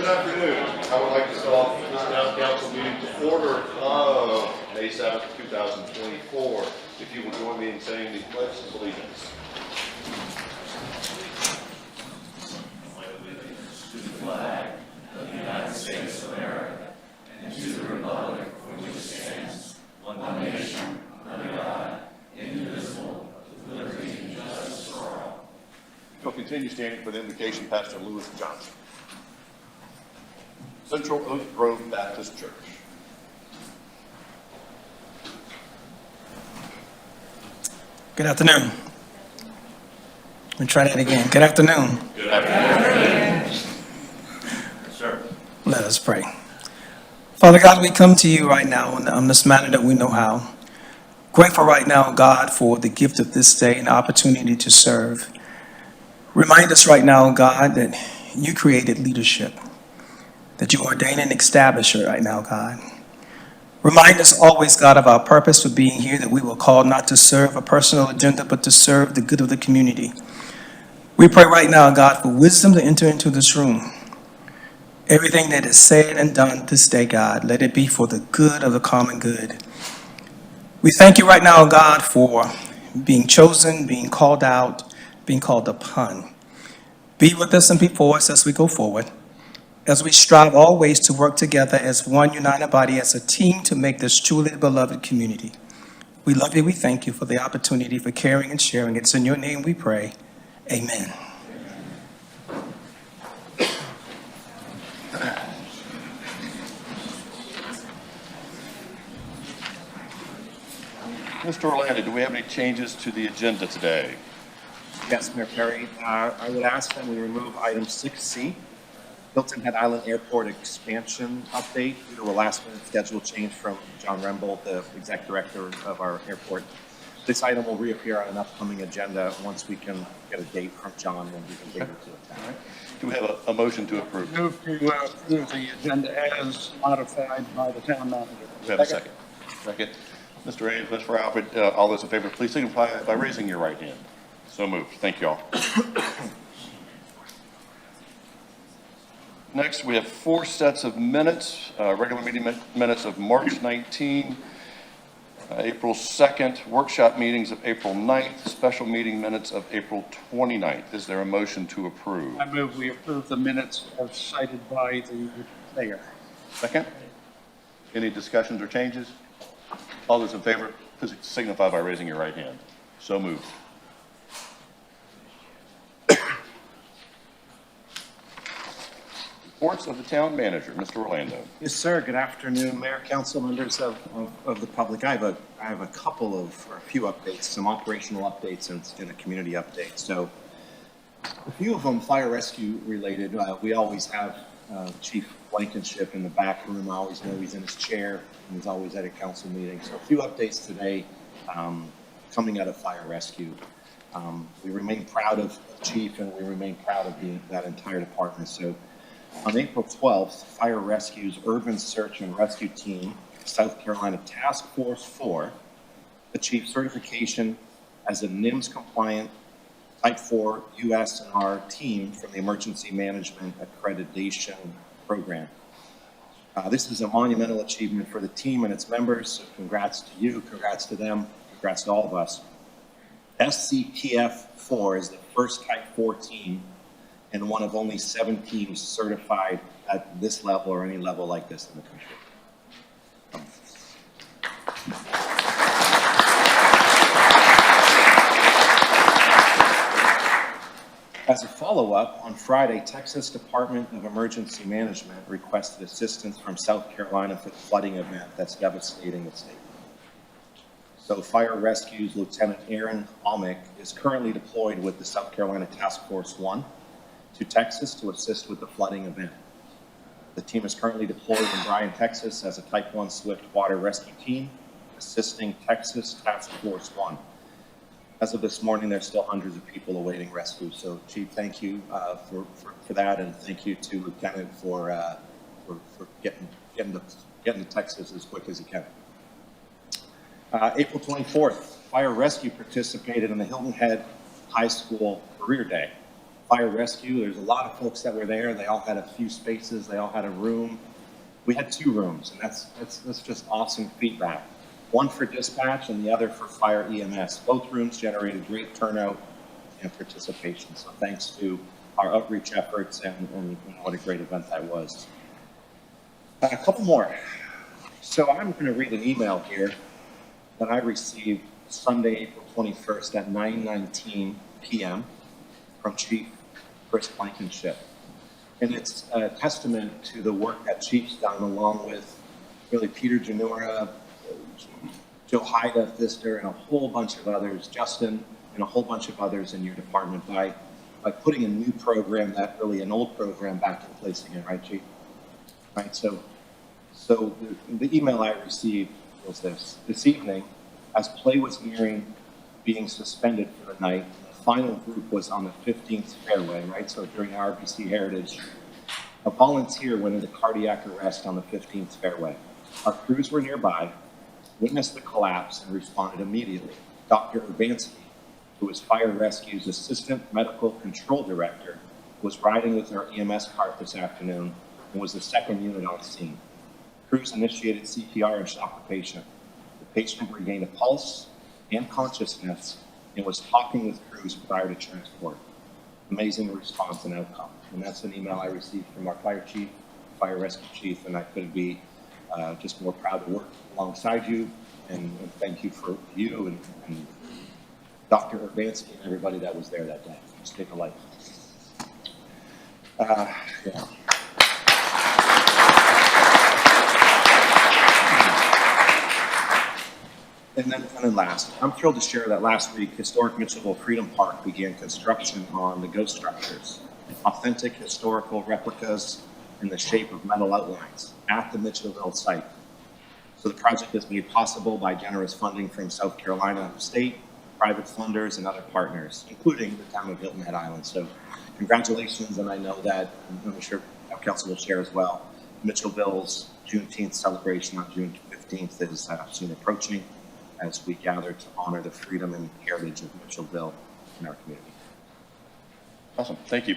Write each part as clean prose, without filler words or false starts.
Good afternoon. I would like to call this town council meeting to order of May 7th, 2024. If you will join me in saying the pledge of allegiance. I allegiance to the flag of the United States of America and to the republic for which it stands, one nation, under God, indivisible, with liberty and justice for all. We'll continue standing for the invocation, Pastor Lewis Johnson. Central Oak Grove Baptist Church. Good afternoon. We'll try that again. Good afternoon. Good afternoon. Sir. Let us pray. Father God, we come to you right now in this manner that we know how. Grateful right now, God, for the gift of this day and the opportunity to serve. Remind us right now, God, that you created leadership, that you ordain and establish it right now, God. Remind us always, God, of our purpose for being here, that we were called not to serve a personal agenda, but to serve the good of the community. We pray right now, God, for wisdom to enter into this room. Everything that is said and done this day, God, let it be for the good of the common good. We thank you right now, God, for being chosen, being called out, being called upon. Be with us and be for us as we go forward, as we strive always to work together as one united body, as a team to make this truly beloved community. We love you. We thank you for the opportunity for caring and sharing. It's in your name we pray. Amen. Mr. Orlando, do we have any changes to the agenda today? Yes, Mayor Perry. I would ask that we remove item 6C, Hilton Head Island Airport expansion update, due to a last-minute schedule change from John Remble, the exec director of our airport. This item will reappear on an upcoming agenda once we can get a date from John when we can bring it to attend. Do we have a motion to approve? Do Move to approve the agenda as modified by the town manager. we have a second? Second. Mr. Ames, Mr. Alfred, all those in favor, please signify by raising your right hand. So moved. Thank you all. Next, we have 4 sets of minutes, regular meeting minutes of March 19, April 2nd, workshop meetings of April 9th, special meeting minutes of April 29th. Is there a motion to approve? I move we approve the minutes as cited by the mayor. Second? Any discussions or changes? All those in favor, please signify by raising your right hand. So moved. Reports of the town manager, Mr. Orlando. Yes, sir. Good afternoon, Mayor, council members of the public. I have a couple of, or a few updates, some operational updates and a community update. So a few of them fire rescue related. We always have Chief Blankenship in the back room. I always know he's in his chair and he's always at a council meeting. So a few updates today coming out of fire rescue. We remain proud of Chief and we remain proud of that entire department. So on April 12th, Fire Rescue's Urban Search and Rescue Team, South Carolina Task Force 4, achieved certification as a NIMS compliant Type 4 US&R team from the Emergency Management Accreditation Program. This is a monumental achievement for the team and its members, so congrats to you, congrats to them, congrats to all of us. SCTF 4 is the first Type 4 team and one of only 7 teams certified at this level or any level like this in the country. As a follow-up, on Friday, Texas Department of Emergency Management requested assistance from South Carolina for the flooding event that's devastating the state. So Fire Rescue's Lieutenant Aaron Almick is currently deployed with the South Carolina Task Force 1 to Texas to assist with the flooding event. The team is currently deployed in Bryan, Texas as a Type 1 Swift Water Rescue Team, assisting Texas Task Force 1. As of this morning, there's still hundreds of people awaiting rescue. So, Chief, thank you for that, and thank you to Lieutenant for getting to Texas as quick as he can. April 24th, Fire Rescue participated in the Hilton Head High School Career Day. fire rescue. There's a lot of folks that were there. They all had a few spaces. They all had a room. We had 2 rooms, and that's just awesome feedback. One for dispatch and the other for fire EMS. Both rooms generated great turnout and participation. So thanks to our outreach efforts and what a great event that was. A couple more. So I'm going to read an email here that I received Sunday, April 21st at 9:19 p.m. from Chief Chris Blankenship. And it's a testament to the work that Chief's done, along with really Peter Janura, Joe Haida, Pfister, and a whole bunch of others, Justin, and a whole bunch of others in your department by putting a new program, that really an old program, back in place again, right, Chief? Right, so the email I received was this. This evening, as play was nearing being suspended for the night, the final group was on the 15th fairway, right? So during RBC Heritage, a volunteer went into cardiac arrest on the 15th fairway. Our crews were nearby, witnessed the collapse, and responded immediately. Dr. Urbanski, who was Fire Rescue's Assistant Medical Control Director, was riding with our EMS cart this afternoon and was the second unit on scene. Crews initiated CPR and shocked the patient. The patient regained a pulse and consciousness and was talking with crews prior to transport. Amazing response and outcome. And that's an email I received from our fire chief, fire rescue chief, and I couldn't be just more proud to work alongside you, and thank you for you and Dr. Urbanski and everybody that was there that day. Just take a light. Yeah. And then last, I'm thrilled to share that last week, historic Mitchellville Freedom Park began construction on the ghost structures, authentic historical replicas in the shape of metal outlines at the Mitchellville site. So the project is made possible by generous funding from South Carolina State, private funders, and other partners, including the town of Hilton Head Island. So congratulations, and I know that, I'm sure our council will share as well, Mitchellville's Juneteenth celebration on June 15th is soon approaching, as we gather to honor the freedom and heritage of Mitchellville in our community. Awesome, thank you.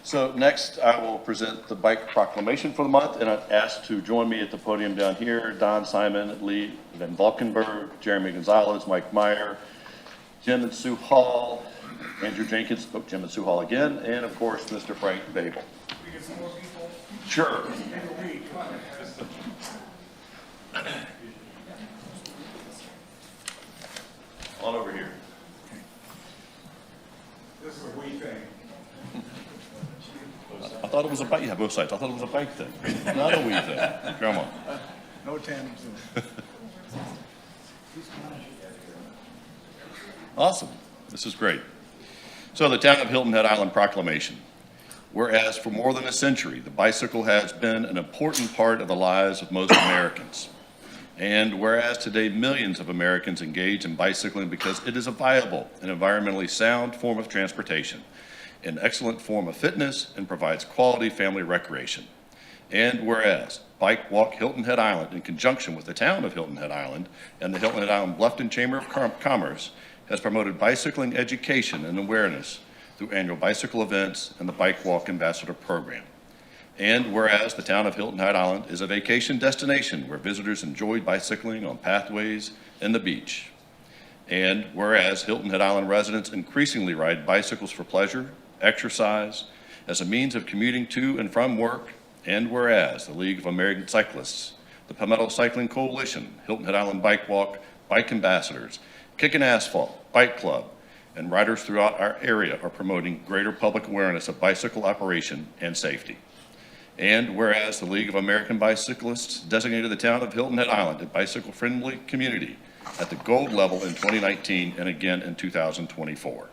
So next, I will present the bike proclamation for the month, and I'd ask to join me at the podium down here, Don Simon, Lee Van Valkenburg, Jeremy Gonzalez, Mike Meyer, Jim and Sue Hall, Andrew Jenkins, Jim and Sue Hall again, and of course, Mr. Frank Babel. We get some more people? Sure. On over here. This is a we thing. I thought it was a bike. Yeah, both sides. I thought it was a bike thing. Not a weed thing. Come on. No tandems. Awesome. This is great. So the Town of Hilton Head Island Proclamation. Whereas for more than a century, the bicycle has been an important part of the lives of most Americans. And whereas today millions of Americans engage in bicycling because it is a viable and environmentally sound form of transportation, an excellent form of fitness, and provides quality family recreation. And whereas Bike Walk Hilton Head Island, in conjunction with the town of Hilton Head Island and the Hilton Head Island Bluffton Chamber of Commerce, has promoted bicycling education and awareness through annual bicycle events and the Bike Walk Ambassador Program. And whereas the town of Hilton Head Island is a vacation destination where visitors enjoy bicycling on pathways and the beach. And whereas Hilton Head Island residents increasingly ride bicycles for pleasure, exercise, as a means of commuting to and from work. And whereas the League of American Cyclists, the Palmetto Cycling Coalition, Hilton Head Island Bike Walk, Bike Ambassadors, Kickin' Asphalt, Bike Club, and riders throughout our area are promoting greater public awareness of bicycle operation and safety. And whereas the League of American Bicyclists designated the town of Hilton Head Island a bicycle-friendly community at the gold level in 2019 and again in 2024.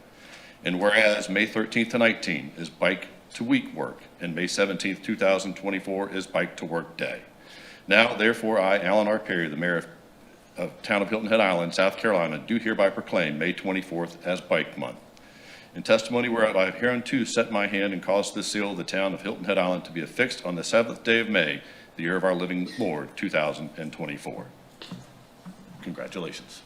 And whereas May 13th to 19th is Bike to Week Work and May 17th, 2024 is Bike to Work Day. Now, therefore, I, Alan R. Perry, the mayor of town of Hilton Head Island, South Carolina, do hereby proclaim May 24th as Bike Month. In testimony whereof I have hereunto set my hand and caused the seal of the town of Hilton Head Island to be affixed on the 7th day of May, the year of our living Lord, 2024. Congratulations.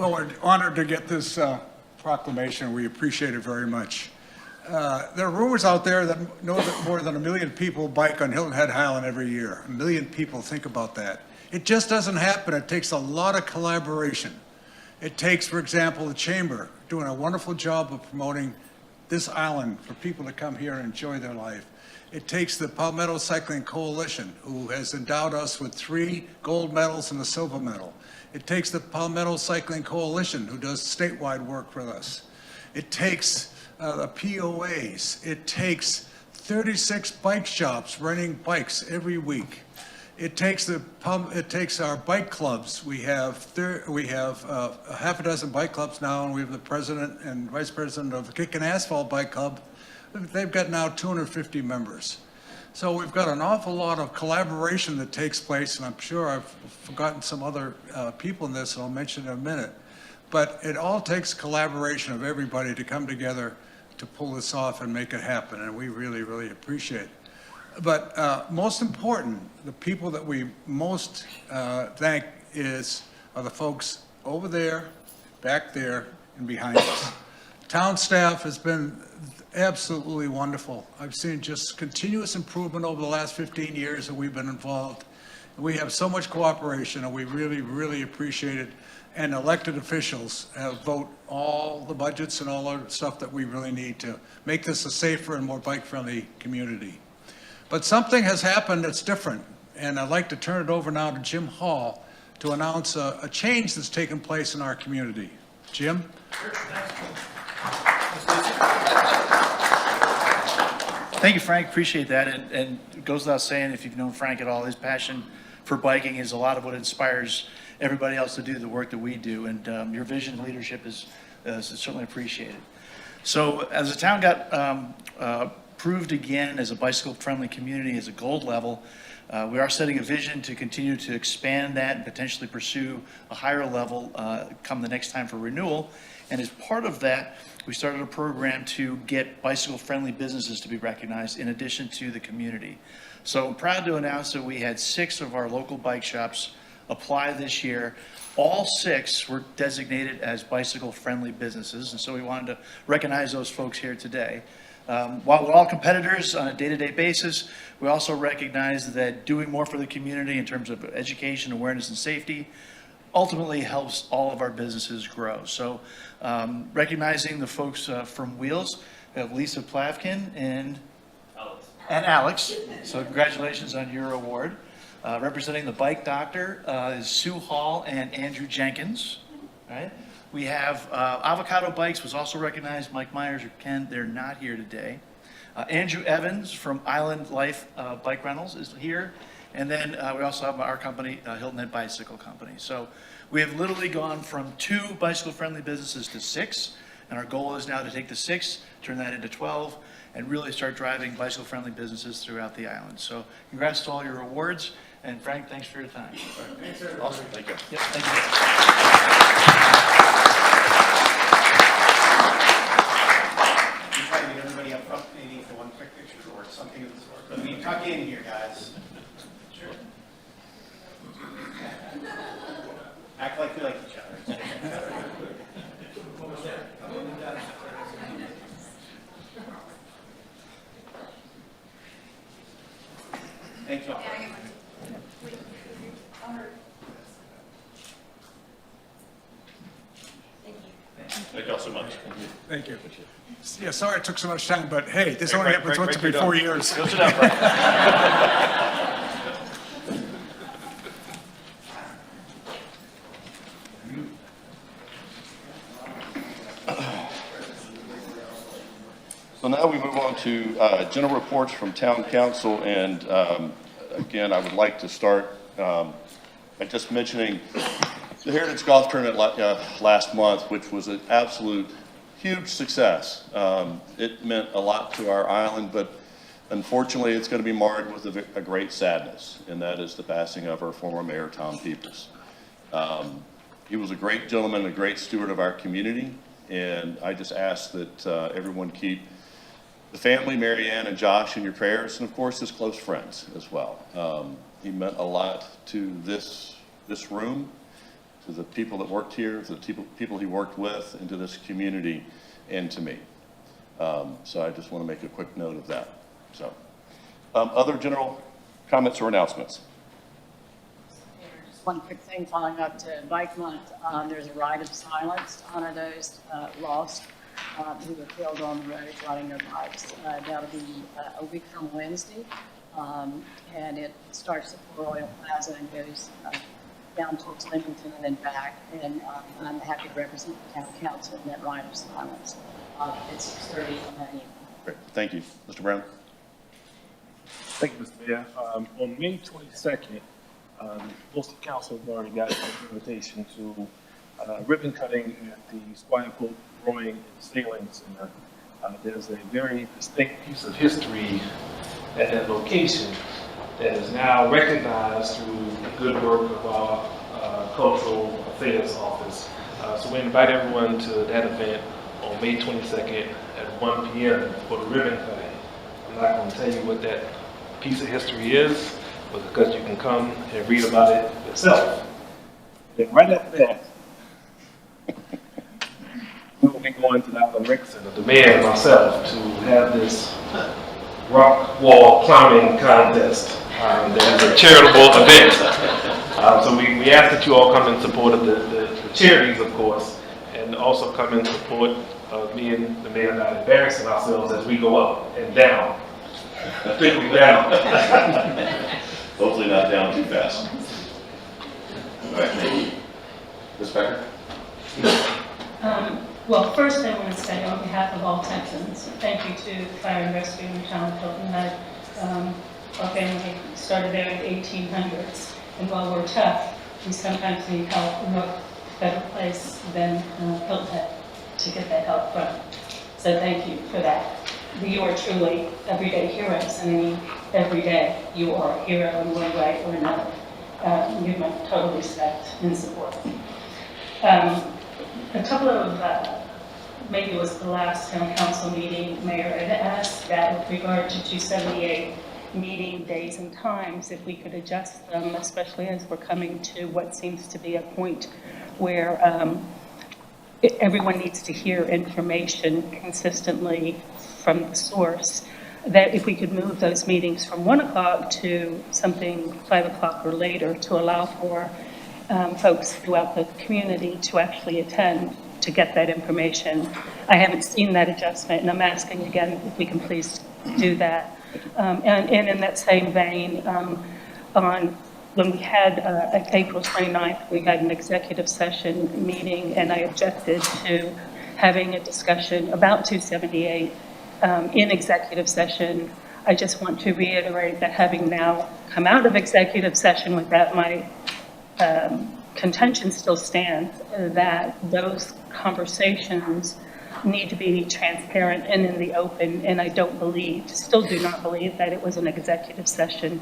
Well, we're honored to get this proclamation. We appreciate it very much. There are rumors out there that know that more than 1 million people bike on Hilton Head Highland every year. 1 million people, think about that. It just doesn't happen. It takes a lot of collaboration. It takes, for example, the Chamber doing a wonderful job of promoting this island for people to come here and enjoy their life. It takes the Palmetto Cycling Coalition, who has endowed us with 3 gold medals and a silver medal. It takes the Palmetto Cycling Coalition, who does statewide work with us. It takes the POAs. It takes 36 bike shops renting bikes every week. It takes our bike clubs. We have a half a dozen bike clubs now, and we have the president and vice president of the Kickin' Asphalt Bike Club. They've got now 250 members. So we've got an awful lot of collaboration that takes place, and I'm sure I've forgotten some other people in this, and I'll mention in a minute. But it all takes collaboration of everybody to come together to pull this off and make it happen, and we really, really appreciate it. But most important, the people that we most thank are the folks over there, back there, and behind us. Town staff has been absolutely wonderful. I've seen just continuous improvement over the last 15 years that we've been involved. We have so much cooperation, and we really, really appreciate it. And elected officials vote all the budgets and all the stuff that we really need to make this a safer and more bike-friendly community. But something has happened that's different, and I'd like to turn it over now to Jim Hall to announce a change that's taken place in our community. Jim? Thank you, Frank. Appreciate that. And it goes without saying, if you've known Frank at all, his passion for biking is a lot of what inspires everybody else to do the work that we do. And your vision and leadership is certainly appreciated. So as the town got approved again as a bicycle-friendly community as a gold level, we are setting a vision to continue to expand that and potentially pursue a higher level come the next time for renewal. And as part of that, we started a program to get bicycle-friendly businesses to be recognized in addition to the community. So I'm proud to announce that we had 6 of our local bike shops apply this year. All 6 were designated as bicycle-friendly businesses, and so we wanted to recognize those folks here today. While we're all competitors on a day-to-day basis, we also recognize that doing more for the community in terms of education, awareness, and safety ultimately helps all of our businesses grow. So recognizing the folks from Wheels, we have Lisa Plavkin and Alex. So congratulations on your award. Representing the Bike Doctor is Sue Hall and Andrew Jenkins. All right. We have Avocado Bikes was also recognized. Mike Myers or Ken, they're not here today. Andrew Evans from Island Life Bike Rentals is here. And then we also have our company, Hilton Head Bicycle Company. So we have literally gone from 2 bicycle-friendly businesses to 6. And our goal is now to take the 6, turn that into 12, and really start driving bicycle-friendly businesses throughout the island. So congrats to all your awards. And Frank, thanks for your time. Thanks, everybody. Awesome. Thank you. Yep, thank you. Try to get everybody up front, maybe for one quick picture or something of the sort. But we tuck in here, guys. Sure. Act like we like each other. Thank you all. Thank you all so much. Thank you. Yeah, sorry it took so much time, but hey, this only happens once every 4 years. Go sit down, Frank. So now we move on to general reports from town council, and again, I would like to start by just mentioning the Heritage Golf Tournament last month, which was an absolute huge success. It meant a lot to our island, but unfortunately, it's going to be marred with a great sadness, and that is the passing of our former mayor, Tom Peepers. He was a great gentleman, a great steward of our community, and I just ask that everyone keep the family, Mary Ann and Josh, in your prayers, and of course his close friends as well. He meant a lot to this room, to the people that worked here, to the people he worked with, and to this community, and to me. So I just want to make a quick note of that. So, other general comments or announcements? Just one quick thing following up to Bike Month. There's a ride of silence to honor those lost who were killed on the road riding their bikes. That'll be a week from Wednesday, and it starts at Port Royal Plaza and goes down towards Livingston and then back. And I'm happy to represent the town council in that ride of silence. It's 6:30 in the evening. Great, thank you. Mr. Brown? Thank you, Mr. Mayor. On May 22nd, most of the council have already got an invitation to ribbon cutting at the Squire Pope Rowing and Sailing Center. There's a very distinct piece of history at that location that is now recognized through the good work of our Cultural Affairs Office. So we invite everyone to that event on May 22nd at 1 p.m. for the ribbon cutting. I'm not going to tell you what that piece of history is, but because you can come and read about it yourself. Then right after that, we will be going to the Allen Rec Center, the mayor and myself, to have this rock wall climbing contest. That is a charitable event. So we ask that you all come in support of the charities, of course, and also come in support of me and the mayor not embarrassing ourselves as we go up and down. Particularly down. Hopefully not down too fast. All right, thank you. Ms. Becker? Well, first I want to say on behalf of all Texans, thank you to Fire and Rescue in the town of Hilton. Our family started there in the 1800s, and while we're tough, we sometimes need help. We're no better place than Hilton Head to get that help from. So thank you for that. You are truly everyday heroes. I mean, every day you are a hero in one way or another. You have my total respect and support. A couple of, maybe it was the last town council meeting, Mayor had asked that with regard to 278 meeting days and times, if we could adjust them, especially as we're coming to what seems to be a point where everyone needs to hear information consistently from the source, that if we could move those meetings from 1 o'clock to something 5 o'clock or later to allow for folks throughout the community to actually attend to get that information. I haven't seen that adjustment, and I'm asking again if we can please do that. And in that same vein, when we had, April 29th, we had an executive session meeting, and I objected to having a discussion about 278 in executive session. I just want to reiterate that having now come out of executive session with that, my contention still stands that those conversations need to be transparent and in the open, and I still do not believe that it was an executive session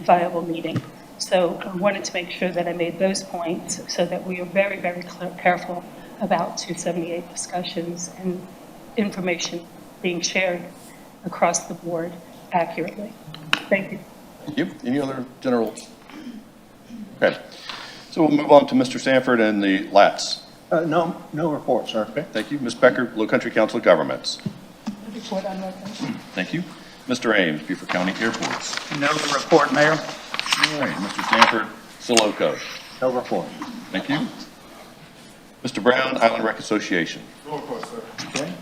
viable meeting. So I wanted to make sure that I made those points so that we are very, very careful about 278 discussions and information being shared across the board accurately. Thank you. Thank you. Any other general? Okay. So we'll move on to Mr. Sanford and the LATS. No report, sir. Okay, thank you. Ms. Becker, Low Country Council of Governments. Report on that. Thank you. Mr. Ames, Beaufort County Airports. No report, Mayor. All right, Mr. Sanford, Siloco. No report. Thank you. Mr. Brown, Island Rec Association. No report, sir. Okay.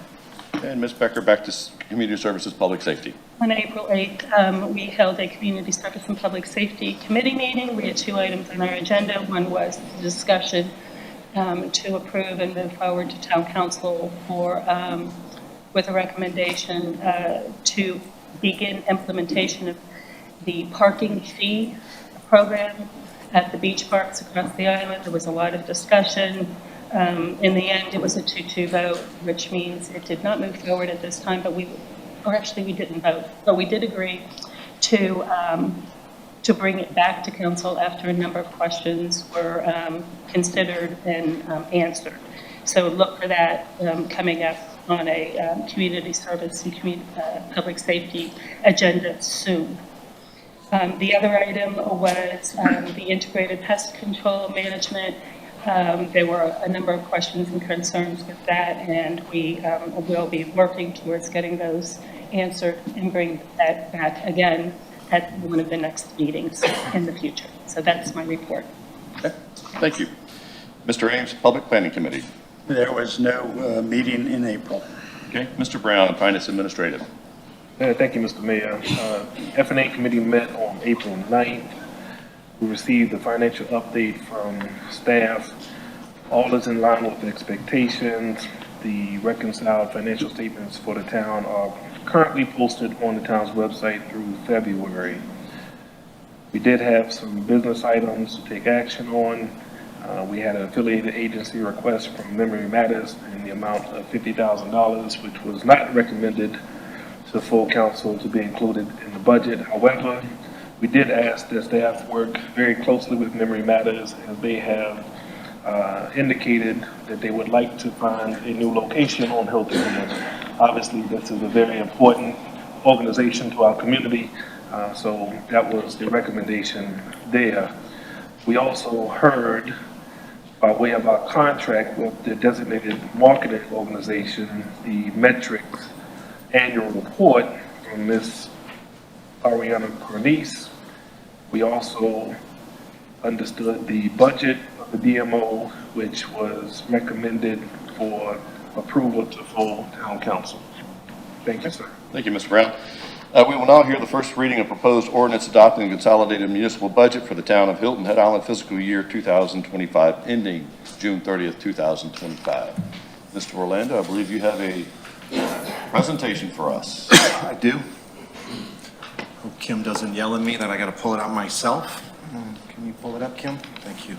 And Ms. Becker, back to Community Services, Public Safety. On April 8th, we held a Community Service and Public Safety Committee meeting. We had 2 items on our agenda. One was the discussion to approve and move forward to Town Council with a recommendation to begin implementation of the parking fee program at the beach parks across the island. There was a lot of discussion. In the end, it was a 2-2 vote, which means it did not move forward at this time, but we didn't vote, but we did agree to bring it back to council after a number of questions were considered and answered. So look for that coming up on a community service and public safety agenda soon. The other item was the integrated pest control management. There were a number of questions and concerns with that, and we will be working towards getting those answered and bring that back again at one of the next meetings in the future. So that's my report. Okay, thank you. Mr. Ames, Public Planning Committee. There was no meeting in April. Okay, Mr. Brown, Finance Administrative. Thank you, Mr. Mayor. F&A Committee met on April 9th. We received the financial update from staff. All is in line with expectations. The reconciled financial statements for the town are currently posted on the town's website through February. We did have some business items to take action on. We had an affiliated agency request from Memory Matters in the amount of $50,000, which was not recommended to full council to be included in the budget. However, we did ask that staff work very closely with Memory Matters, as they have indicated that they would like to find a new location on Hilton Head. Obviously, this is a very important organization to our community, so that was the recommendation there. We also heard, by way of our contract with the designated marketing organization, the metrics annual report from Ms. Ariana Cornice. We also understood the budget of the DMO, which was recommended for approval to full town council. Thank you, sir. Thank you, Mr. Brown. We will now hear the first reading of proposed ordinance adopting the consolidated municipal budget for the town of Hilton Head Island fiscal year 2025, ending June 30th, 2025. Mr. Orlando, I believe you have a presentation for us. I do. Hope Kim doesn't yell at me that I got to pull it out myself. Can you pull it up, Kim? Thank you.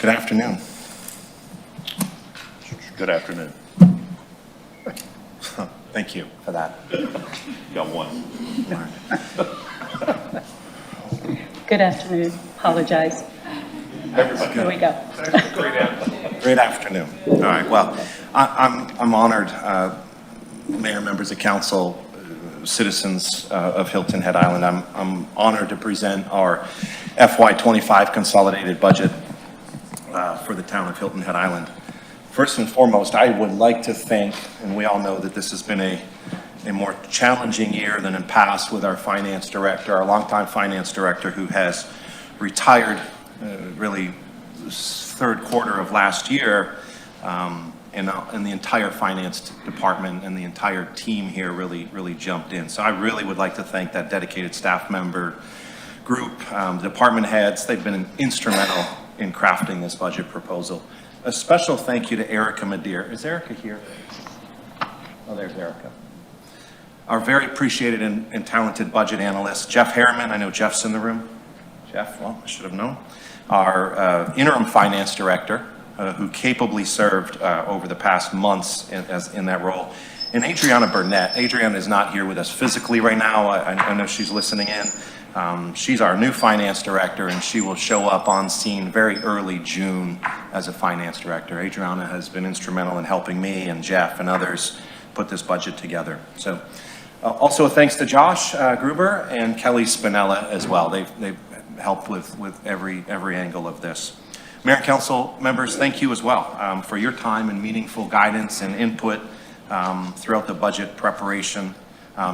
Good afternoon. Good afternoon. Thank you for that. Got one. Good afternoon. Apologize. Here we go. Great afternoon. All right. Well, I'm honored, Mayor, members of council, citizens of Hilton Head Island. I'm honored to present our FY25 consolidated budget for the town of Hilton Head Island. First and foremost, I would like to thank, and we all know that this has been a more challenging year than in past with our finance director, our longtime finance director, who has retired really third quarter of last year, and the entire finance department and the entire team here really jumped in. So I really would like to thank that dedicated staff member group, department heads. They've been instrumental in crafting this budget proposal. A special thank you to Erica Madeir. Is Erica here? Oh, there's Erica. Our very appreciated and talented budget analyst, Jeff Harriman. I know Jeff's in the room. Jeff, well, I should have known. Our interim finance director, who capably served over the past months in that role. And Adriana Burnett. Adriana is not here with us physically right now. I know she's listening in. She's our new finance director, and she will show up on scene very early June as a finance director. Adriana has been instrumental in helping me and Jeff and others put this budget together. So also thanks to Josh Gruber and Kelly Spinella as well. They've helped with every angle of this. Mayor and council members, thank you as well for your time and meaningful guidance and input throughout the budget preparation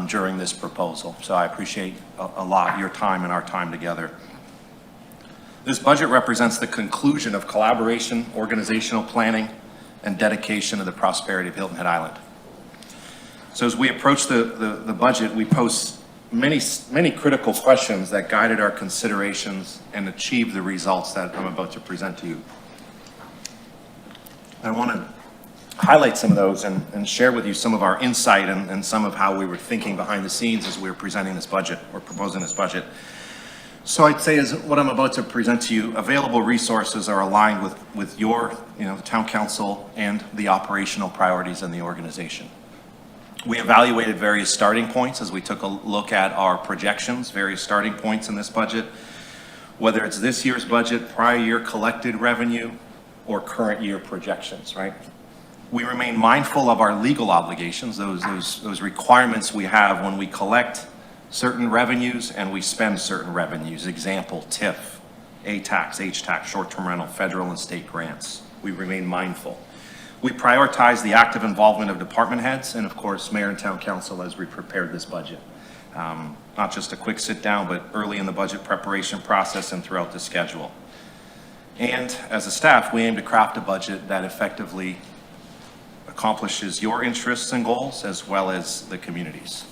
during this proposal. So I appreciate a lot your time and our time together. This budget represents the conclusion of collaboration, organizational planning, and dedication to the prosperity of Hilton Head Island. So as we approach the budget, we pose many critical questions that guided our considerations and achieved the results that I'm about to present to you. I want to highlight some of those and share with you some of our insight and some of how we were thinking behind the scenes as we were presenting this budget or proposing this budget. So I'd say is what I'm about to present to you, available resources are aligned with your, the town council and the operational priorities in the organization. We evaluated various starting points as we took a look at our projections, various starting points in this budget, whether it's this year's budget, prior year collected revenue, or current year projections, right? We remain mindful of our legal obligations, those requirements we have when we collect certain revenues and we spend certain revenues. Example, TIF, A-tax, H-tax, short-term rental, federal and state grants. We remain mindful. We prioritize the active involvement of department heads and, of course, mayor and town council as we prepared this budget. Not just a quick sit down, but early in the budget preparation process and throughout the schedule. And as a staff, we aim to craft a budget that effectively accomplishes your interests and goals as well as the community's.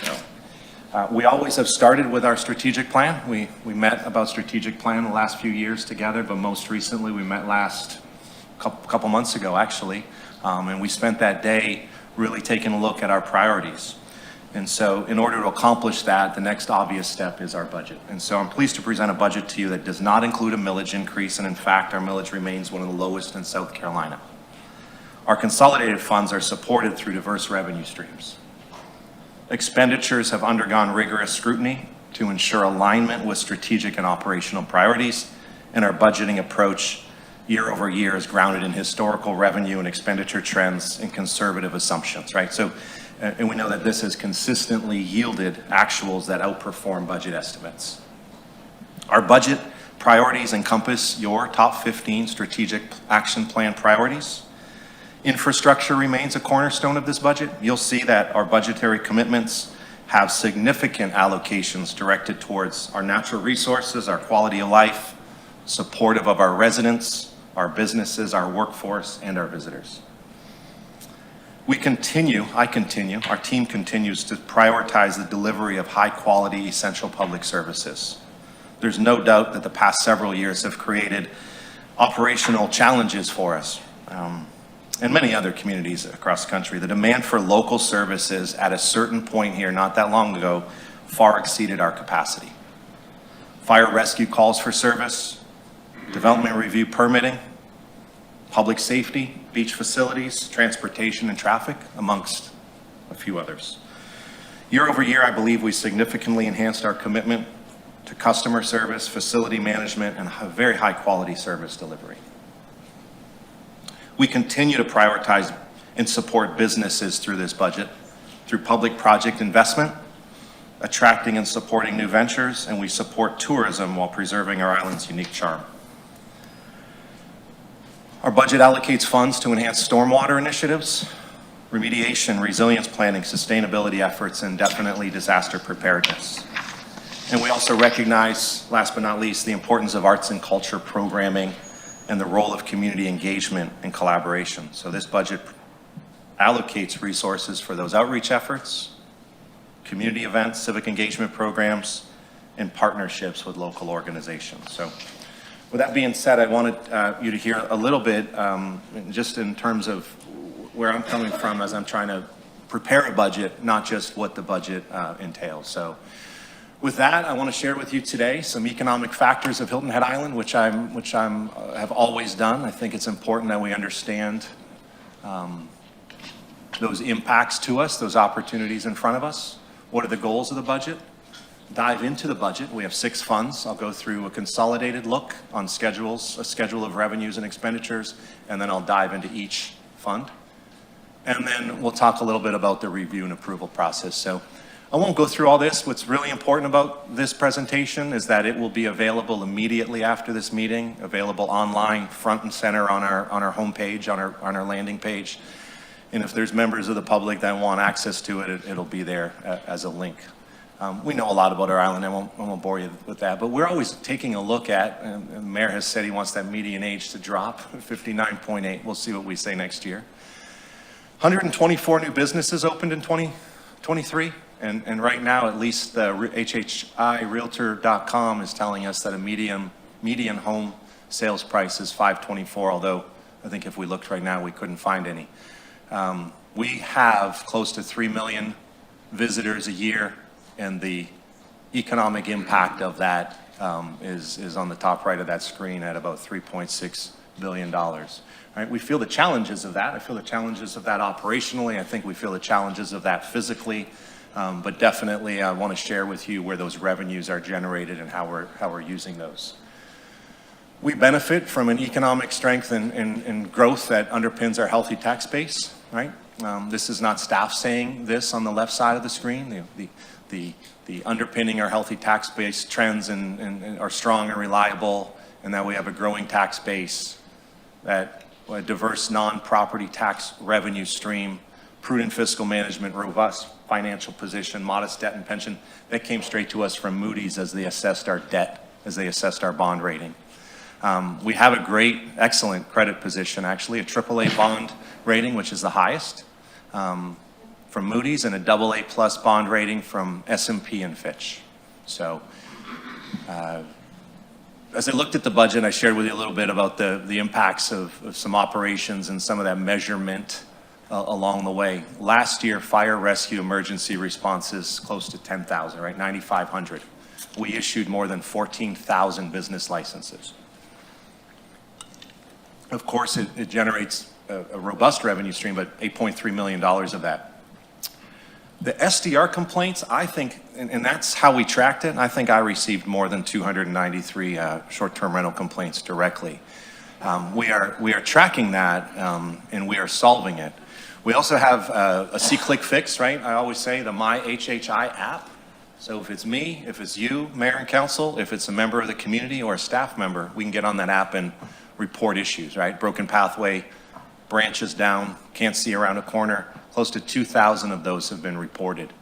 So we always have started with our strategic plan. We met about strategic plan the last few years together, but most recently we met last couple months ago, actually, and we spent that day really taking a look at our priorities. And so in order to accomplish that, the next obvious step is our budget. And so I'm pleased to present a budget to you that does not include a millage increase, and in fact, our millage remains one of the lowest in South Carolina. Our consolidated funds are supported through diverse revenue streams. Expenditures have undergone rigorous scrutiny to ensure alignment with strategic and operational priorities, and our budgeting approach year over year is grounded in historical revenue and expenditure trends and conservative assumptions, right? So, and we know that this has consistently yielded actuals that outperform budget estimates. Our budget priorities encompass your top 15 strategic action plan priorities. Infrastructure remains a cornerstone of this budget. You'll see that our budgetary commitments have significant allocations directed towards our natural resources, our quality of life, supportive of our residents, our businesses, our workforce, and our visitors. Our team continues to prioritize the delivery of high-quality, essential public services. There's no doubt that the past several years have created operational challenges for us, and many other communities across the country. The demand for local services at a certain point here, not that long ago, far exceeded our capacity. Fire rescue calls for service, development review permitting, public safety, beach facilities, transportation and traffic, amongst a few others. Year over year, I believe we significantly enhanced our commitment to customer service, facility management, and a very high quality service delivery. We continue to prioritize and support businesses through this budget, through public project investment, attracting and supporting new ventures, and we support tourism while preserving our island's unique charm. Our budget allocates funds to enhance stormwater initiatives, remediation, resilience planning, sustainability efforts, and definitely disaster preparedness. And we also recognize, last but not least, the importance of arts and culture programming and the role of community engagement and collaboration. So this budget allocates resources for those outreach efforts, community events, civic engagement programs, and partnerships with local organizations. So with that being said, I wanted you to hear a little bit, just in terms of where I'm coming from as I'm trying to prepare a budget, not just what the budget entails. So with that, I want to share with you today some economic factors of Hilton Head Island, which have always done. I think it's important that we understand those impacts to us, those opportunities in front of us. What are the goals of the budget? Dive into the budget. We have 6 funds. I'll go through a consolidated look on schedules, a schedule of revenues and expenditures, and then I'll dive into each fund. And then we'll talk a little bit about the review and approval process. So I won't go through all this. What's really important about this presentation is that it will be available immediately after this meeting, available online, front and center on our homepage, on our landing page. And if there's members of the public that want access to it, it'll be there as a link. We know a lot about our island. I won't bore you with that, but we're always taking a look at, and the mayor has said he wants that median age to drop, 59.8. We'll see what we say next year. 124 new businesses opened in 2023, and right now, at least the HHIRealtor.com is telling us that a median home sales price is $524, although I think if we looked right now, we couldn't find any. We have close to 3 million visitors a year, and the economic impact of that is on the top right of that screen at about $3.6 billion. Right? We feel the challenges of that. I feel the challenges of that operationally. I think we feel the challenges of that physically. But definitely I want to share with you where those revenues are generated and how we're using those. We benefit from an economic strength and growth that underpins our healthy tax base, right? This is not staff saying this on the left side of the screen. The underpinning our healthy tax base trends and are strong and reliable, and that we have a growing tax base, that a diverse non-property tax revenue stream, prudent fiscal management, robust financial position, modest debt and pension. That came straight to us from Moody's as they assessed our debt, as they assessed our bond rating. We have a great, excellent credit position, actually, a AAA bond rating, which is the highest from Moody's, and a AA plus bond rating from S&P and Fitch. So as I looked at the budget, I shared with you a little bit about the impacts of some operations and some of that measurement along the way. Last year, fire rescue emergency responses close to 10,000, right? 9,500. We issued more than 14,000 business licenses. Of course, it generates a robust revenue stream, but $8.3 million of that. The SDR complaints, I think, and that's how we tracked it, I think I received more than 293 short-term rental complaints directly. We are tracking that, and we are solving it. We also have a C-Click fix, right? I always say the My HHI app. So if it's me, if it's you, mayor and council, if it's a member of the community or a staff member, we can get on that app and report issues, right? Broken pathway, branches down, can't see around a corner. Close to 2,000 of those have been reported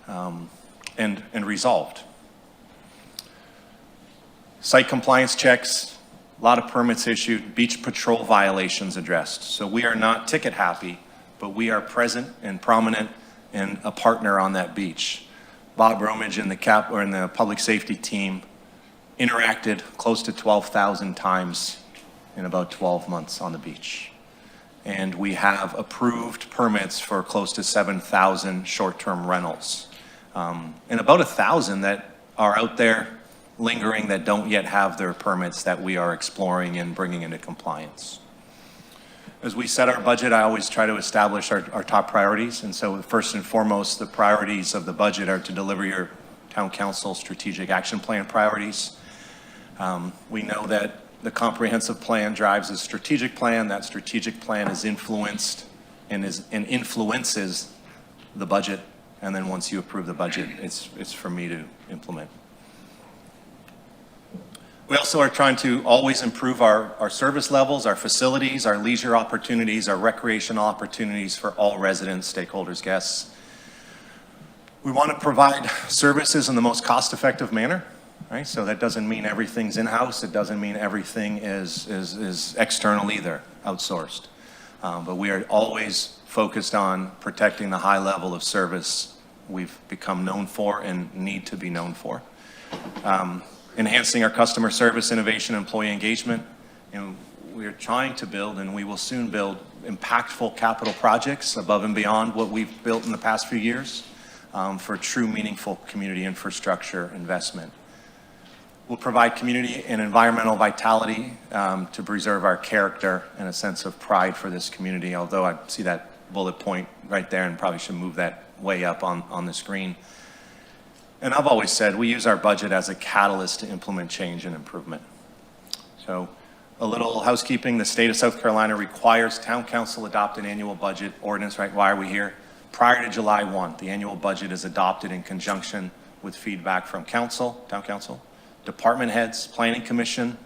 and resolved. Site compliance checks, a lot of permits issued, beach patrol violations addressed. So we are not ticket happy, but we are present and prominent and a partner on that beach. Bob Romage and the public safety team interacted close to 12,000 times in about 12 months on the beach. And we have approved permits for close to 7,000 short-term rentals. And about 1,000 that are out there lingering that don't yet have their permits that we are exploring and bringing into compliance. As we set our budget, I always try to establish our top priorities. And so first and foremost, the priorities of the budget are to deliver your town council strategic action plan priorities. We know that the comprehensive plan drives a strategic plan. That strategic plan is influenced and influences the budget. And then once you approve the budget, it's for me to implement. We also are trying to always improve our service levels, our facilities, our leisure opportunities, our recreational opportunities for all residents, stakeholders, guests. We want to provide services in the most cost-effective manner, right? So that doesn't mean everything's in-house. It doesn't mean everything is external either, outsourced. But we are always focused on protecting the high level of service we've become known for and need to be known for. Enhancing our customer service, innovation, employee engagement. And we are trying to build, and we will soon build, impactful capital projects above and beyond what we've built in the past few years for true meaningful community infrastructure investment. We'll provide community and environmental vitality to preserve our character and a sense of pride for this community, although I see that bullet point right there and probably should move that way up on the screen. And I've always said we use our budget as a catalyst to implement change and improvement. So a little housekeeping, the state of South Carolina requires town council adopt an annual budget ordinance, right? Why are we here? Prior to July 1, the annual budget is adopted in conjunction with feedback from council, town council, department heads, planning commission,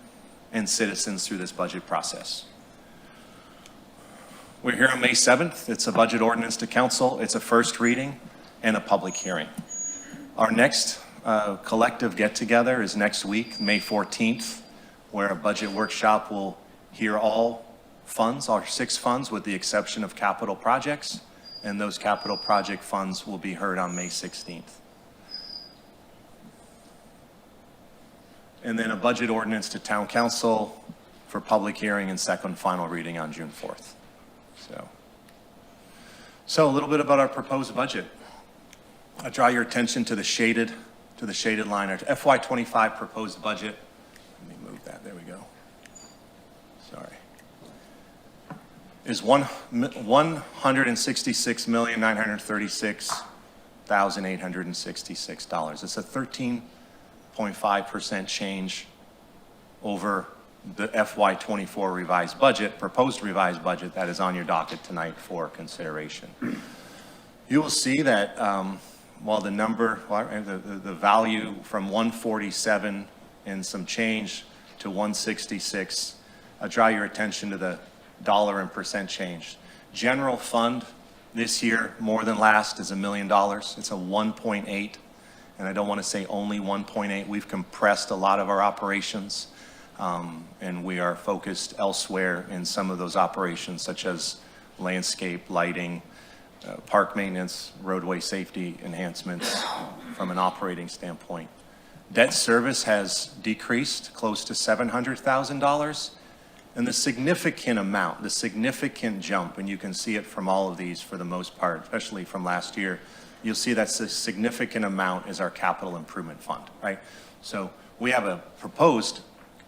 and citizens through this budget process. We're here on May 7th. It's a budget ordinance to council. It's a first reading and a public hearing. Our next collective get-together is next week, May 14th, where a budget workshop will hear all funds, our 6 funds, with the exception of capital projects, and those capital project funds will be heard on May 16th. And then a budget ordinance to town council for public hearing and second final reading on June 4th. So a little bit about our proposed budget. I draw your attention to the shaded line, our FY25 proposed budget. Let me move that, there we go. Sorry. is $166,936,866. It's a 13.5% change over the FY24 revised budget, proposed revised budget that is on your docket tonight for consideration. You will see that while the value from 147 and some change to 166, I'll draw your attention to the dollar and percent change. General fund this year, more than last, is $1 million. It's a 1.8, and I don't want to say only 1.8. We've compressed a lot of our operations, and we are focused elsewhere in some of those operations, such as landscape, lighting, park maintenance, roadway safety enhancements from an operating standpoint. Debt service has decreased close to $700,000. And the significant amount, the significant jump, and you can see it from all of these for the most part, especially from last year, you'll see that's a significant amount is our capital improvement fund, right? So we have a proposed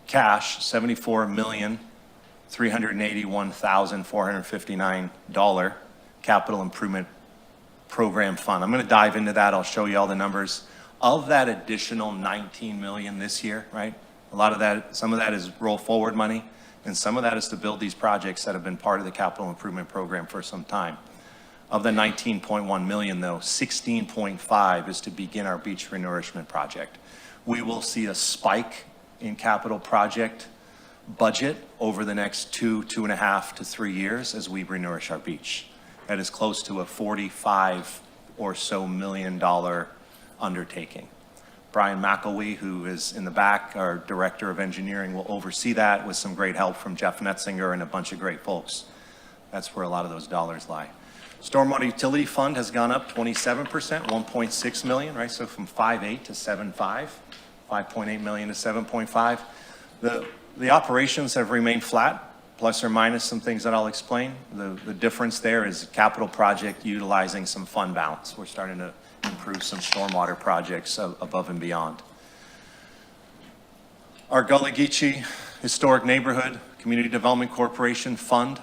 cash, $74,381,459 capital improvement program fund. I'm going to dive into that. I'll show you all the numbers. Of that additional $19 million this year, right? A lot of that, some of that is roll forward money, and some of that is to build these projects that have been part of the capital improvement program for some time. Of the 19.1 million though, 16.5 is to begin our beach renourishment project. We will see a spike in capital project budget over the next 2.5 to 3 years as we renourish our beach. That is close to a $45 or so million undertaking. Brian McElwee, who is in the back, our Director of Engineering, will oversee that with some great help from Jeff Netzinger and a bunch of great folks. That's where a lot of those dollars lie. Stormwater Utility Fund has gone up 27%, 1.6 million, right? So from 5.8 to 7.5, 5.8 million to 7.5. The operations have remained flat, plus or minus some things that I'll explain. The difference there is capital project utilizing some fund balance. We're starting to improve some stormwater projects above and beyond. Our Gullah Geechee Historic Neighborhood Community Development Corporation Fund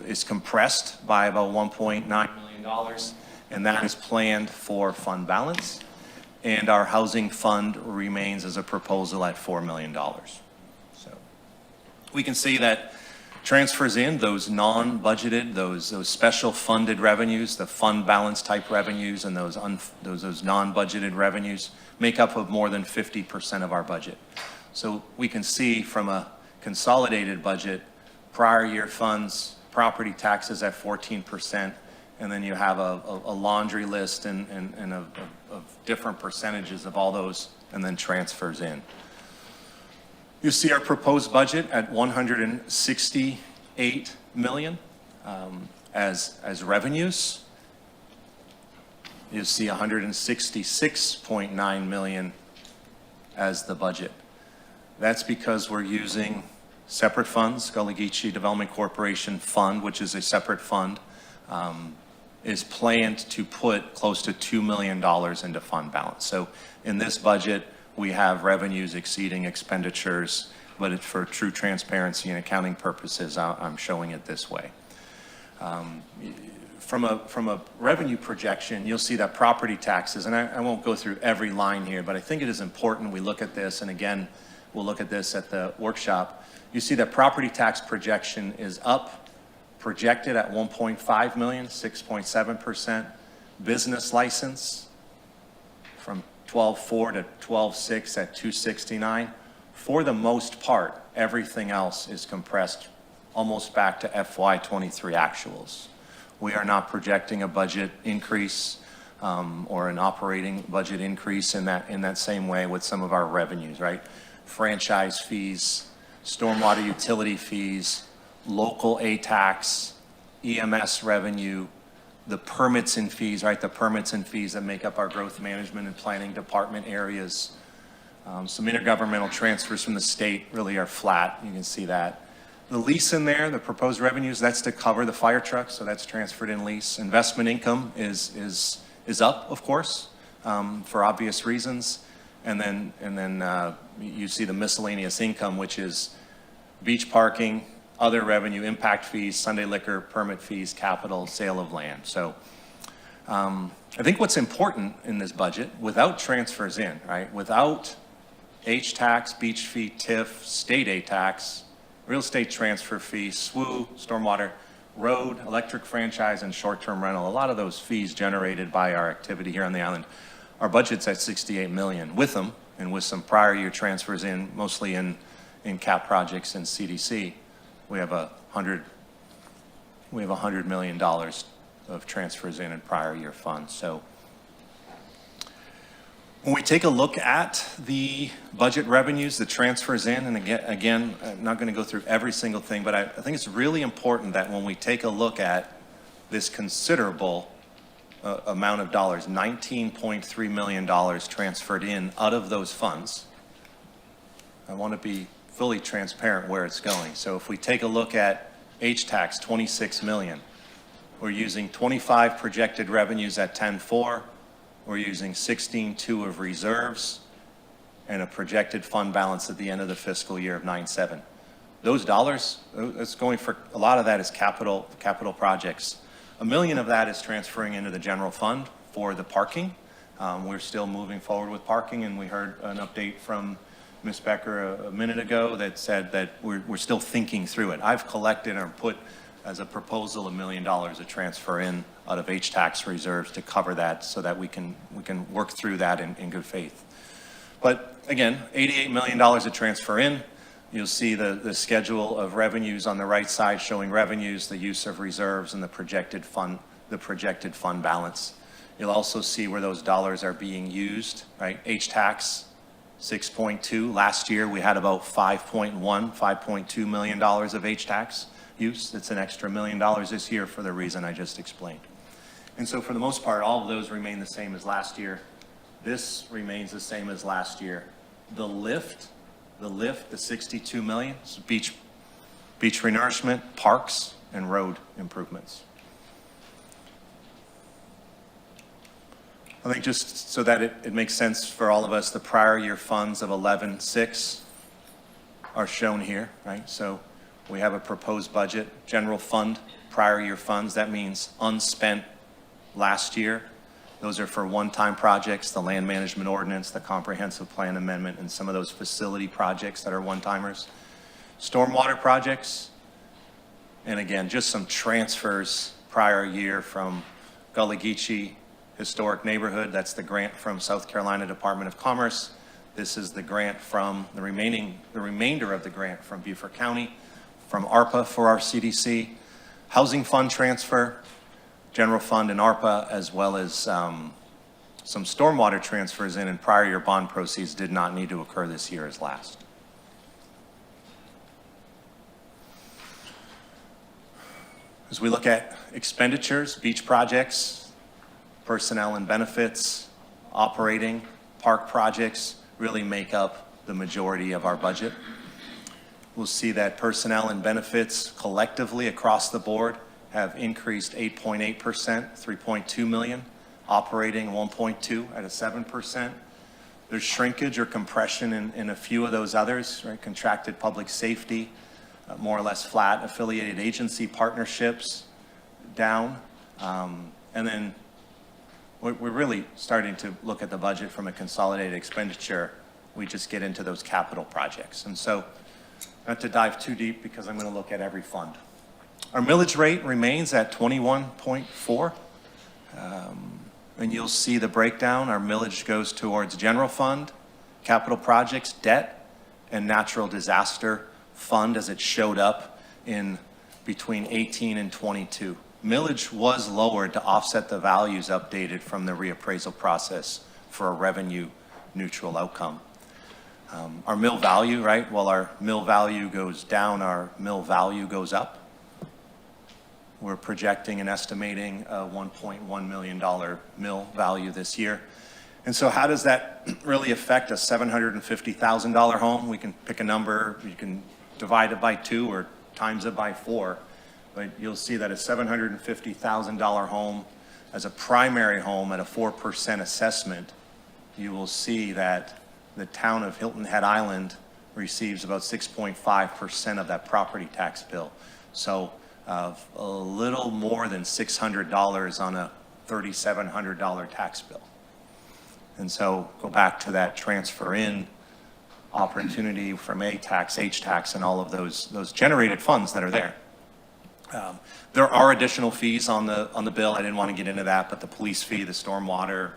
is compressed by about $1.9 million, and that is planned for fund balance. And our housing fund remains as a proposal at $4 million. So we can see that transfers in those non-budgeted, those special funded revenues, the fund balance type revenues, and those non-budgeted revenues make up of more than 50% of our budget. So we can see from a consolidated budget, prior year funds, property taxes at 14%, and then you have a laundry list and of different percentages of all those, and then transfers in. You see our proposed budget at $168 million as revenues. You see $166.9 million as the budget. That's because we're using separate funds. Gullah Geechee Development Corporation Fund, which is a separate fund, is planned to put close to $2 million into fund balance. So in this budget, we have revenues exceeding expenditures, but it's for true transparency and accounting purposes, I'm showing it this way. From a revenue projection, you'll see that property taxes, and I won't go through every line here, but I think it is important we look at this, and again, we'll look at this at the workshop. You see that property tax projection is up, projected at 1.5 million, 6.7%. Business license from 12.4 to 12.6 at 269. For the most part, everything else is compressed almost back to FY23 actuals. We are not projecting a budget increase or an operating budget increase in that same way with some of our revenues, right? Franchise fees, stormwater utility fees, local A-tax, EMS revenue, the permits and fees, right? The permits and fees that make up our growth management and planning department areas. Some intergovernmental transfers from the state really are flat. You can see that. The lease in there, the proposed revenues, that's to cover the fire trucks, so that's transferred in lease. Investment income is up, of course, for obvious reasons. And then you see the miscellaneous income, which is beach parking, other revenue, impact fees, Sunday liquor, permit fees, capital, sale of land. So I think what's important in this budget, without transfers in, right, without H-tax, beach fee, TIF, state aid tax, real estate transfer fee, SWU, stormwater, road, electric franchise, and short-term rental, a lot of those fees generated by our activity here on the island, our budget's at 68 million with them, and with some prior year transfers in, mostly in cap projects and CDC, we have $100 million of transfers in prior year funds. So when we take a look at the budget revenues, the transfers in, and again, I'm not going to go through every single thing, but I think it's really important that when we take a look at this considerable amount of dollars, $19.3 million transferred in out of those funds, I want to be fully transparent where it's going. So if we take a look at H-tax, 26 million, we're using 25 projected revenues at 10.4. We're using 16.2 of reserves and a projected fund balance at the end of the fiscal year of 9.7. Those dollars, it's going for, a lot of that is capital projects. $1 million of that is transferring into the general fund for the parking. We're still moving forward with parking, and we heard an update from Ms. Becker a minute ago that said that we're still thinking through it. I've collected or put as a proposal $1 million to transfer in out of H-tax reserves to cover that so that we can work through that in good faith. But again, $88 million to transfer in. You'll see the schedule of revenues on the right side showing revenues, the use of reserves, and the projected fund balance. You'll also see where those dollars are being used, right? H-tax, 6.2. Last year, we had about $5.2 million of H-tax use. It's an extra $1 million this year for the reason I just explained. And so for the most part, all of those remain the same as last year. This remains the same as last year. The lift, the 62 million, is beach renourishment, parks, and road improvements. I think just so that it makes sense for all of us, the prior year funds of 11.6 are shown here, right? So we have a proposed budget, general fund, prior year funds. That means unspent last year. Those are for one-time projects, the land management ordinance, the comprehensive plan amendment, and some of those facility projects that are one-timers. Stormwater projects, and again, just some transfers prior year from Gullah Geechee Historic Neighborhood. That's the grant from South Carolina Department of Commerce. This is the grant from the remainder of the grant from Beaufort County, from ARPA for our CDC, housing fund transfer, general fund and ARPA, as well as some stormwater transfers in, and prior year bond proceeds did not need to occur this year as last. As we look at expenditures, beach projects, personnel and benefits, operating, park projects really make up the majority of our budget. We'll see that personnel and benefits collectively across the board have increased 8.8%, 3.2 million, operating 1.2 at a 7%. There's shrinkage or compression in a few of those others, right? Contracted public safety, more or less flat, affiliated agency partnerships down. And then we're really starting to look at the budget from a consolidated expenditure. We just get into those capital projects. And so, not to dive too deep because I'm going to look at every fund. Our millage rate remains at 21.4. And you'll see the breakdown. Our millage goes towards general fund, capital projects, debt, and natural disaster fund as it showed up in between 18 and 22. Millage was lowered to offset the values updated from the reappraisal process for a revenue neutral outcome. Our mill value, right? While our mill value goes down, our mill value goes up. We're projecting and estimating a $1.1 million mill value this year. And so how does that really affect a $750,000 home? We can pick a number, you can divide it by 2 or times it by 4, but you'll see that a $750,000 home as a primary home at a 4% assessment, you will see that the town of Hilton Head Island receives about 6.5% of that property tax bill. So a little more than $600 on a $3,700 tax bill. And so go back to that transfer in opportunity from A-tax, H-tax, and all of those generated funds that are there. There are additional fees on the bill. I didn't want to get into that, but the police fee, the stormwater,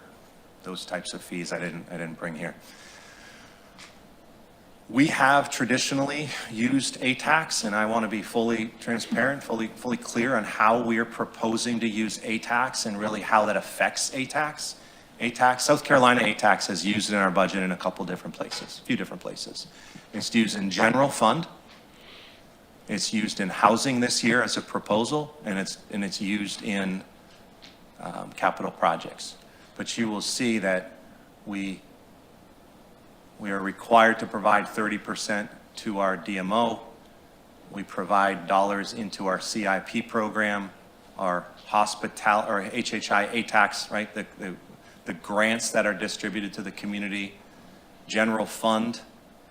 those types of fees I didn't bring here. We have traditionally used A-tax, and I want to be fully transparent, fully clear on how we are proposing to use A-tax and really how that affects A-tax. A-tax, South Carolina A-tax has used it in our budget in a few different places. It's used in general fund. It's used in housing this year as a proposal, and it's used in capital projects. But you will see that we are required to provide 30% to our DMO. We provide dollars into our CIP program, our HHI A-tax, right? The grants that are distributed to the community, general fund,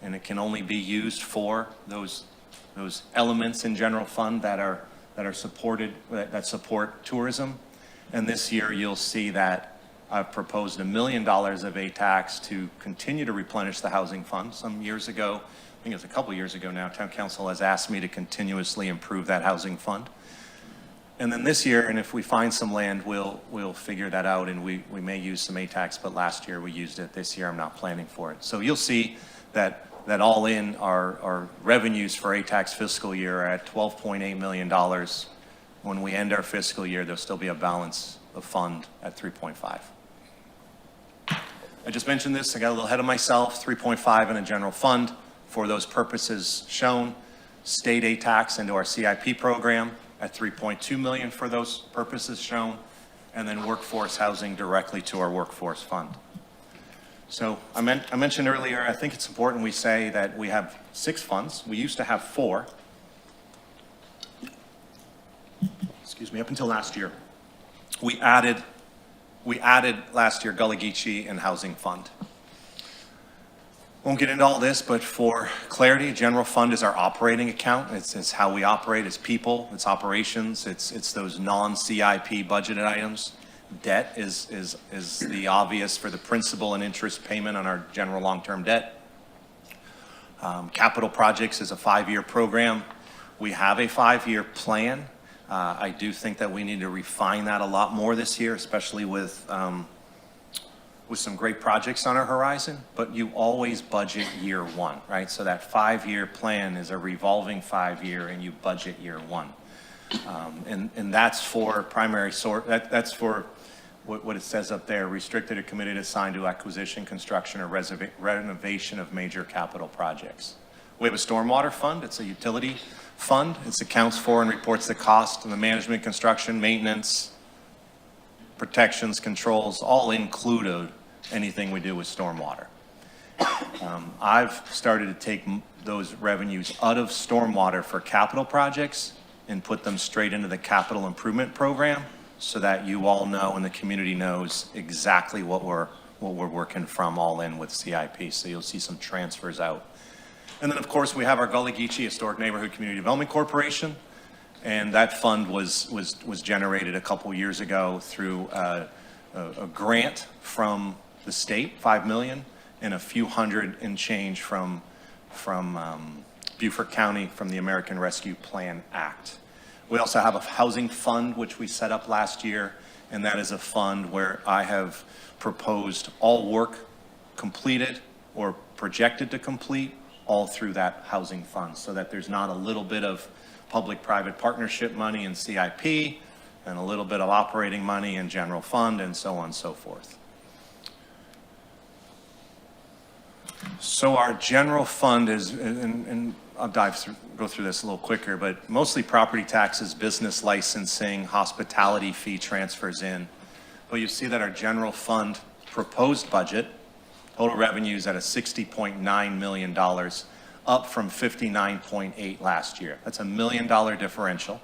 and it can only be used for those elements in general fund that are supported, that support tourism. And this year you'll see that I've proposed $1 million of A-tax to continue to replenish the housing fund. Some years ago, I think it's a couple years ago now, Town Council has asked me to continuously improve that housing fund. And then this year, and if we find some land, we'll figure that out, and we may use some A-tax, but last year we used it. This year I'm not planning for it. So you'll see that all in our revenues for A-tax fiscal year are at $12.8 million. When we end our fiscal year, there'll still be a balance of fund at 3.5. I just mentioned this, I got a little ahead of myself, 3.5 in a general fund for those purposes shown. State A-tax into our CIP program at 3.2 million for those purposes shown, and then workforce housing directly to our workforce fund. So I mentioned earlier, I think it's important we say that we have 6 funds. We used to have 4. Excuse me, up until last year. We added last year Gullah Geechee and Housing Fund. Won't get into all this, but for clarity, general fund is our operating account. It's how we operate. It's people, it's operations, it's those non-CIP budgeted items. Debt is the obvious for the principal and interest payment on our general long-term debt. Capital projects is a 5-year program. We have a 5-year plan. I do think that we need to refine that a lot more this year, especially with some great projects on our horizon, but you always budget year 1, right? So that 5-year plan is a revolving 5-year and you budget year 1. And that's for primary source, that's for what it says up there, restricted or committed assigned to acquisition, construction, or renovation of major capital projects. We have a stormwater fund. It's a utility fund. It accounts for and reports the cost of the management, construction, maintenance, protections, controls, all included anything we do with stormwater. I've started to take those revenues out of stormwater for capital projects and put them straight into the capital improvement program so that you all know and the community knows exactly what we're working from all in with CIP. So you'll see some transfers out. And then of course we have our Gullah Geechee Historic Neighborhood Community Development Corporation. And that fund was generated a couple years ago through a grant from the state, $5 million, and a few hundred and change from Beaufort County from the American Rescue Plan Act. We also have a housing fund which we set up last year, and that is a fund where I have proposed all work completed or projected to complete all through that housing fund, so that there's not a little bit of public-private partnership money in CIP and a little bit of operating money in general fund and so on and so forth. So our general fund is, and I'll go through this a little quicker, but mostly property taxes, business licensing, hospitality fee transfers in. But you see that our general fund proposed budget, total revenues at a $60.9 million, up from 59.8 last year. That's $1 million differential.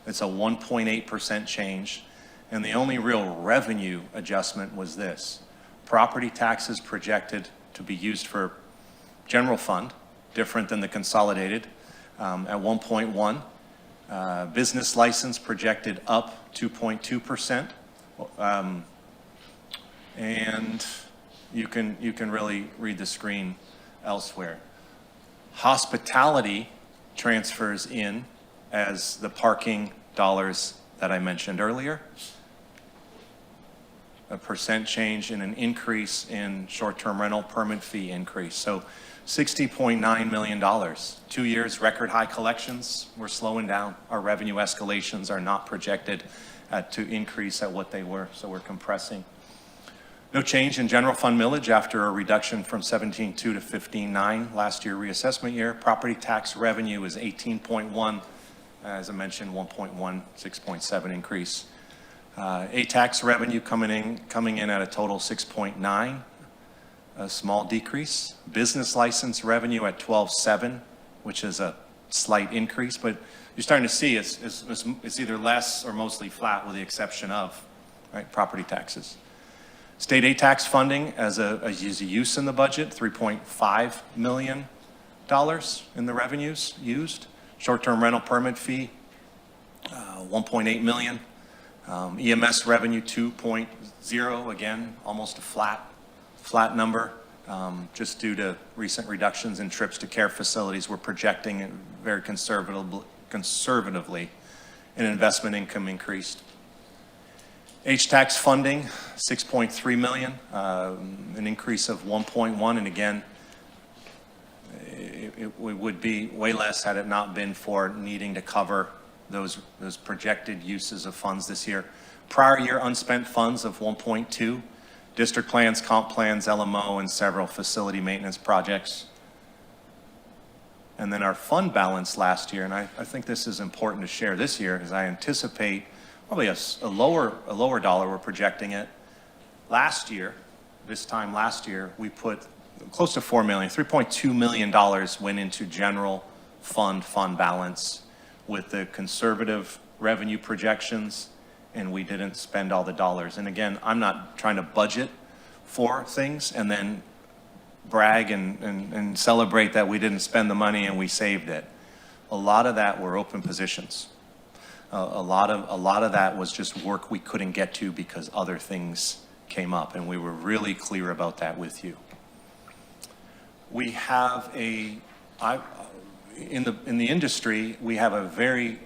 It's a 1.8% change. And the only real revenue adjustment was this. Property taxes projected to be used for general fund different than the consolidated, at 1.1. Business license projected up 2.2%. And you can really read the screen elsewhere. Hospitality transfers in as the parking dollars that I mentioned earlier. A percent change and an increase in short-term rental permit fee increase. So $60.9 million. 2 years, record high collections. We're slowing down. Our revenue escalations are not projected to increase at what they were, so we're compressing. No change in general fund millage after a reduction from 17.2 to 15.9 last year reassessment year. Property tax revenue is 18.1, as I mentioned, 1.1, 6.7 increase. A-tax revenue coming in at a total 6.9, a small decrease. Business license revenue at 12.7, which is a slight increase, but you're starting to see it's either less or mostly flat with the exception of, right, property taxes. State A-tax funding as a use in the budget, $3.5 million in the revenues used. Short-term rental permit fee, $1.8 million. EMS revenue 2.0, again, almost a flat number, just due to recent reductions in trips to care facilities. We're projecting very conservatively an investment income increased. H-tax funding, $6.3 million, an increase of 1.1, and again, it would be way less had it not been for needing to cover those projected uses of funds this year. Prior year unspent funds of 1.2, district plans, comp plans, LMO, and several facility maintenance projects. And then our fund balance last year, and I think this is important to share this year, because I anticipate probably a lower dollar, we're projecting it. Last year, this time last year, we put close to $4 million, $3.2 million went into general fund balance with the conservative revenue projections, and we didn't spend all the dollars. And again, I'm not trying to budget for things and then brag and celebrate that we didn't spend the money and we saved it. A lot of that were open positions. A lot of that was just work we couldn't get to because other things came up, and we were really clear about that with you. We have in the industry, we have a very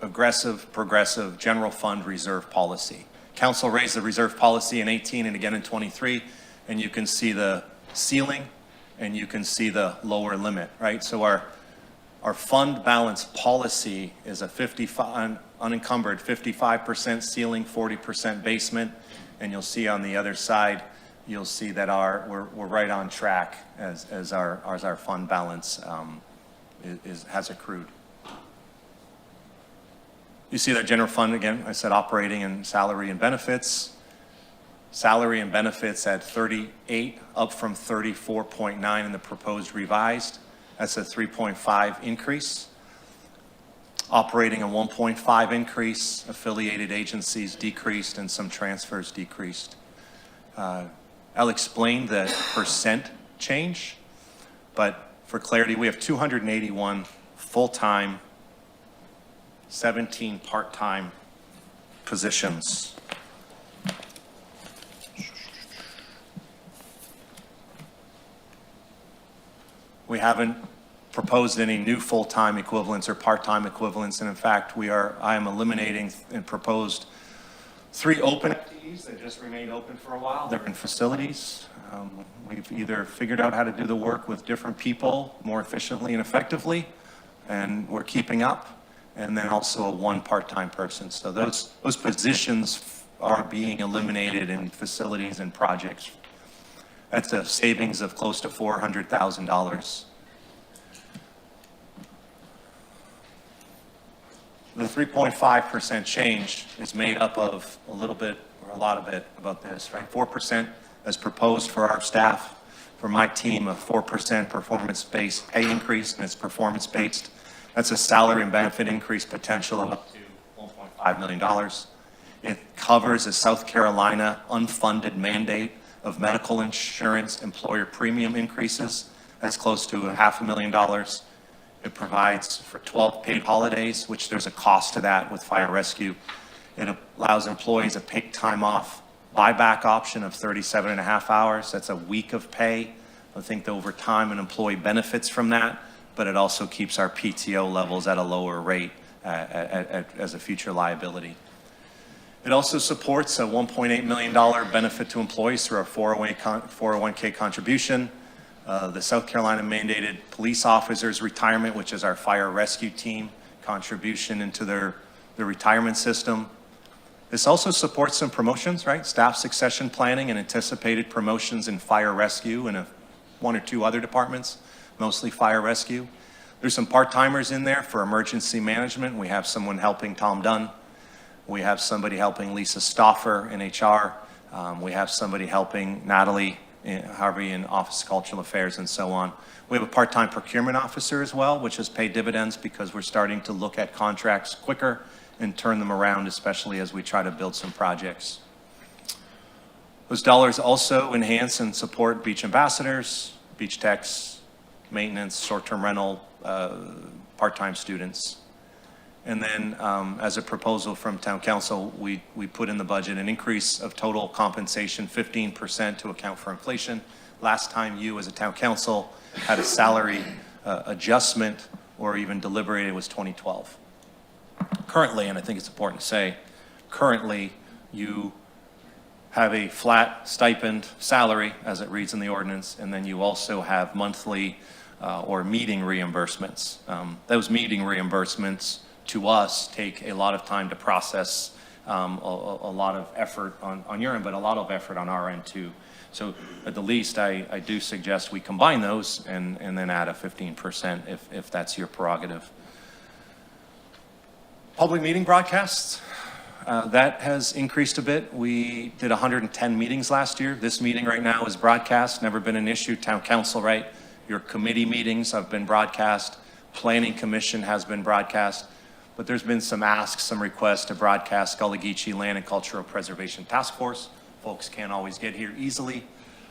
aggressive, progressive general fund reserve policy. Council raised the reserve policy in 18 and again in 23, and you can see the ceiling and you can see the lower limit, right? So our fund balance policy is a 55 unencumbered 55% ceiling, 40% basement, and you'll see on the other side, you'll see that we're right on track as our fund balance has accrued. You see that general fund again, I said operating and salary and benefits. Salary and benefits at 38, up from 34.9 in the proposed revised. That's a 3.5 increase. Operating a 1.5 increase. Affiliated agencies decreased and some transfers decreased. I'll explain the percent change, but for clarity, we have 281 full-time, 17 part-time positions. We haven't proposed any new full-time equivalents or part-time equivalents, and in fact, I am eliminating and proposed 3 open FTEs that just remained open for a while. They're in facilities. We've either figured out how to do the work with different people more efficiently and effectively, and we're keeping up, and then also a 1 part-time person. So those positions are being eliminated in facilities and projects. That's a savings of close to $400,000. The 3.5% change is made up of a little bit, or a lot of it, about this, right? 4% as proposed for our staff. For my team, a 4% performance-based pay increase, and it's performance-based. That's a salary and benefit increase potential of up to $1.5 million. It covers a South Carolina unfunded mandate of medical insurance employer premium increases. That's close to $500,000. It provides for 12 paid holidays, which there's a cost to that with fire rescue. It allows employees a paid time off buyback option of 37.5 hours. That's a week of pay. I think over time an employee benefits from that, but it also keeps our PTO levels at a lower rate as a future liability. It also supports a $1.8 million benefit to employees through our 401k contribution, the South Carolina mandated police officers retirement, which is our fire rescue team contribution into their retirement system. This also supports some promotions, right? Staff succession planning and anticipated promotions in fire rescue and one or two other departments, mostly fire rescue. There's some part-timers in there for emergency management. We have someone helping Tom Dunn. We have somebody helping Lisa Stauffer in HR. We have somebody helping Natalie Harvey in Office of Cultural Affairs and so on. We have a part-time procurement officer as well, which has paid dividends because we're starting to look at contracts quicker and turn them around, especially as we try to build some projects. Those dollars also enhance and support beach ambassadors, beach techs, maintenance, short-term rental, part-time students. And then as a proposal from Town Council, we put in the budget an increase of total compensation 15% to account for inflation. Last time you as a Town Council had a salary adjustment or even deliberated was 2012. Currently, and I think it's important to say, currently you have a flat stipend salary as it reads in the ordinance, and then you also have monthly or meeting reimbursements. Those meeting reimbursements to us take a lot of time to process, a lot of effort on your end, but a lot of effort on our end too. So at the least, I do suggest we combine those and then add a 15% if that's your prerogative. Public meeting broadcasts, that has increased a bit. We did 110 meetings last year. This meeting right now is broadcast, never been an issue. Town Council, right? Your committee meetings have been broadcast. Planning Commission has been broadcast. But there's been some asks, some requests to broadcast Gullah Geechee Land and Cultural Preservation Task Force. Folks can't always get here easily,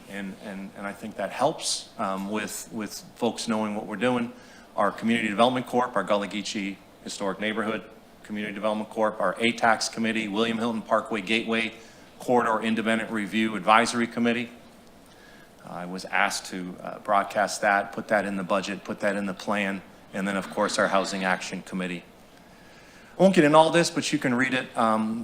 and I think that helps with folks knowing what we're doing. Our Community Development Corp, our Gullah Geechee Historic Neighborhood Community Development Corp, our ATAX Committee, William Hilton Parkway Gateway Corridor Independent Review Advisory Committee. I was asked to broadcast that, put that in the budget, put that in the plan, and then of course our Housing Action Committee. I won't get into all this, but you can read it.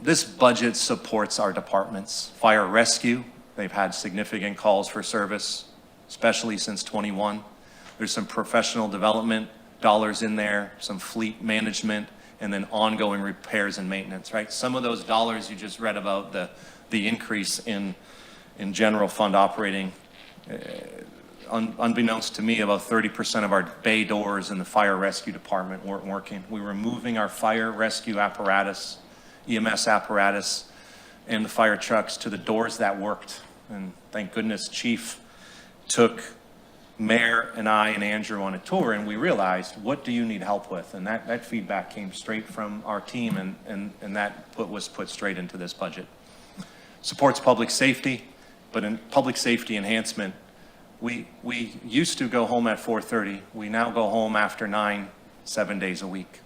This budget supports our departments. Fire rescue, they've had significant calls for service, especially since 21. There's some professional development dollars in there, some fleet management, and then ongoing repairs and maintenance, right? Some of those dollars you just read about, the increase in general fund operating, unbeknownst to me, about 30% of our bay doors in the fire rescue department weren't working. We were moving our fire rescue apparatus, EMS apparatus, and the fire trucks to the doors that worked. And thank goodness Chief took Mayor and I and Andrew on a tour, and we realized, what do you need help with? And that feedback came straight from our team, and that was put straight into this budget. Supports public safety, but in public safety enhancement, we used to go home at 4:30. We now go home after 9, 7 days a week.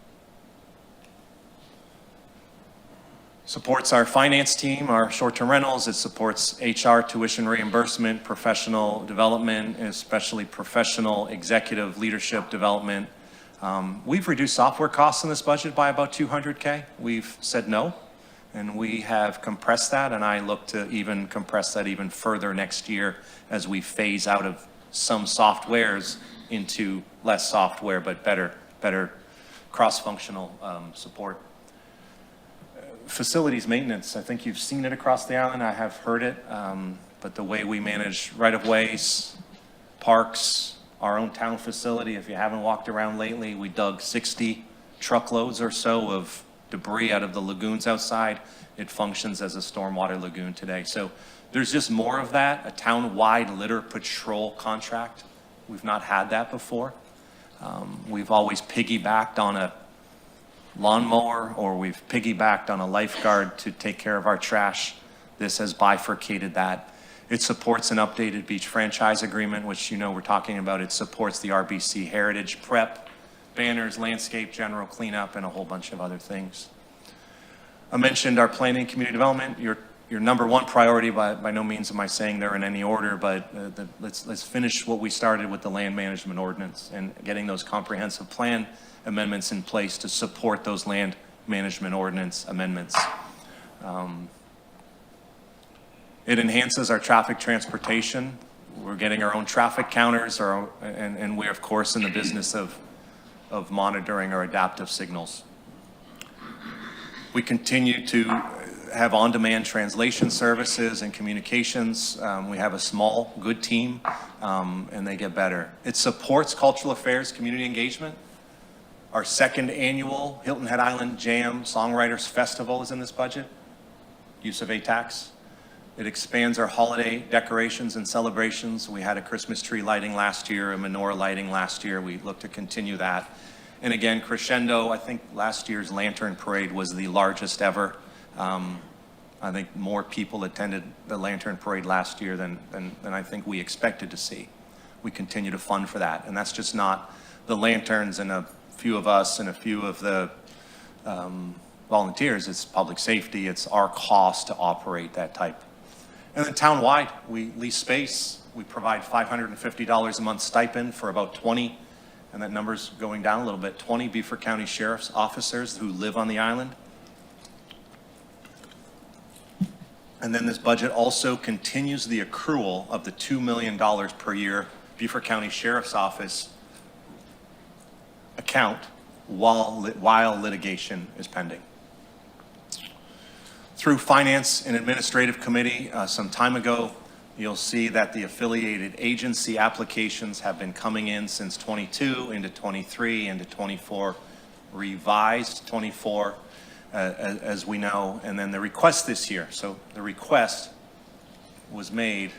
Supports our finance team, our short-term rentals. It supports HR tuition reimbursement, professional development, and especially professional executive leadership development. We've reduced software costs in this budget by about $200K. We've said no, and we have compressed that, and I look to even compress that even further next year as we phase out of some softwares into less software, but better cross-functional support. Facilities maintenance, I think you've seen it across the island. I have heard it, but the way we manage right-of-ways, parks, our own town facility, if you haven't walked around lately, we dug 60 truckloads or so of debris out of the lagoons outside. It functions as a stormwater lagoon today. So there's just more of that, a town-wide litter patrol contract. We've not had that before. We've always piggybacked on a lawnmower, or we've piggybacked on a lifeguard to take care of our trash. This has bifurcated that. It supports an updated beach franchise agreement, which you know we're talking about. It supports the RBC Heritage Prep, banners, landscape, general cleanup, and a whole bunch of other things. I mentioned our planning and community development. Your number one priority, by no means am I saying they're in any order, but let's finish what we started with the land management ordinance and getting those comprehensive plan amendments in place to support those land management ordinance amendments. It enhances our traffic transportation. We're getting our own traffic counters, and we're of course in the business of monitoring our adaptive signals. We continue to have on-demand translation services and communications. We have a small, good team, and they get better. It supports cultural affairs, community engagement. Our second annual Hilton Head Island Jam Songwriters Festival is in this budget, use of ATAX. It expands our holiday decorations and celebrations. We had a Christmas tree lighting last year, a menorah lighting last year. We look to continue that. And again, crescendo, I think last year's Lantern Parade was the largest ever. I think more people attended the Lantern Parade last year than I think we expected to see. We continue to fund for that. And that's just not the lanterns and a few of us and a few of the volunteers. It's public safety. It's our cost to operate that type. And then town-wide, we lease space. We provide $550 a month stipend for about 20, and that number's going down a little bit, 20 Beaufort County Sheriff's officers who live on the island. And then this budget also continues the accrual of the $2 million per year Beaufort County Sheriff's Office account while litigation is pending. Through Finance and Administrative Committee some time ago, you'll see that the affiliated agency applications have been coming in since 22 into 23 into 24, revised 24 as we know, and then the request this year. So the request was made,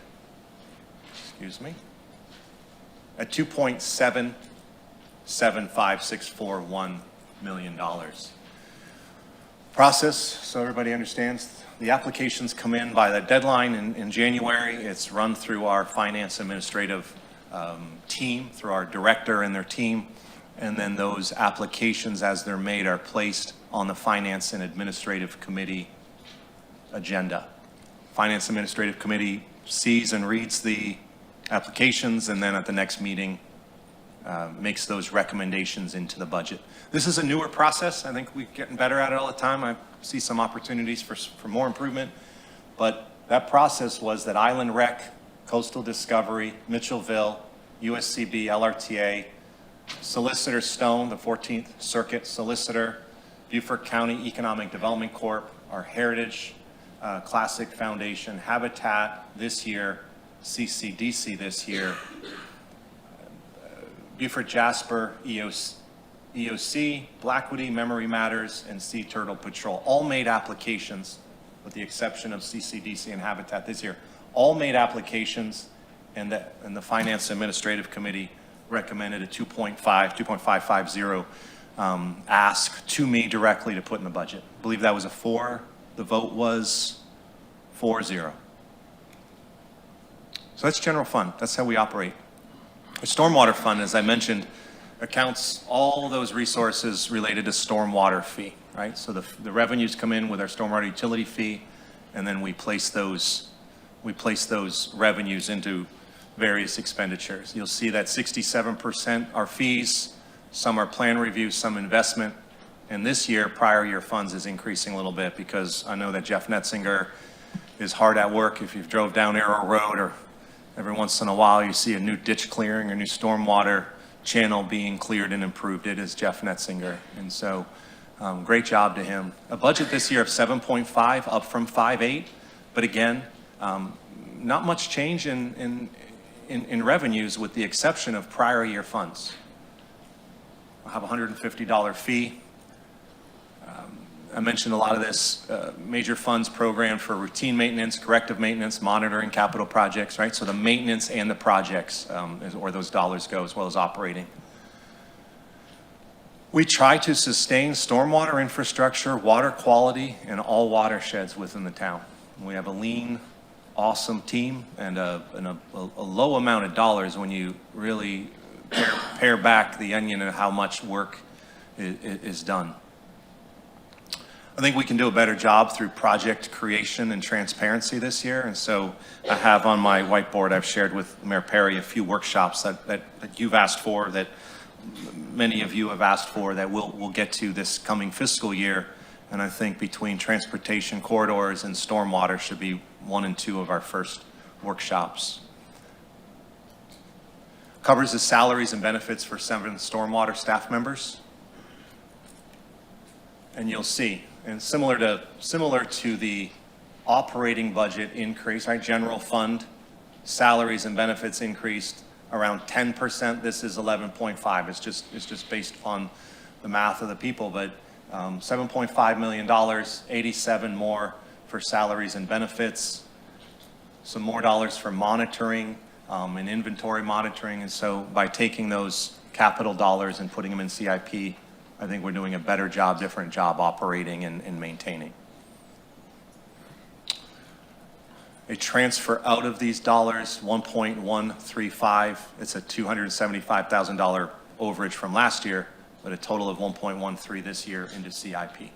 at $2.775641 million. Process, so everybody understands, the applications come in by the deadline in January. It's run through our finance administrative team, through our director and their team, and then those applications as they're made are placed on the Finance and Administrative Committee agenda. Finance Administrative Committee sees and reads the applications, and then at the next meeting makes those recommendations into the budget. This is a newer process. I think we're getting better at it all the time. I see some opportunities for more improvement, but that process was that Island Rec, Coastal Discovery, Mitchellville, USCB, LRTA, Solicitor Stone, the 14th Circuit Solicitor, Beaufort County Economic Development Corp., our Heritage Classic Foundation, Habitat this year, CCDC this year, Beaufort Jasper, EOC, Blackwoody, Memory Matters, and Sea Turtle Patrol all made applications, with the exception of CCDC and Habitat this year, all made applications, and the Finance Administrative Committee recommended a 2.550 ask to me directly to put in the budget. I believe that was a 4. The vote was 4-0. So that's general fund. That's how we operate. The stormwater fund, as I mentioned, accounts all those resources related to stormwater fee, right? So the revenues come in with our stormwater utility fee, and then we place those revenues into various expenditures. You'll see that 67% are fees, some are plan review, some investment, and this year, prior year funds is increasing a little bit because I know that Jeff Netzinger is hard at work. If you've drove down Arrow Road, or every once in a while you see a new ditch clearing or new stormwater channel being cleared and improved, it is Jeff Netzinger. And so great job to him. A budget this year of 7.5, up from 5.8, but again, not much change in revenues with the exception of prior year funds. We'll have a $150 fee. I mentioned a lot of this major funds program for routine maintenance, corrective maintenance, monitoring capital projects, right? So the maintenance and the projects is where those dollars go, as well as operating. We try to sustain stormwater infrastructure, water quality, and all watersheds within the town. We have a lean awesome team and a low amount of dollars when you really pare back the onion and how much work is done. I think we can do a better job through project creation and transparency this year. And so I have on my whiteboard, I've shared with Mayor Perry a few workshops that you've asked for, that many of you have asked for, that we'll get to this coming fiscal year. And I think between transportation corridors and stormwater should be 1 and 2 of our first workshops. Covers the salaries and benefits for 7 stormwater staff members. And you'll see, and similar to the operating budget increase, our general fund salaries and benefits increased around 10%. This is 11.5. It's just based on the math of the people, but $7.5 million, 87 more for salaries and benefits, some more dollars for monitoring and inventory monitoring. And so by taking those capital dollars and putting them in CIP, I think we're doing a better job, different job operating and maintaining. A transfer out of these dollars, 1.135. It's a $275,000 overage from last year, but a total of 1.13 this year into CIP.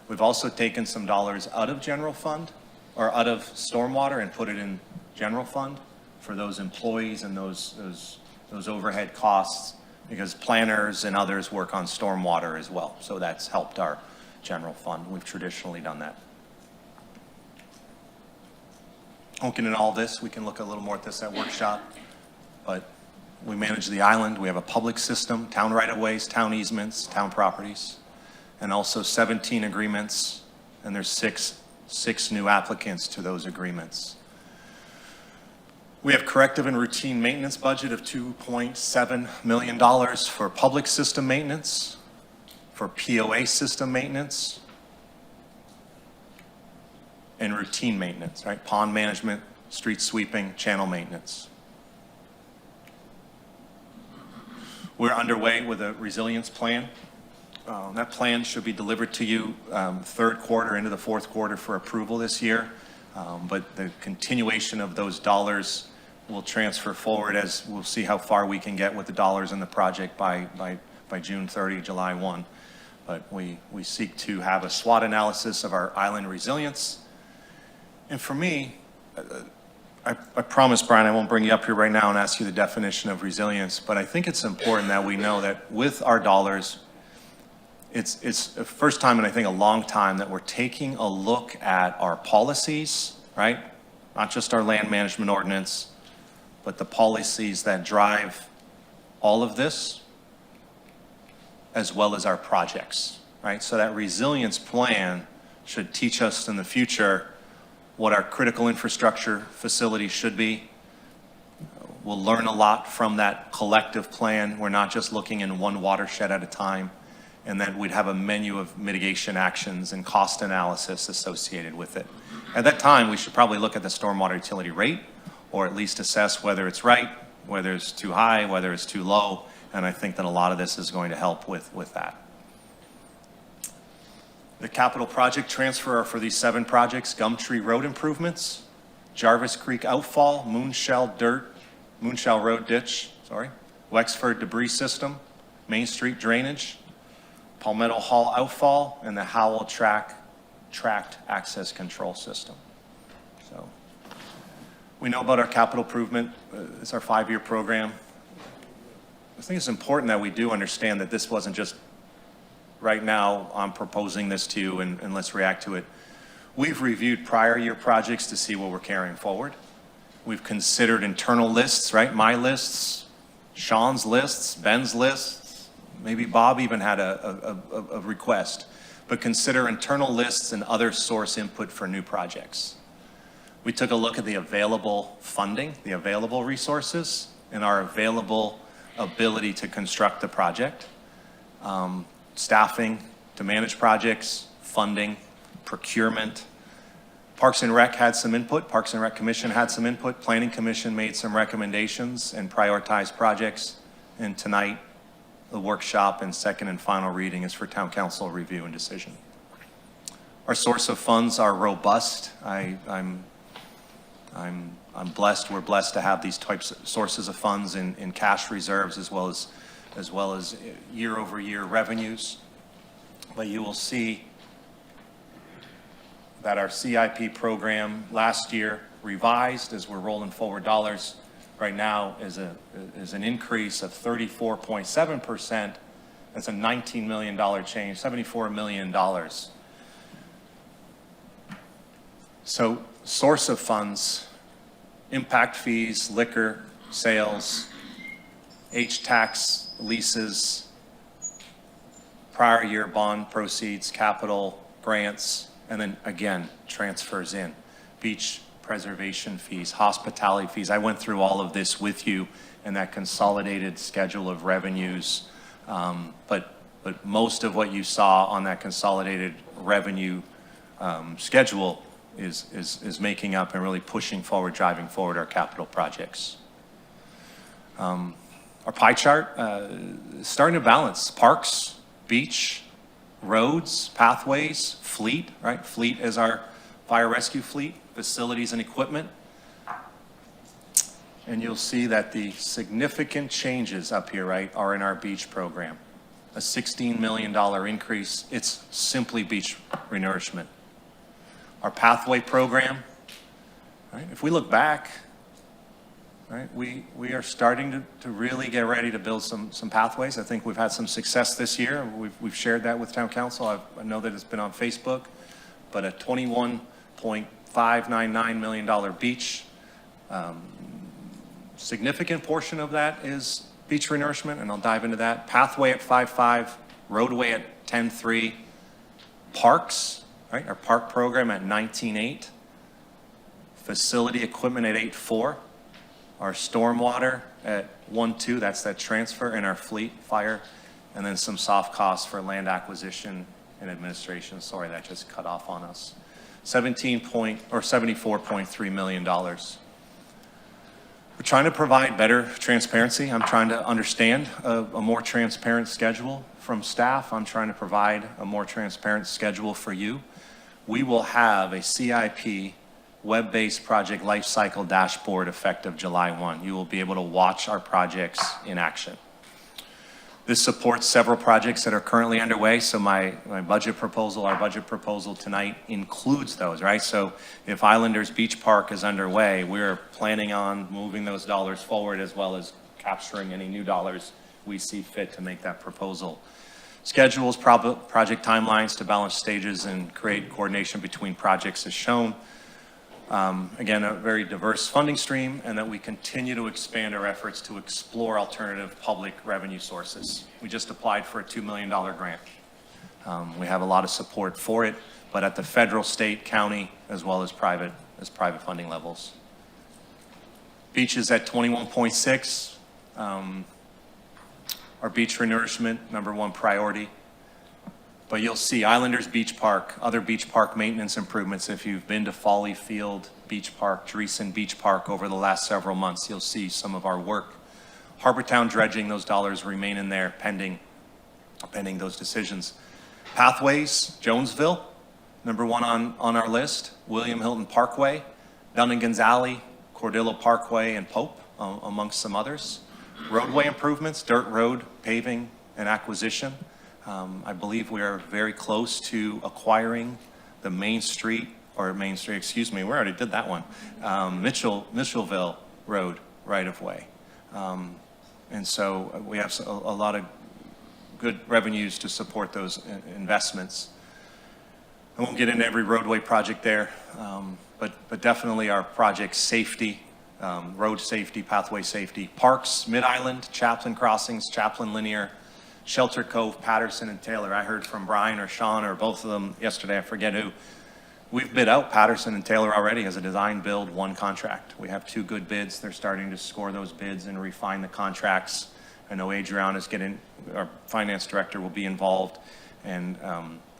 We've also taken some dollars out of general fund or out of stormwater and put it in general fund for those employees and those overhead costs, because planners and others work on stormwater as well. So that's helped our general fund. We've traditionally done that. Looking at all this, we can look a little more at this at workshop, but we manage the island. We have a public system, town right-of-ways, town easements, town properties, and also 17 agreements, and there's six new applicants to those agreements. We have corrective and routine maintenance budget of $2.7 million for public system maintenance, for POA system maintenance, and routine maintenance, right? Pond management, street sweeping, channel maintenance. We're underway with a resilience plan. That plan should be delivered to you third quarter into the fourth quarter for approval this year. But the continuation of those dollars will transfer forward as we'll see how far we can get with the dollars in the project by June 30, July 1. But we seek to have a SWOT analysis of our island resilience. And for me, I promise, Brian, I won't bring you up here right now and ask you the definition of resilience, but I think it's important that we know that with our dollars, it's the first time in, I think, a long time that we're taking a look at our policies, right? Not just our land management ordinance, but the policies that drive all of this, as well as our projects, right? So that resilience plan should teach us in the future what our critical infrastructure facilities should be. We'll learn a lot from that collective plan. We're not just looking in one watershed at a time, and then we'd have a menu of mitigation actions and cost analysis associated with it. At that time, we should probably look at the stormwater utility rate, or at least assess whether it's right, whether it's too high, whether it's too low, and I think that a lot of this is going to help with that. The capital project transfer are for these 7 projects: Gumtree Road improvements, Jarvis Creek outfall, Moonshell Road ditch, Wexford debris system, Main Street drainage, Palmetto Hall outfall, and the Howell tract access control system. So we know about our capital improvement. It's our 5-year program. I think it's important that we do understand that this wasn't just right now I'm proposing this to you and let's react to it. We've reviewed prior year projects to see what we're carrying forward. We've considered internal lists, right? My lists, Sean's lists, Ben's lists. Maybe Bob even had a request. But consider internal lists and other source input for new projects. We took a look at the available funding, the available resources, and our available ability to construct the project. Staffing to manage projects, funding, procurement. Parks and Rec had some input. Parks and Rec Commission had some input. Planning Commission made some recommendations and prioritized projects. And tonight, the workshop and second and final reading is for Town Council review and decision. Our source of funds are robust. I'm I'm blessed, we're blessed to have these types of sources of funds in cash reserves as well as year-over-year revenues. But you will see that our CIP program last year revised as we're rolling forward dollars right now is an increase of 34.7%. That's a $19 million change, $74 million. So source of funds, impact fees, liquor, sales, H-tax leases, prior year bond proceeds, capital grants, and then again, transfers in. Beach preservation fees, hospitality fees. I went through all of this with you in that consolidated schedule of revenues. But most of what you saw on that consolidated revenue schedule is making up and really pushing forward, driving forward our capital projects. Our pie chart is starting to balance. Parks, beach, roads, pathways, fleet, right? Fleet is our fire rescue fleet, facilities and equipment. And you'll see that the significant changes up here, right, are in our beach program. A $16 million increase. It's simply beach renourishment. Our pathway program, right? If we look back, right, we are starting to really get ready to build some pathways. I think we've had some success this year. We've shared that with town council. I know that it's been on Facebook, but a $21.599 million beach. Significant portion of that is beach renourishment, and I'll dive into that. Pathway at 5.5, roadway at 10.3, parks, right? Our park program at 19.8, facility equipment at 8.4, our stormwater at 1.2, that's that transfer, and our fleet, fire, and then some soft costs for land acquisition and administration. Sorry, that just cut off on us. $74.3 million. We're trying to provide better transparency. I'm trying to understand a more transparent schedule from staff. I'm trying to provide a more transparent schedule for you. We will have a CIP web-based project lifecycle dashboard effective July 1. You will be able to watch our projects in action. This supports several projects that are currently underway. So my budget proposal, our budget proposal tonight includes those, right? So if Islanders Beach Park is underway, we're planning on moving those dollars forward as well as capturing any new dollars we see fit to make that proposal. Schedules, project timelines to balance stages and create coordination between projects as shown. Again, a very diverse funding stream, and that we continue to expand our efforts to explore alternative public revenue sources. We just applied for a $2 million grant. We have a lot of support for it, but at the federal, state, county, as well as private funding levels. Beaches at 21.6. Our beach renourishment, #1 priority. But you'll see Islanders Beach Park, other beach park maintenance improvements. If you've been to Folly Field Beach Park, Dreesen Beach Park over the last several months, you'll see some of our work. Harbortown dredging, those dollars remain in there pending those decisions. Pathways, Jonesville, #1 on our list. William Hilton Parkway, Dunningans Alley, Cordillo Parkway, and Pope, amongst some others. Roadway improvements, dirt road, paving, and acquisition. I believe we are very close to acquiring the Main Street, we already did that one. Mitchellville Road right-of-way. And so we have a lot of good revenues to support those investments. I won't get into every roadway project there, but definitely our project safety, road safety, pathway safety, parks, Mid-Island, Chaplin Crossings, Chaplin Linear, Shelter Cove, Patterson, and Taylor. I heard from Brian or Sean or both of them yesterday, I forget who. We've bid out Patterson and Taylor already as a design build one contract. We have 2 good bids. They're starting to score those bids and refine the contracts. I know Adrian is our finance director will be involved. And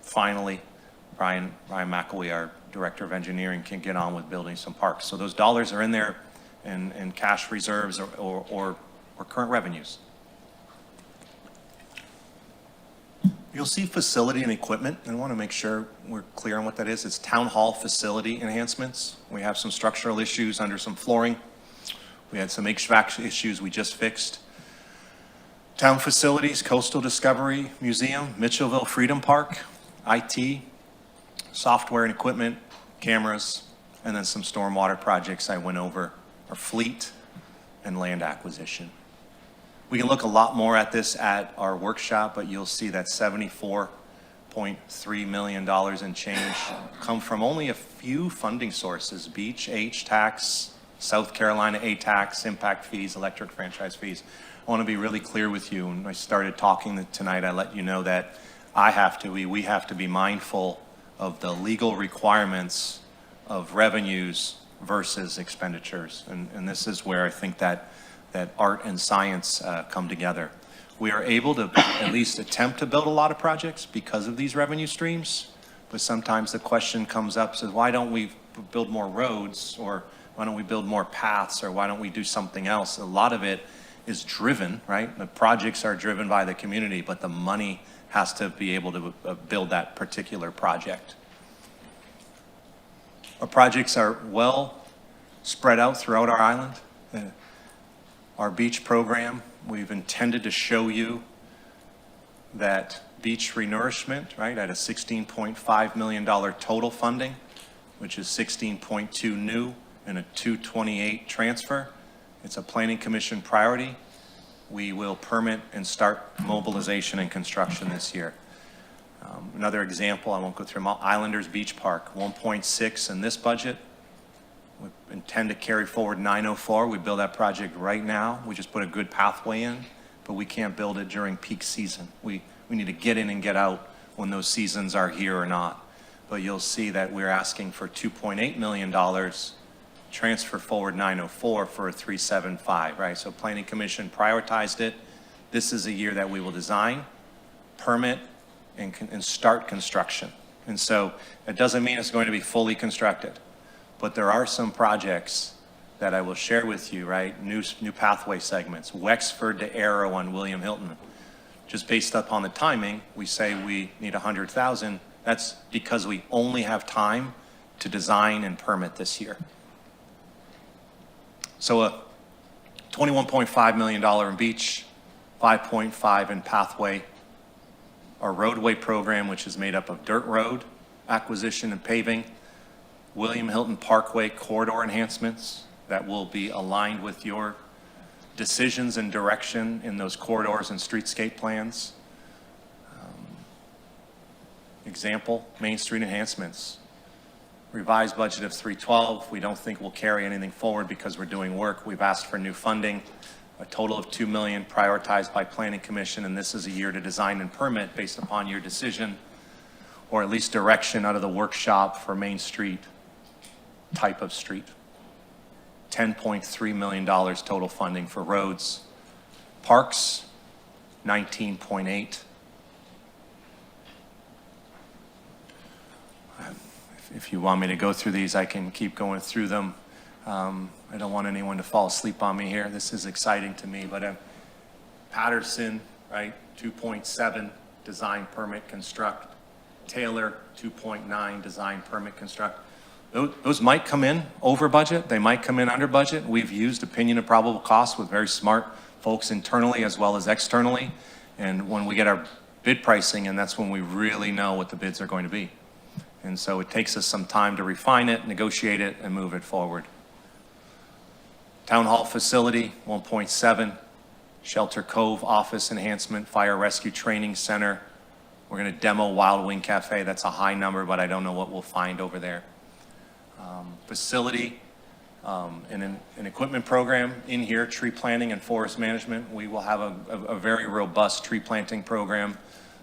finally, Brian McElwee, our director of engineering, can get on with building some parks. So those dollars are in there in cash reserves or current revenues. You'll see facility and equipment, and I want to make sure we're clear on what that is. It's town hall facility enhancements. We have some structural issues under some flooring. We had some HVAC issues we just fixed. Town facilities, Coastal Discovery Museum, Mitchellville Freedom Park, IT, software and equipment, cameras, and then some stormwater projects I went over, our fleet and land acquisition. We can look a lot more at this at our workshop, but you'll see that $74.3 million in change come from only a few funding sources: Beach, H tax, South Carolina A tax, impact fees, electric franchise fees. I want to be really clear with you. When I started talking tonight, I let you know that we have to be mindful of the legal requirements of revenues versus expenditures. And this is where I think that art and science come together. We are able to at least attempt to build a lot of projects because of these revenue streams, but sometimes the question comes up, says, why don't we build more roads, or why don't we build more paths, or why don't we do something else? A lot of it is driven, right? The projects are driven by the community, but the money has to be able to build that particular project. Our projects are well spread out throughout our island. Our beach program, we've intended to show you that beach renourishment, right, at a $16.5 million total funding, which is 16.2 new and a 228 transfer. It's a planning commission priority. We will permit and start mobilization and construction this year. Another example, I won't go through them all, Islanders Beach Park, 1.6 in this budget. We intend to carry forward 904. We build that project right now. We just put a good pathway in, but we can't build it during peak season. We need to get in and get out when those seasons are here or not. But you'll see that we're asking for $2.8 million, transfer forward 904 for a 375, right? So Planning Commission prioritized it. This is a year that we will design, permit, and start construction. And so it doesn't mean it's going to be fully constructed. But there are some projects that I will share with you, right? New pathway segments, Wexford to Arrow on William Hilton. Just based upon the timing, we say we need 100,000. That's because we only have time to design and permit this year. So a $21.5 million in beach, 5.5 in pathway. Our roadway program, which is made up of dirt road acquisition and paving, William Hilton Parkway corridor enhancements that will be aligned with your decisions and direction in those corridors and streetscape plans. Example, Main Street enhancements. Revised budget of 312. We don't think we'll carry anything forward because we're doing work. We've asked for new funding, a total of $2 million prioritized by Planning Commission, and this is a year to design and permit based upon your decision, or at least direction out of the workshop for Main Street type of street. $10.3 million total funding for roads. Parks, 19.8. If you want me to go through these, I can keep going through them. I don't want anyone to fall asleep on me here. This is exciting to me, but Patterson, right, 2.7, design, permit, construct. Taylor, 2.9, design, permit, construct. Those might come in over budget. They might come in under budget. We've used opinion of probable cost with very smart folks internally as well as externally. And when we get our bid pricing, and that's when we really know what the bids are going to be. And so it takes us some time to refine it, negotiate it, and move it forward. Town Hall facility, 1.7. Shelter Cove office enhancement, fire rescue training center. We're going to demo Wild Wing Cafe. That's a high number, but I don't know what we'll find over there. Facility and an equipment program in here, tree planting and forest management. We will have a very robust tree planting program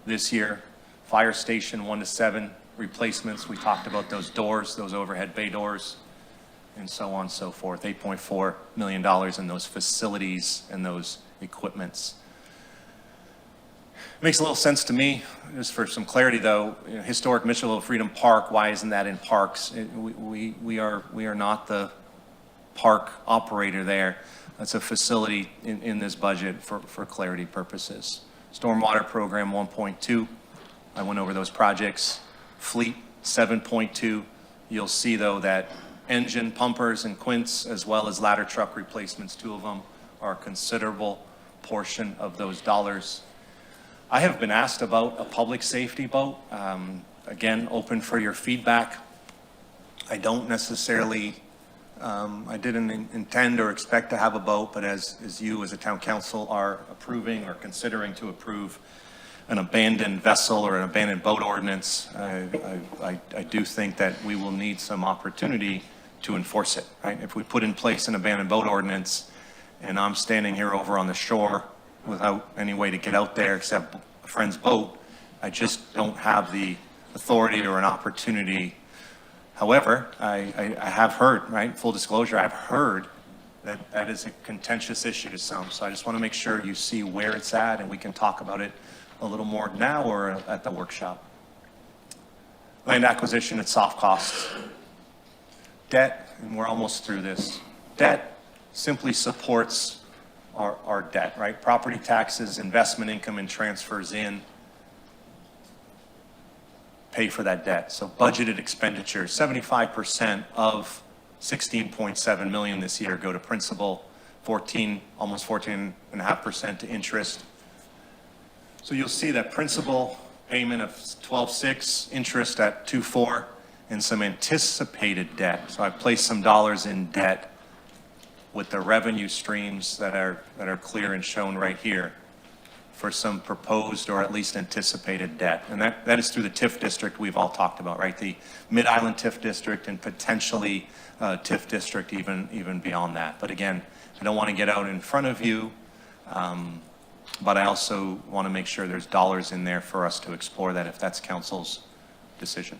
this year. Fire station 1 to 7 replacements. We talked about those doors, those overhead bay doors, and so on and so forth. $8.4 million in those facilities and those equipments. It makes a little sense to me, just for some clarity though, historic Mitchellville Freedom Park, why isn't that in parks? We are not the park operator there. That's a facility in this budget for clarity purposes. Stormwater program 1.2, I went over those projects. Fleet, 7.2. You'll see, though, that engine pumpers and quints, as well as ladder truck replacements, 2 of them, are a considerable portion of those dollars. I have been asked about a public safety boat. Again, open for your feedback. I don't necessarily, I didn't intend or expect to have a boat, but as you as a town council are approving or considering to approve an abandoned vessel or an abandoned boat ordinance, I do think that we will need some opportunity to enforce it, right? If we put in place an abandoned boat ordinance and I'm standing here over on the shore without any way to get out there except a friend's boat, I just don't have the authority or an opportunity. However, I have heard, right, full disclosure, I've heard that that is a contentious issue to some. So I just want to make sure you see where it's at and we can talk about it a little more now or at the workshop. Land acquisition at soft costs. Debt, and we're almost through this. Debt simply supports our debt, right? Property taxes, investment income, and transfers in pay for that debt. So budgeted expenditures, 75% of 16.7 million this year go to principal, almost 14.5% to interest. So you'll see that principal payment of 12.6, interest at 2.4, and some anticipated debt. So I placed some dollars in debt with the revenue streams that are clear and shown right here for some proposed or at least anticipated debt. And that is through the TIF district we've all talked about, right? The Mid-Island TIF district and potentially TIF district even beyond that. But again, I don't want to get out in front of you, but I also want to make sure there's dollars in there for us to explore that if that's council's decision.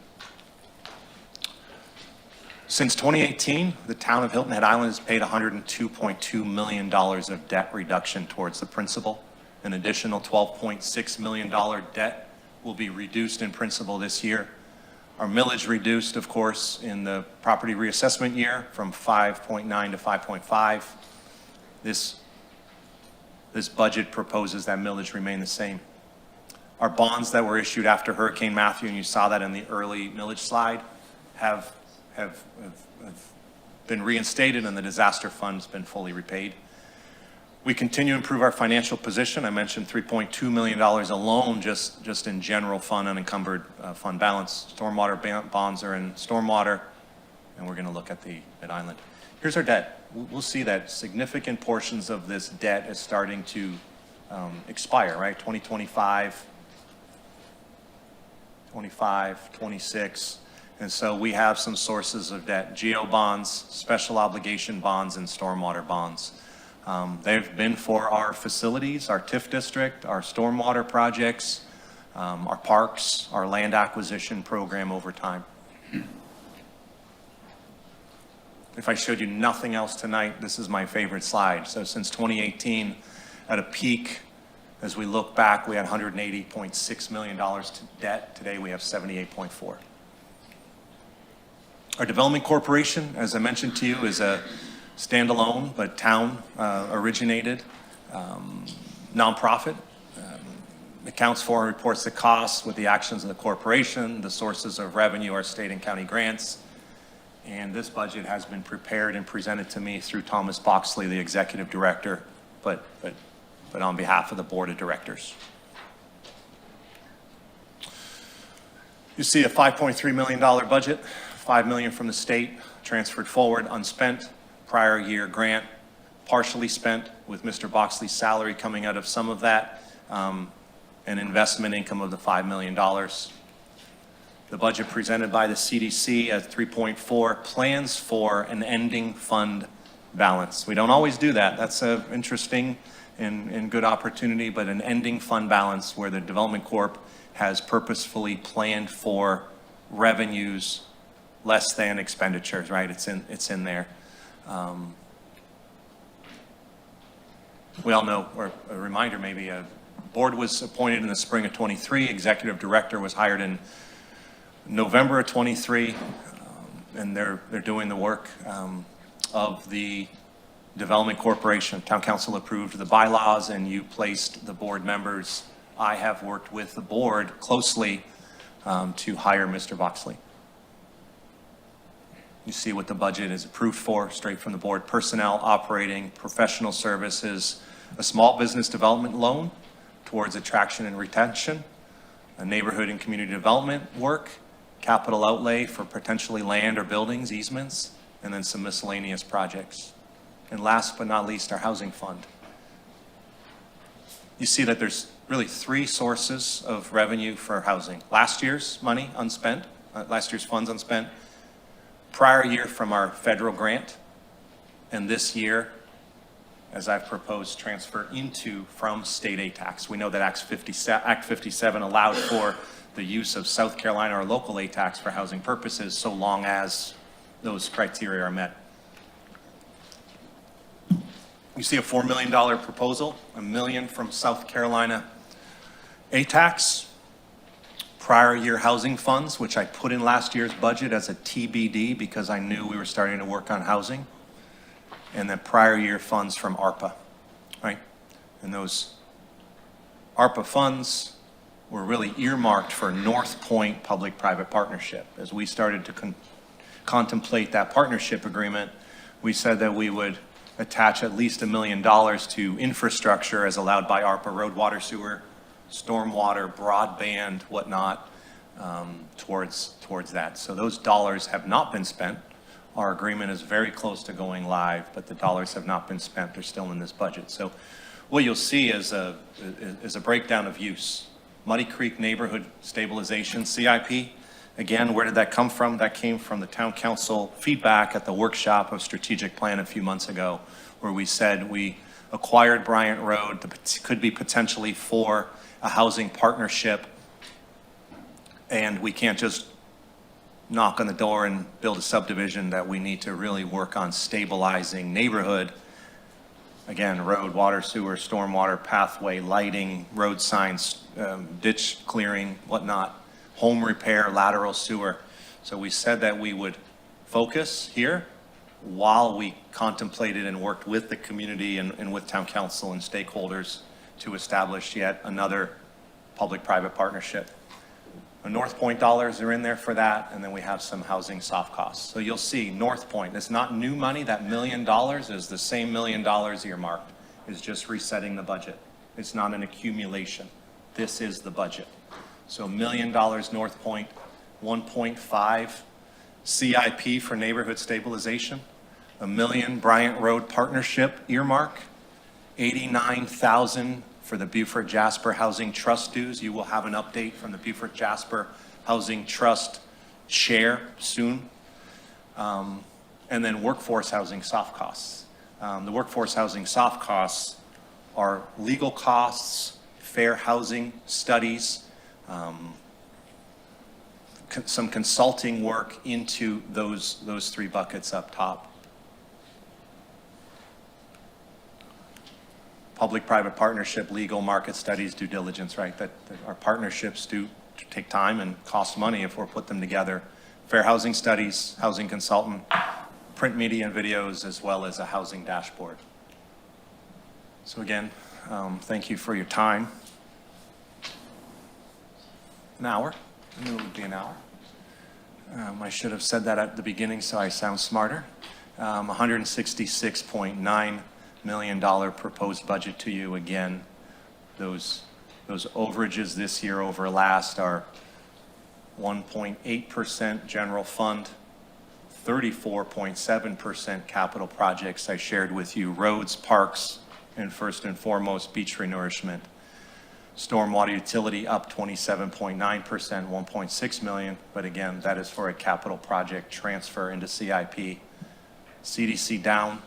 Since 2018, the town of Hilton Head Island has paid $102.2 million of debt reduction towards the principal. An additional $12.6 million debt will be reduced in principal this year. Our millage reduced, of course, in the property reassessment year from 5.9 to 5.5. This budget proposes that millage remain the same. Our bonds that were issued after Hurricane Matthew, and you saw that in the early millage slide, have been reinstated and the disaster fund's been fully repaid. We continue to improve our financial position. I mentioned $3.2 million alone just in general fund unencumbered fund balance. Stormwater bonds are in stormwater, and we're going to look at the Mid-Island. Here's our debt. We'll see that significant portions of this debt is starting to expire, right? 2025, 25, 26. And so we have some sources of debt: GO bonds, special obligation bonds, and stormwater bonds. They've been for our facilities, our TIF district, our stormwater projects, our parks, our land acquisition program over time. If I showed you nothing else tonight, this is my favorite slide. So since 2018, at a peak, as we look back, we had $180.6 million to debt. Today we have 78.4. Our development corporation, as I mentioned to you, is a standalone but town originated nonprofit. Accounts for and reports the costs with the actions of the corporation. The sources of revenue are state and county grants. And this budget has been prepared and presented to me through Thomas Boxley, the executive director, but on behalf of the board of directors. You see a $5.3 million budget, $5 million from the state, transferred forward, unspent, prior year grant, partially spent with Mr. Boxley's salary coming out of some of that, and investment income of the $5 million. The budget presented by the CDC at 3.4 plans for an ending fund balance. We don't always do that. That's an interesting and good opportunity, but an ending fund balance where the Development Corp has purposefully planned for revenues less than expenditures, right? It's in there. We all know, or a reminder maybe, a board was appointed in the spring of 23, executive director was hired in November of 23, and they're doing the work of the Development Corporation. Town Council approved the bylaws, and you placed the board members I have worked with the board closely to hire Mr. Boxley. You see what the budget is approved for, straight from the board: personnel, operating, professional services, a small business development loan towards attraction and retention, a neighborhood and community development work, capital outlay for potentially land or buildings, easements, and then some miscellaneous projects. And last but not least, our housing fund. You see that there's really three sources of revenue for housing. Last year's money unspent, last year's funds unspent, prior year from our federal grant, and this year, as I've proposed, transfer into from state aid tax. We know that Act 57 allowed for the use of South Carolina or local aid tax for housing purposes, so long as those criteria are met. You see a $4 million proposal, $1 million from South Carolina aid tax, prior year housing funds, which I put in last year's budget as a TBD because I knew we were starting to work on housing, and then prior year funds from ARPA, right? And those ARPA funds were really earmarked for North Point public-private partnership. As we started to contemplate that partnership agreement, we said that we would attach at least $1 million to infrastructure as allowed by ARPA: road, water, sewer, stormwater, broadband, whatnot, towards that. So those dollars have not been spent. Our agreement is very close to going live, but the dollars have not been spent. They're still in this budget. So what you'll see is a breakdown of use. Muddy Creek Neighborhood Stabilization, CIP. Again, where did that come from? That came from the town council feedback at the workshop of strategic plan a few months ago, where we said we acquired Bryant Road, could be potentially for a housing partnership, and we can't just knock on the door and build a subdivision, that we need to really work on stabilizing neighborhood. Again, road, water, sewer, stormwater, pathway, lighting, road signs, ditch clearing, whatnot, home repair, lateral sewer. So we said that we would focus here while we contemplated and worked with the community and with town council and stakeholders to establish yet another public-private partnership. The North Point dollars are in there for that, and then we have some housing soft costs. So you'll see North Point, it's not new money. That $1 million is the same $1 million earmarked. It's just resetting the budget. It's not an accumulation. This is the budget. So $1 million North Point, 1.5 CIP for neighborhood stabilization, $1 million Bryant Road partnership earmark, 89,000 for the Beaufort Jasper Housing Trust dues. You will have an update from the Beaufort Jasper Housing Trust chair soon. And then workforce housing soft costs. The workforce housing soft costs are legal costs, fair housing studies, some consulting work into those three buckets up top. Public-private partnership, legal, market studies, due diligence, right? That our partnerships do take time and cost money if we're put them together. Fair housing studies, housing consultant, print media and videos, as well as a housing dashboard. So again, thank you for your time. An hour? I knew it would be an hour. I should have said that at the beginning so I sound smarter. $166.9 million proposed budget to you. Again, those overages this year over last are 1.8% general fund, 34.7% capital projects I shared with you, roads, parks, and first and foremost, beach renourishment. Stormwater utility up 27.9%, 1.6 million, but again, that is for a capital project transfer into CIP. CDC down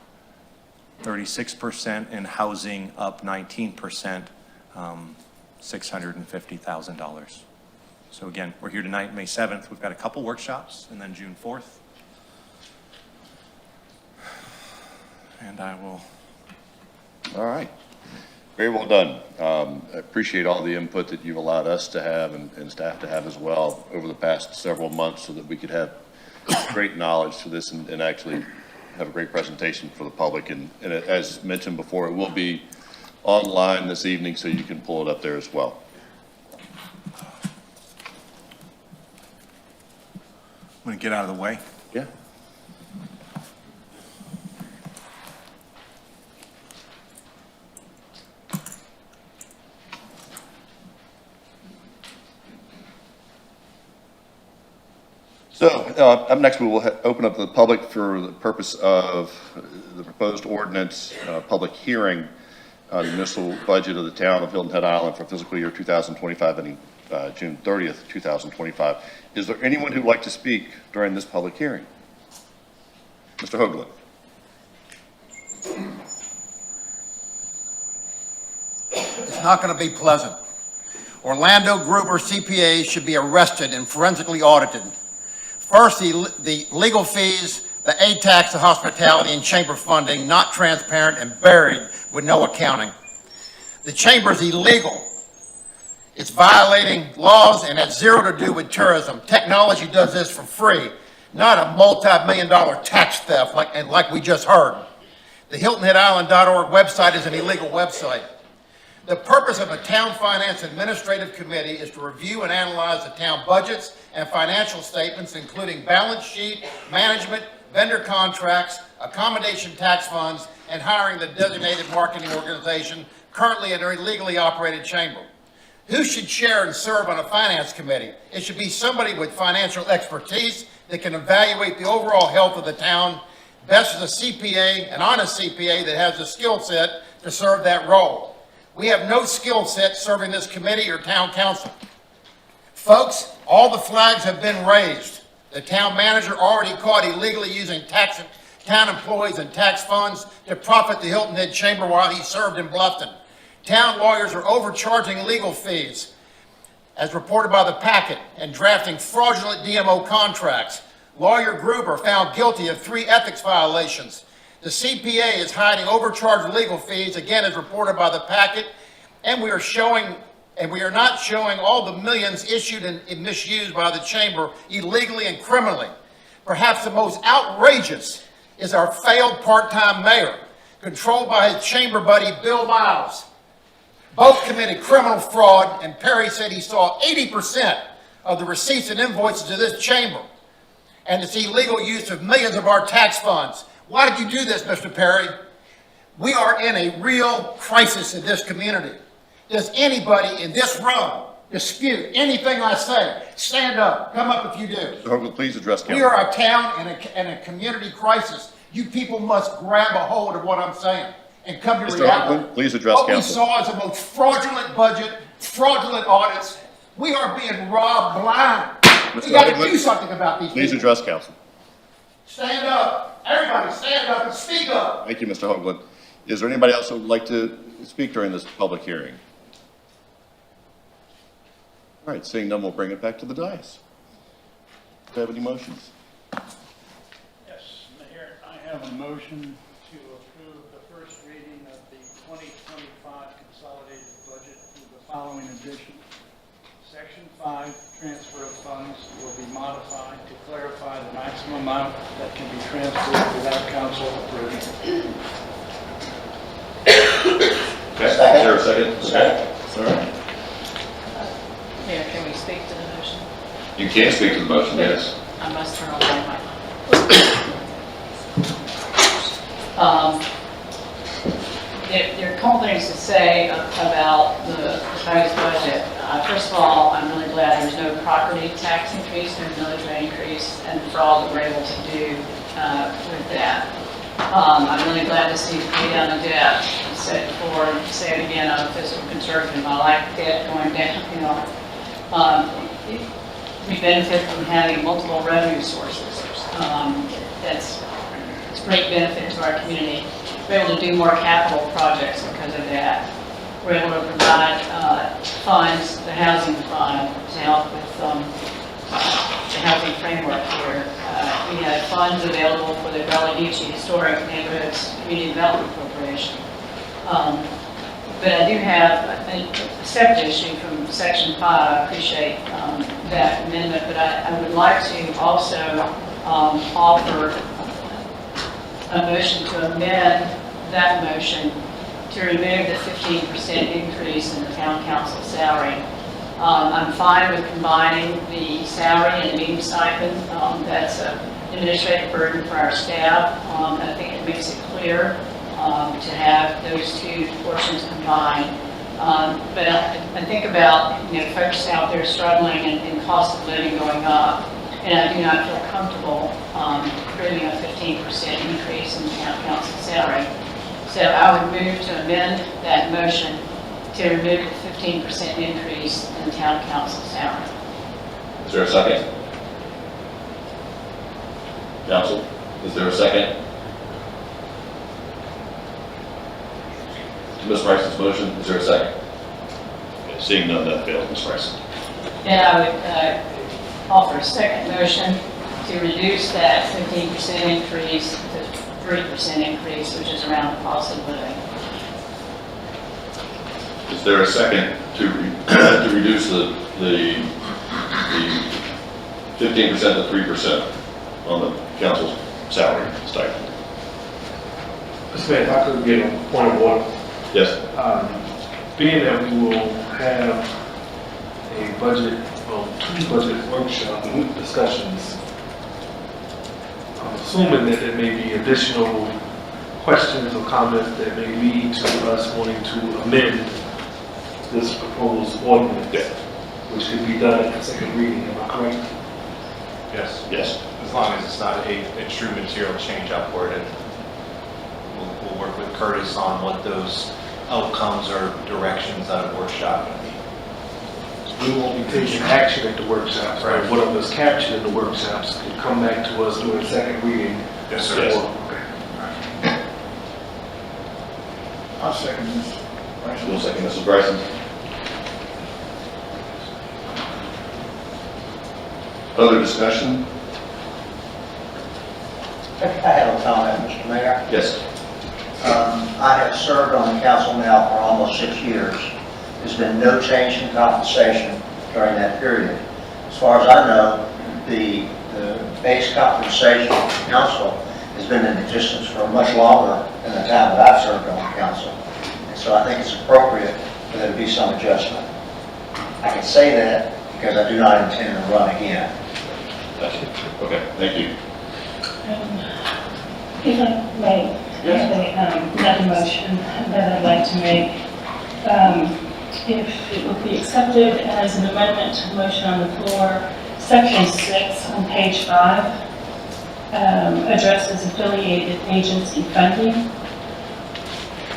36%, and housing up 19%, $650,000. So again, we're here tonight, May 7th. We've got a couple workshops, and then June 4th. And I will. All right. Very well done. I appreciate all the input that you've allowed us to have and staff to have as well over the past several months, so that we could have great knowledge to this and actually have a great presentation for the public. And as mentioned before, it will be online this evening, so you can pull it up there as well. I'm going to get out of the way. Yeah. So, up next, we will open up the public for the purpose of the proposed ordinance, public hearing on the municipal budget of the town of Hilton Head Island for fiscal year 2025 ending June 30th, 2025. Is there anyone who'd like to speak during this public hearing? Mr. Hoagland. It's not going to be pleasant. Orlando Gruber CPA should be arrested and forensically audited. First, the legal fees, the aid tax, the hospitality, and chamber funding, not transparent and buried with no accounting. The chamber is illegal. It's violating laws and has zero to do with tourism. Technology does this for free, not a multi-million-dollar tax theft like we just heard. The HiltonHeadIsland.org website is an illegal website. The purpose of a Town Finance Administrative Committee is to review and analyze the town budgets and financial statements, including balance sheet, management, vendor contracts, accommodation tax funds, and hiring the designated marketing organization, currently an illegally operated chamber. Who should chair and serve on a finance committee? It should be somebody with financial expertise that can evaluate the overall health of the town. Best is a CPA, an honest CPA that has the skill set to serve that role. We have no skill set serving this committee or town council. Folks, all the flags have been raised. The town manager already caught illegally using town employees and tax funds to profit the Hilton Head Chamber while he served in Bluffton. Town lawyers are overcharging legal fees, as reported by the packet, and drafting fraudulent DMO contracts. Lawyer Gruber found guilty of 3 ethics violations. The CPA is hiding overcharged legal fees, again as reported by the packet, and we are not showing all the millions issued and misused by the chamber illegally and criminally. Perhaps the most outrageous is our failed part-time mayor, controlled by his chamber buddy Bill Miles. Both committed criminal fraud, and Perry said he saw 80% of the receipts and invoices of this chamber, and its illegal use of millions of our tax funds. Why did you do this, Mr. Perry? We are in a real crisis in this community. Does anybody in this room dispute anything I say? Stand up. Come up if you do. Mr. Hoagland, please address council. We are a town in a community crisis. You people must grab a hold of what I'm saying and come to Mr. reality. Hoagland, please address What council. we saw is the most fraudulent budget, fraudulent audits. We are being robbed blind. Mr. We got to Hoagland, do something about these Please people. address council. Stand up. Everybody stand up and speak up. Thank you, Mr. Hoagland. Is there anybody else who would like to speak during this public hearing? All right, seeing none, we'll bring it back to the dais. Do you have any motions? Yes, Mayor, I have a motion to approve the first reading of the 2025 consolidated budget with the following addition. Section 5, transfer of funds, will be modified to clarify the maximum amount that can be transferred without council approval. Okay, is there a second? Second. All right. Mayor, can we speak to the motion? You can speak to the motion, yes. I must turn on my mic. There are a couple things to say about the proposed budget. First of all, I'm really glad there's no property tax increase, no millage rate increase, and for all that we're able to do with that. I'm really glad to see the pay down of debt. I said before, say it again, I'm a fiscal conservative. I like debt going down, you know. We benefit from having multiple revenue sources. It's a great benefit to our community. We're able to do more capital projects because of that. We're able to provide funds, the housing fund, to help with the housing framework here. We have funds available for the Belladici Historic Neighborhoods Community Development Corporation. But I do have a separate issue from Section 5. I appreciate that amendment, but I would like to also offer a motion to amend that motion to remove the 15% increase in the town council salary I'm fine with combining the salary and the meeting stipend. That's an administrative burden for our staff. I think it makes it clear to have those two portions combined. But I think about, folks out there struggling and cost of living going up, and I do not feel comfortable approving a 15% increase in the town council salary. So I would move to amend that motion to remove the 15% increase in the town council salary. Is there a second? Council, is there a second? To Ms. Bryson's motion, is there a second? Okay, seeing none, that fails. Ms. Bryson. And I would offer a second motion to reduce that 15% increase to 3% increase, which is around the cost of living. Is there a second to reduce the 15% to 3% on the council's salary stipend? Mr. Mayor, if I could get a point of order. Yes. Being that we will have a budget, two budget workshop discussions, I'm assuming that there may be additional questions or comments that may lead to us wanting to amend this proposed ordinance, which could be done at the second reading. Am I correct? Yes. Yes. As long as it's not a true material change upward, and we'll work with Curtis on what those outcomes or directions out of workshop will be. We won't be taking action at the workshops, right? Whatever is captured in the workshops can come back to us during second reading. Yes, sir. Yes. Okay. I'll second this. One second, Mrs. Bryson. Other discussion? I have a comment, Mr. Mayor. Yes. I have served on the council now for almost 6 years. There's been no change in compensation during that period. As far as I know, the base compensation of the council has been in existence for much longer than the time that I've served on the council. And so I think it's appropriate for there to be some adjustment. I can say that because I do not intend to run again. Gotcha. Okay, thank you. If I may, I have another motion that I'd like to make. If it would be accepted as an amendment to the motion on the floor, section 6 on page 5 addresses affiliated agency funding.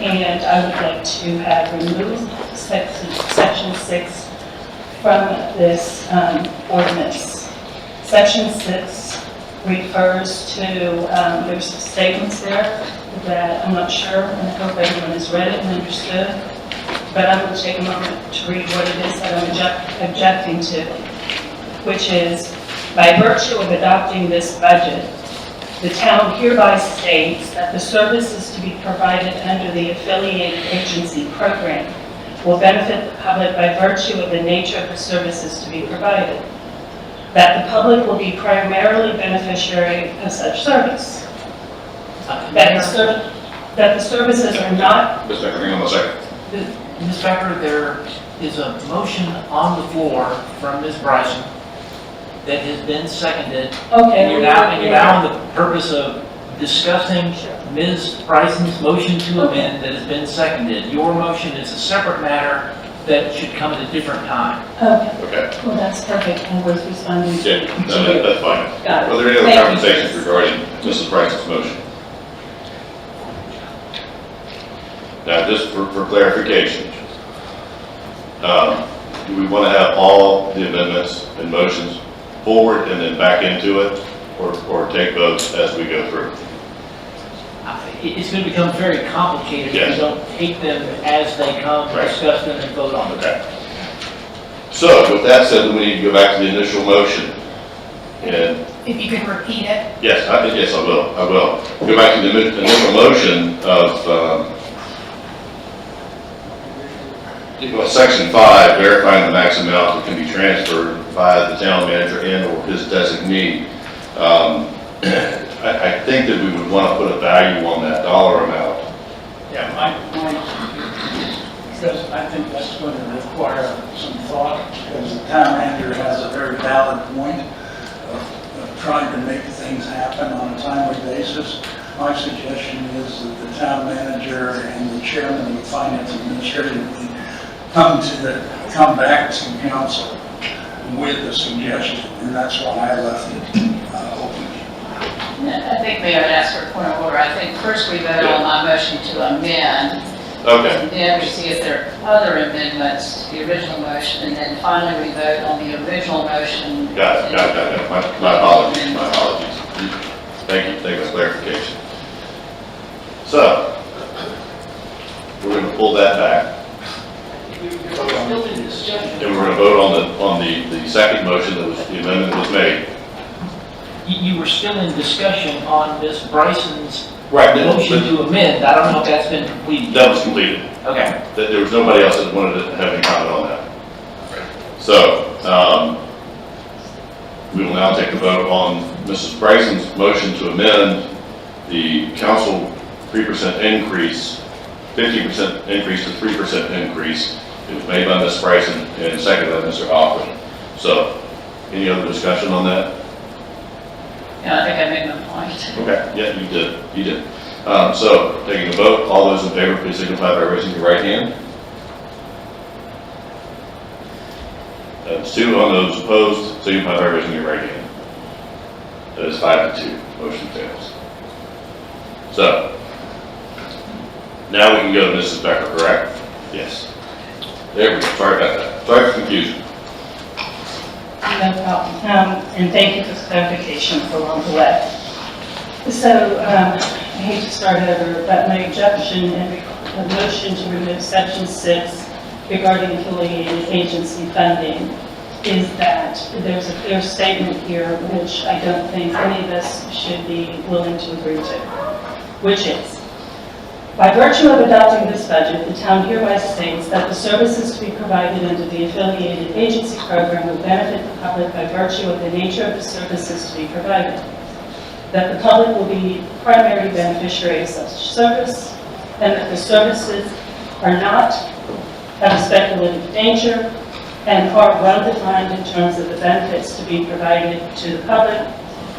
And I would like to have removed section 6 from this ordinance. Section 6 refers to, there's some statements there that I'm not sure, and I hope everyone has read it and understood, but I'm going to take a moment to read what it is that I'm objecting to, which is, by virtue of adopting this budget, the town hereby states that the services to be provided under the affiliated agency program will benefit the public by virtue of the nature of the services to be provided, that the public will be primarily beneficiary of such service, that the services are not... Ms. Becker, hang on 1 second. Ms. Becker, there is a motion on the floor from Ms. Bryson that has been seconded. Okay. And you're now in the purpose of discussing Ms. Bryson's motion to amend that has been seconded. Your motion is a separate matter that should come at a different time. Okay. Okay. Well, that's perfect. I was responding to Yeah, no, that's fine. Got it. Are there any other Thank you. conversations regarding Mrs. Bryson's motion? Now, just for clarification, do we want to have all the amendments and motions forward and then back into it, or take votes as we go through? It's going to become very complicated if you don't take them as they come, Right. discuss them, and vote on them. Okay. So with that said, we need to go back to the initial motion. And If you could repeat it. yes, I will. I will. Go back to the initial motion of Section 5, verifying the max amount that can be transferred by the town manager and or his designee. I think that we would want to put a value on that dollar amount. Yeah, because I think that's going to require some thought, because the town manager has a very valid point of trying to make things happen on a timely basis. My suggestion is that the town manager and the chairman of the finance administration come back to council with a suggestion, and that's why I left it open. I think Mayor, I'd ask for a point of order. I think first we vote on my motion to amend. Okay. And then we see if there are other amendments to the original motion, and then finally we vote on the original motion. Got it. My apologies. Thank you for clarification. So, we're going to pull that back. Still in discussion. And we're going to vote on the second motion that was, the amendment was made. You were still in discussion on Ms. Bryson's Right. motion to amend. I don't know if that's been completed. That was completed. Okay. There was nobody else that wanted to have any comment on that. So, we will now take a vote on Mrs. Bryson's motion to amend the council 3% increase, 50% increase to 3% increase. It was made by Ms. Bryson and seconded by Mr. Hoffman. So, any other discussion on that? Yeah, I think I made my point. Okay, yeah, you did. So, taking a vote, all those in favor, please signify by raising your right hand. That's 2. On those opposed, signify by raising your right hand. That is 5-2. Motion fails. So, now we can go to Mrs. Becker, correct? Yes. There we go. Sorry about that. Sorry for confusion. No problem. And thank you for the clarification for along the way. So, I hate to start over, but my objection and the motion to remove section 6 regarding affiliated agency funding is that there's a clear statement here which I don't think any of us should be willing to agree to, which is, by virtue of adopting this budget, the town hereby states that the services to be provided under the affiliated agency program will benefit the public by virtue of the nature of the services to be provided. That the public will be primary beneficiary of such service, and that the services are not have a speculative nature and are well defined in terms of the benefits to be provided to the public,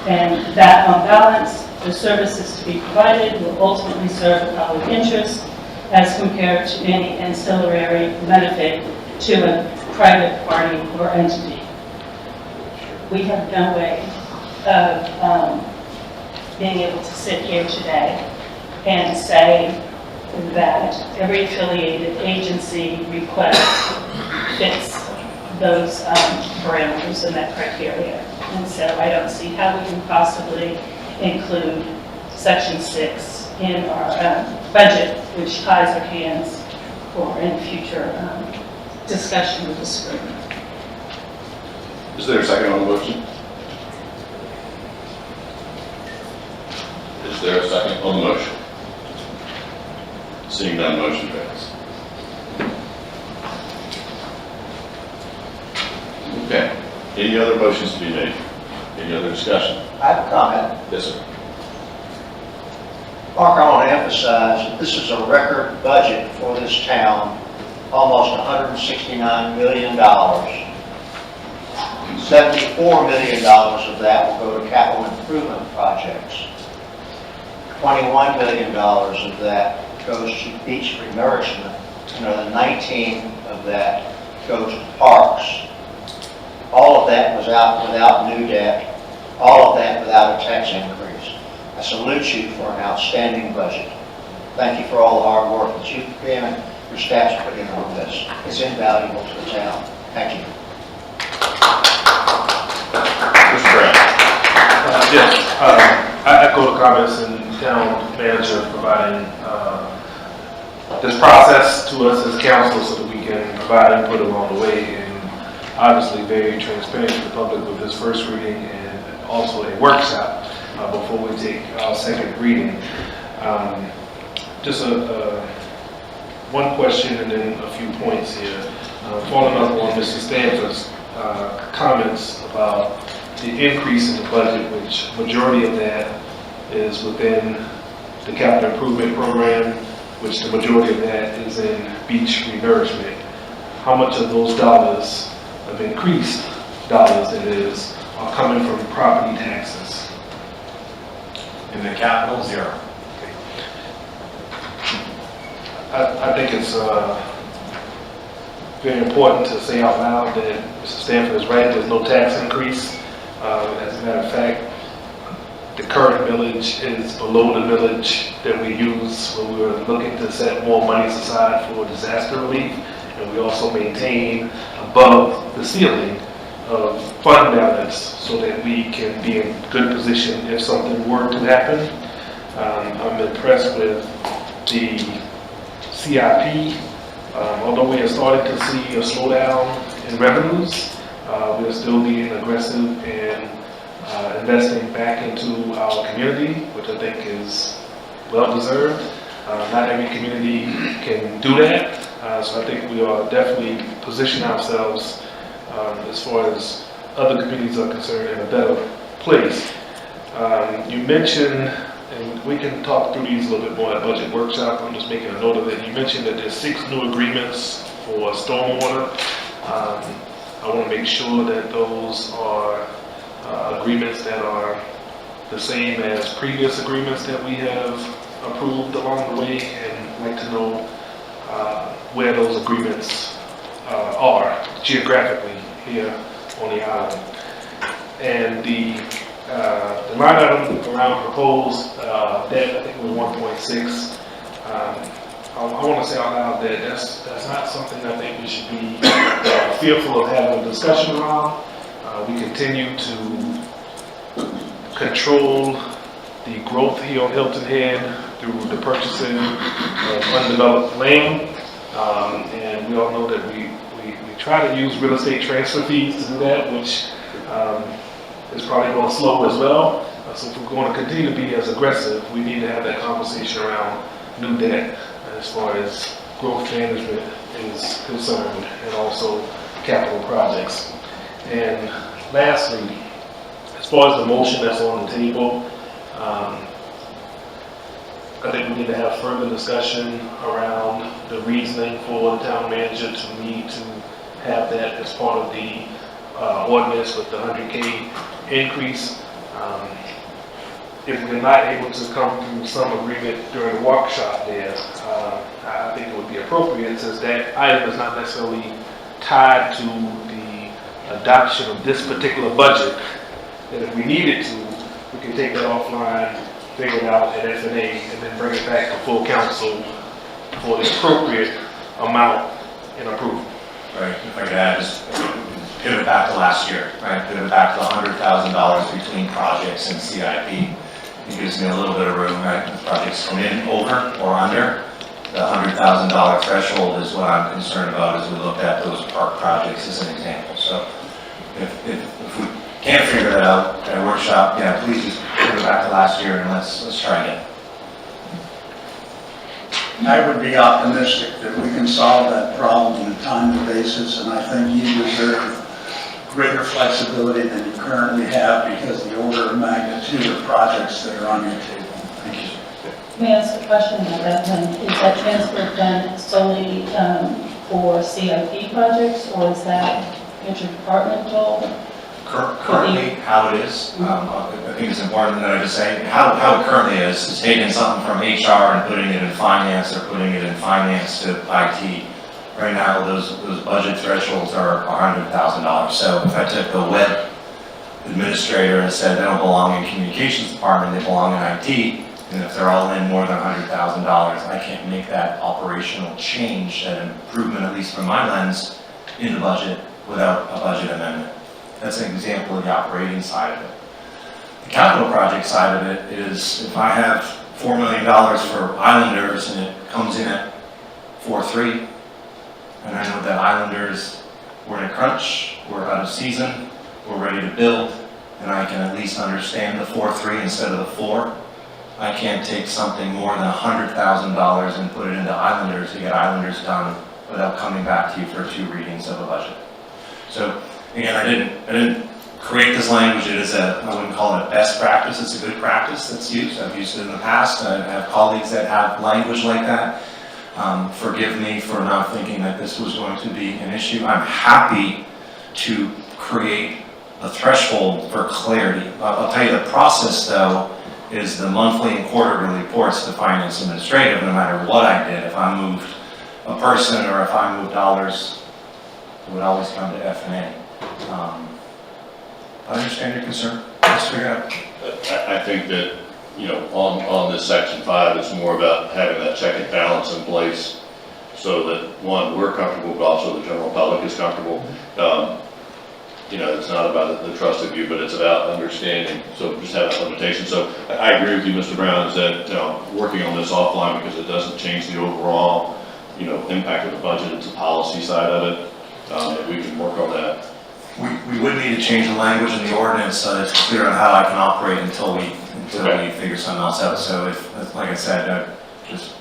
and that on balance, the services to be provided will ultimately serve the public interest as compared to any ancillary benefit to a private party or entity. We have no way of being able to sit here today and say that every affiliated agency request fits those parameters and that criteria. And so I don't see how we can possibly include section 6 in our budget, which ties our hands for any future discussion with this group. Is there a second on the motion? Is there a second on the motion? Seeing none, motion fails. Okay. Any other motions to be made? Any other discussion? I have a comment. Yes, sir. Mark, I want to emphasize that this is a record budget for this town, almost $169 million. $74 million of that will go to capital improvement projects. $21 million of that goes to beach renourishment. Another 19 of that goes to parks. All of that was out without new debt. All of that without a tax increase. I salute you for an outstanding budget. Thank you for all the hard work that you've put in and your staff's put in on this. It's invaluable to the town. Thank you. Mr. Brown. I echo the comments and town manager providing this process to us as council so that we can provide input along the way, and obviously very transparent to the public with this first reading and also a workshop before we take our second reading. Just one question and then a few points here. Following up on Mr. Stanford's comments about the increase in the budget, which majority of that is within the capital improvement program. which the majority of that is in beach renourishment. How much of those dollars, of increased dollars that is, are coming from property taxes? In the capital, 0. I think it's very important to say out loud that Mr. Stanford is right, there's no tax increase. As a matter of fact, the current millage is below the millage that we used when we were looking to set more money aside for disaster relief. And we also maintain above the ceiling of fund balance so that we can be in good position if something were to happen. I'm impressed with the CIP. Although we are starting to see a slowdown in revenues, we're still being aggressive and investing back into our community, which I think is well-deserved. Not every community can do that, so I think we are definitely positioning ourselves as far as other communities are concerned in a better place. You mentioned, and we can talk through these a little bit more at budget workshop, I'm just making a note of it. You mentioned that there's 6 new agreements for stormwater. I want to make sure that those are agreements that are the same as previous agreements that we have approved along the way, and I'd like to know where those agreements are geographically here on the island. And the line item around proposed debt, I think it was 1.6. I want to say out loud that that's not something I think we should be fearful of having a discussion around. We continue to control the growth here on Hilton Head through the purchasing of undeveloped land. And we all know that we try to use real estate transfer fees to do that, which is probably going to slow as well. So if we're going to continue to be as aggressive, we need to have that conversation around new debt as far as growth management is concerned, and also capital projects. And lastly, as far as the motion that's on the table, I think we need to have further discussion around the reasoning for the town manager to need to have that as part of the ordinance with the 100K increase. If we're not able to come to some agreement during the workshop there, I think it would be appropriate, since that item is not necessarily tied to the adoption of this particular budget, that if we needed to, we can take that offline, figure it out at FNA, and then bring it back to full council for the appropriate amount and approval. Right, if I could add, just pivot back to last year, right? Pivot back to $100,000 between projects and CIP. It gives me a little bit of room, right? If projects come in over or under, the $100,000 threshold is what I'm concerned about as we look at those park projects as an example. So if we can't figure that out at a workshop, yeah, please just pivot back to last year and let's try again. I would be optimistic that we can solve that problem on a timely basis, and I think you deserve greater flexibility than you currently have because of the order of magnitude of projects that are on your table. Thank you. May I ask a question about that then? Is that transfer done solely for CIP projects, or is that interdepartmental? Currently, how it is, I think it's important that I just say, how it currently is taking something from HR and putting it in finance, or putting it in finance to IT. Right now, those budget thresholds are $100,000. So if I took a web administrator and said they don't belong in communications department, they belong in IT, and if they're all in more than $100,000, I can't make that operational change, that improvement, at least from my lens, in the budget without a budget amendment. That's an example of the operating side of it. The capital project side of it is, if I have $4 million for Islanders and it comes in at 4.3, and I know that Islanders, we're in a crunch, we're out of season, we're ready to build, and I can at least understand the 4.3 instead of the 4. I can't take something more than $100,000 and put it into Islanders to get Islanders done without coming back to you for 2 readings of a budget. So again, I didn't create this language. It is I wouldn't call it a best practice, it's a good practice that's used. I've used it in the past, I have colleagues that have language like that. Forgive me for not thinking that this was going to be an issue. I'm happy to create a threshold for clarity. I'll tell you the process though is the monthly and quarterly reports to finance administrative, no matter what I did. If I moved a person or if I moved dollars, it would always come to F&A. I understand your concern. Let's figure it out. I think that, you know, on this section 5, it's more about having that check and balance in place so that, one, we're comfortable, but also the general public is comfortable. You know, it's not about the trust of you, but it's about understanding. So just have that limitation. So I agree with you, Mr. Brown, is that, you know, working on this offline because it doesn't change the overall, you know, impact of the budget. It's a policy side of it. If we can work on that. We would need to change the language in the ordinance so that it's clear on how I can operate until we figure something else out. So if, like I said, I just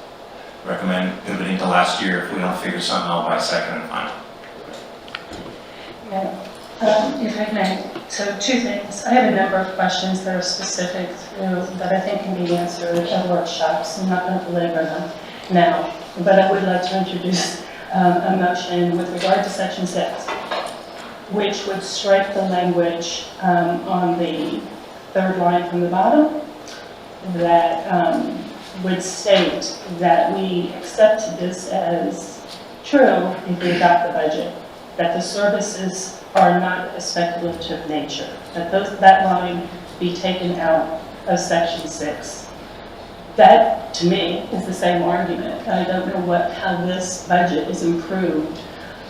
recommend pivoting to last year if we don't figure something out by second and final. Yeah. If I may, so 2 things. I have a number of questions that are specific that I think can be answered at workshops. I'm not going to belabor them now, but I would like to introduce a motion with regard to section 6, which would strike the language on the 3rd line from the bottom that would state that we accept this as true if we adopt the budget, that the services are not a speculative nature, that line be taken out of section 6. That, to me, is the same argument. I don't know how this budget is improved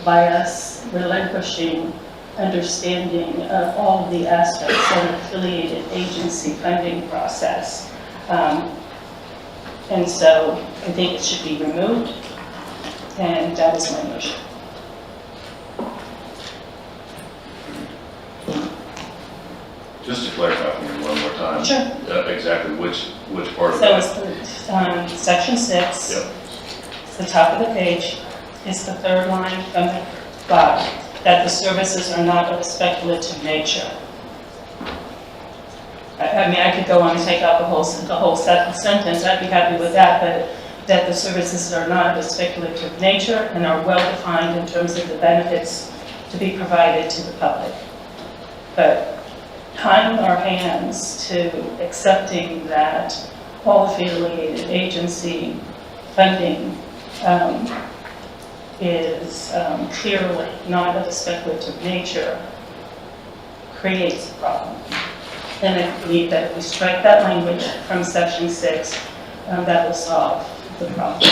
by us relinquishing understanding of all of the aspects of an affiliated agency funding process. And so I think it should be removed, and that is my motion. Just to clarify for me one more time. Sure. Exactly which part of So that? it's section 6. Yep. It's the top of the page. It's the 3rd line from the bottom, that the services are not of a speculative nature. I mean, I could go on and take out the whole sentence. I'd be happy with that, but that the services are not of a speculative nature and are well defined in terms of the benefits to be provided to the public. But tying our hands to accepting that all affiliated agency funding is clearly not of a speculative nature creates a problem. And I believe that if we strike that language from section 6, that will solve the problem.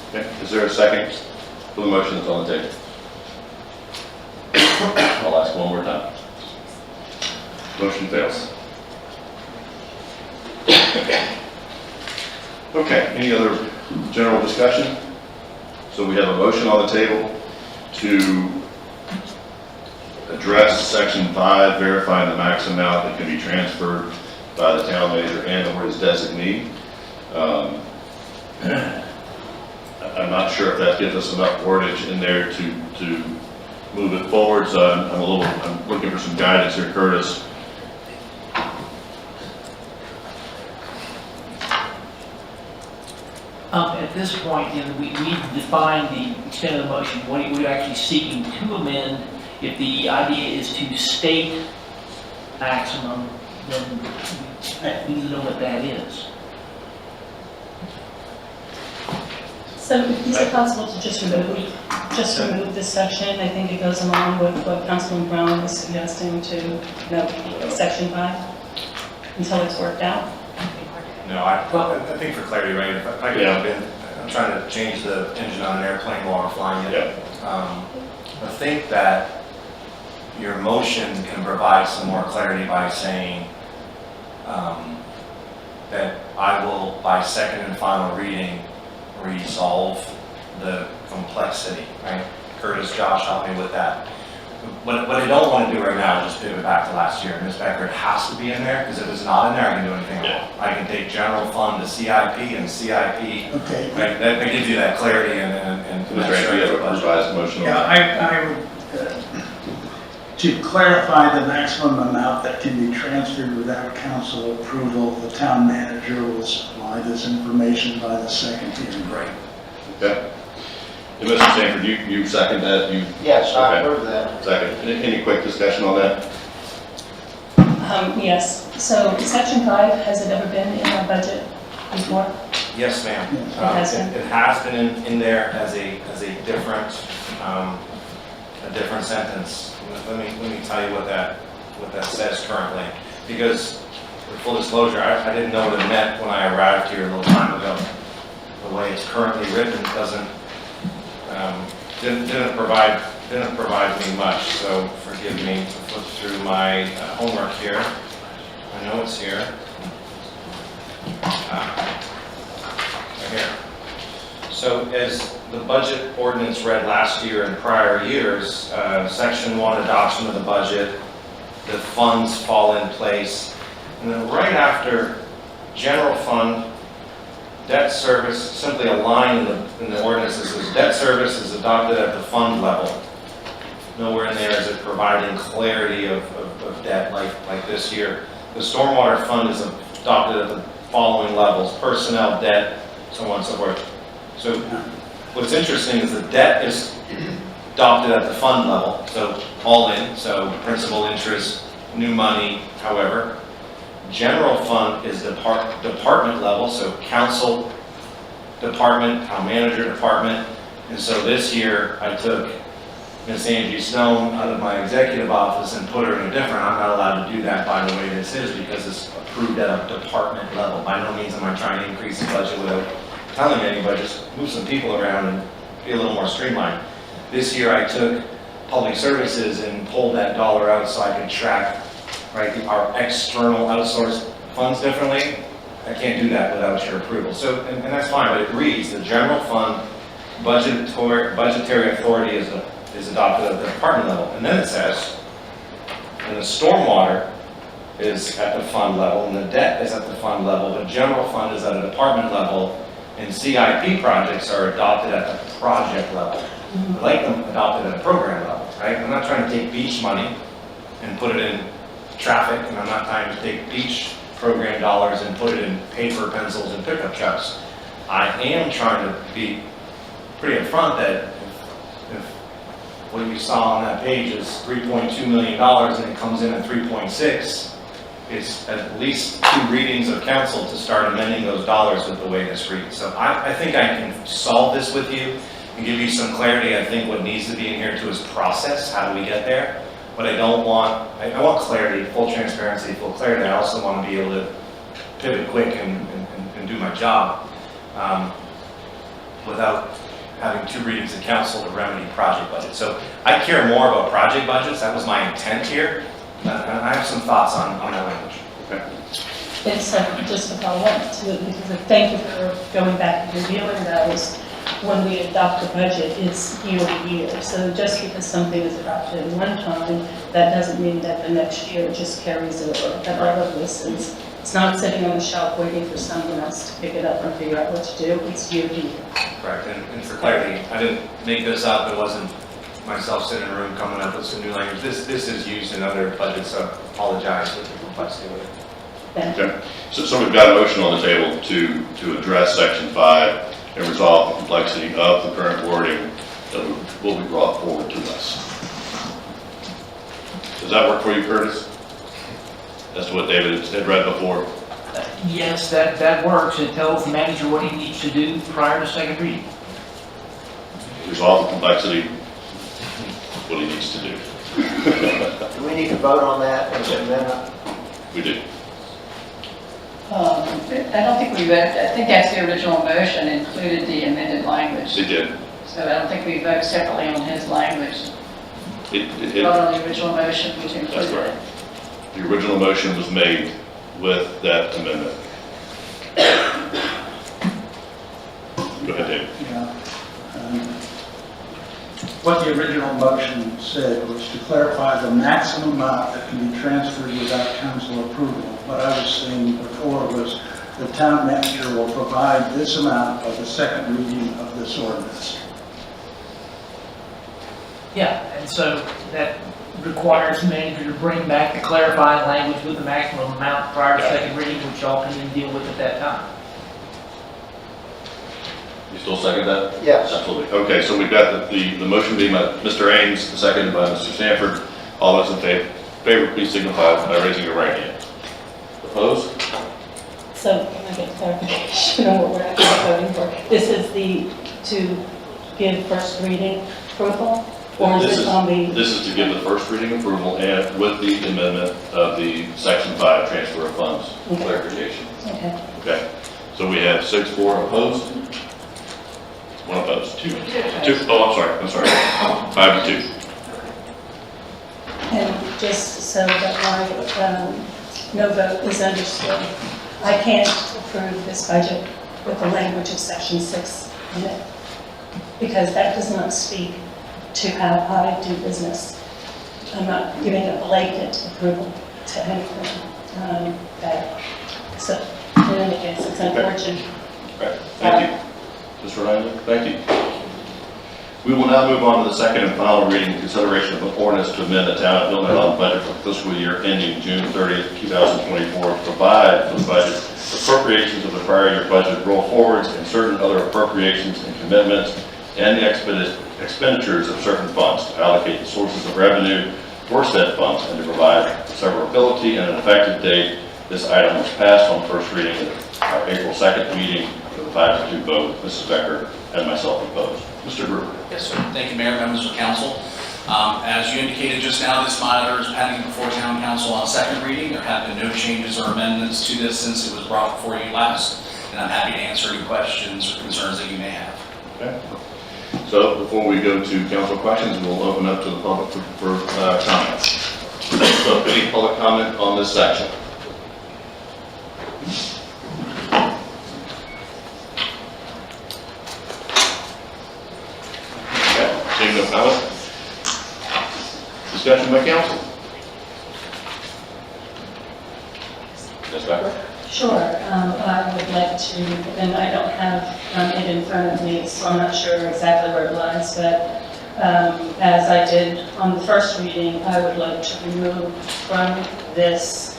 Okay. Is there a second for the motion that's on the table? I'll ask one more time. Motion fails. Okay, any other general discussion? So we have a motion on the table to address section 5, verifying the max amount that can be transferred by the town manager and or his designee. I'm not sure if that gives us enough wordage in there to move it forward, so I'm looking for some guidance here, Curtis. At this point, we define the extent of the motion, what we're actually seeking to amend. If the idea is to state maximum, then we need to know what that is. So is it possible to just remove this section? I think it goes along with what Councilman Brown was suggesting to section 5 until it's worked out. No, I think for clarity, right, if I could jump in, I'm trying to change the engine on an airplane while we're flying it. I think that your motion can provide some more clarity by saying that I will, by second and final reading, resolve the complexity, right? Curtis, Josh, help me with that. What I don't want to do right now is just pivot back to last year. Ms. Becker, it has to be in there, because if it's not in there, I can do anything wrong. I can take general fund to CIP and CIP. Okay. Right? That gives you that clarity and Mr. Andrew, you have a revised motion on that. I would to clarify the maximum amount that can be transferred without council approval, the town manager will supply this information by the second hearing. Right. Okay. And Mr. Sanford, you second that? Yes, I Okay. approve that. Second. Any quick discussion on that? Yes, so section 5, has it ever been in our budget before? Yes, ma'am. It has been. It has been in there as a different sentence. Let me tell you what that says currently. Because, for full disclosure, I didn't know what it meant when I arrived here a little time ago. The way it's currently written didn't provide me much, so forgive me to flip through my homework here. I know it's here. Right here. So as the budget ordinance read last year and prior years, section 1, adoption of the budget, the funds fall in place. And then right after general fund, debt service, simply a line in the ordinance that says debt service is adopted at the fund level. Nowhere in there is it providing clarity of debt like this year. The stormwater fund is adopted at the following levels: personnel, debt, so on and so forth. So what's interesting is the debt is adopted at the fund level, so all in, so principal, interest, new money, however. General fund is department level, so council, department, town manager, department. And so this year I took Miss Angie Stone out of my executive office and put her in a different. I'm not allowed to do that by the way this is because it's approved at a department level. By no means am I trying to increase the budget without telling anybody, just move some people around and be a little more streamlined. This year I took public services and pulled that dollar out so I could track our external outsourced funds differently. I can't do that without your approval. So, and that's fine, but it reads the general fund budgetary authority is adopted at the department level. And then it says, and the stormwater is at the fund level, and the debt is at the fund level, the general fund is at a department level, and CIP projects are adopted at the project level. I like them adopted at a program level, right? I'm not trying to take beach money and put it in traffic, and I'm not trying to take beach program dollars and put it in paper, pencils, and pickup trucks. I am trying to be pretty upfront that if what you saw on that page is $3.2 million and it comes in at 3.6, it's at least 2 readings of council to start amending those dollars with the way this reads. So I think I can solve this with you and give you some clarity. I think what needs to be in here too is process. How do we get there? But I want clarity, full transparency, full clarity. I also want to be able to pivot quick and do my job without having 2 readings of council to remedy project budgets. So I care more about project budgets. That was my intent here. And I have some thoughts on that language. Okay. It's just a follow-up to it, because thank you for going back and reviewing those. When we adopt a budget, it's year to year. So just because something is adopted at one time, that doesn't mean that the next year it just carries over. That all of this is, it's not sitting on the shelf waiting for someone else to pick it up and figure out what to do. It's year to year. Correct. And for clarity, I didn't make this up. It wasn't myself sitting in a room coming up with some new language. This is used in other budgets, so I apologize for the complexity with it. Okay. So we've got a motion on the table to address section 5 and resolve the complexity of the current wording that will be brought forward to us. Does that work for you, Curtis? That's what David had read before. Yes, that works. It tells the manager what he needs to do prior to second reading. Resolve the complexity, what he needs to do. Do we need to vote on that as an amendment? We do. I don't think we voted, I think that's the original motion included the amended language. It did. So I don't think we vote separately on his language. It, Vote on the original motion, which that's included right. it. The original motion was made with that amendment. Go ahead, David. Yeah. What the original motion said was to clarify the maximum amount that can be transferred without council approval. What I was saying before was the town manager will provide this amount by the second reading of this ordinance. Yeah, and so that requires manager to bring back the clarifying language with the maximum amount prior to second reading, which y'all can then deal with at that time. You still second that? Yes. Absolutely. Okay, so we've got the motion being by Mr. Ames, seconded by Mr. Sanford. All those in favor, please signify by raising your right hand. Opposed? So can I get clarification on what we're actually voting for? This is to give first reading approval? Or is it on the? This is to give the first reading approval and with the amendment of the Section 5 transfer of funds clarification. Okay. Okay, so we have 6-4 opposed, 1 opposed, 2. Oh, I'm sorry, 5-2. And just so that my no vote is understood, I can't approve this budget with the language of Section 6 in it, because that does not speak to how I do business. I'm not giving a blanket approval to anything. So, in any case, it's unfortunate. Okay, thank you. Mr. Riley, thank you. We will now move on to the second and final reading, consideration of an ordinance to amend the town of Hilton Head Island budget for fiscal year ending June 30th, 2024, to provide for the budget appropriations of the prior year budget, roll forwards, and certain other appropriations and commitments, and the expenditures of certain funds, to allocate the sources of revenue for said funds, and to provide severability and an effective date. This item was passed on first reading at our April 2nd meeting with a 5-2 vote, Mrs. Becker and myself opposed. Mr. Brewer. Yes, sir. Thank you, Mayor, members of council. As you indicated just now, this matter is pending before town council on second reading. There have been no changes or amendments to this since it was brought before you last, and I'm happy to answer any questions or concerns that you may have. Okay. So before we go to council questions, we'll open up to the public for comments. So any public comment on this section? Okay, seeing no comment. Discussion by council. Ms. Becker? Sure, I would like to, and I don't have it in front of me, so I'm not sure exactly where it lies, but as I did on the first reading, I would like to remove from this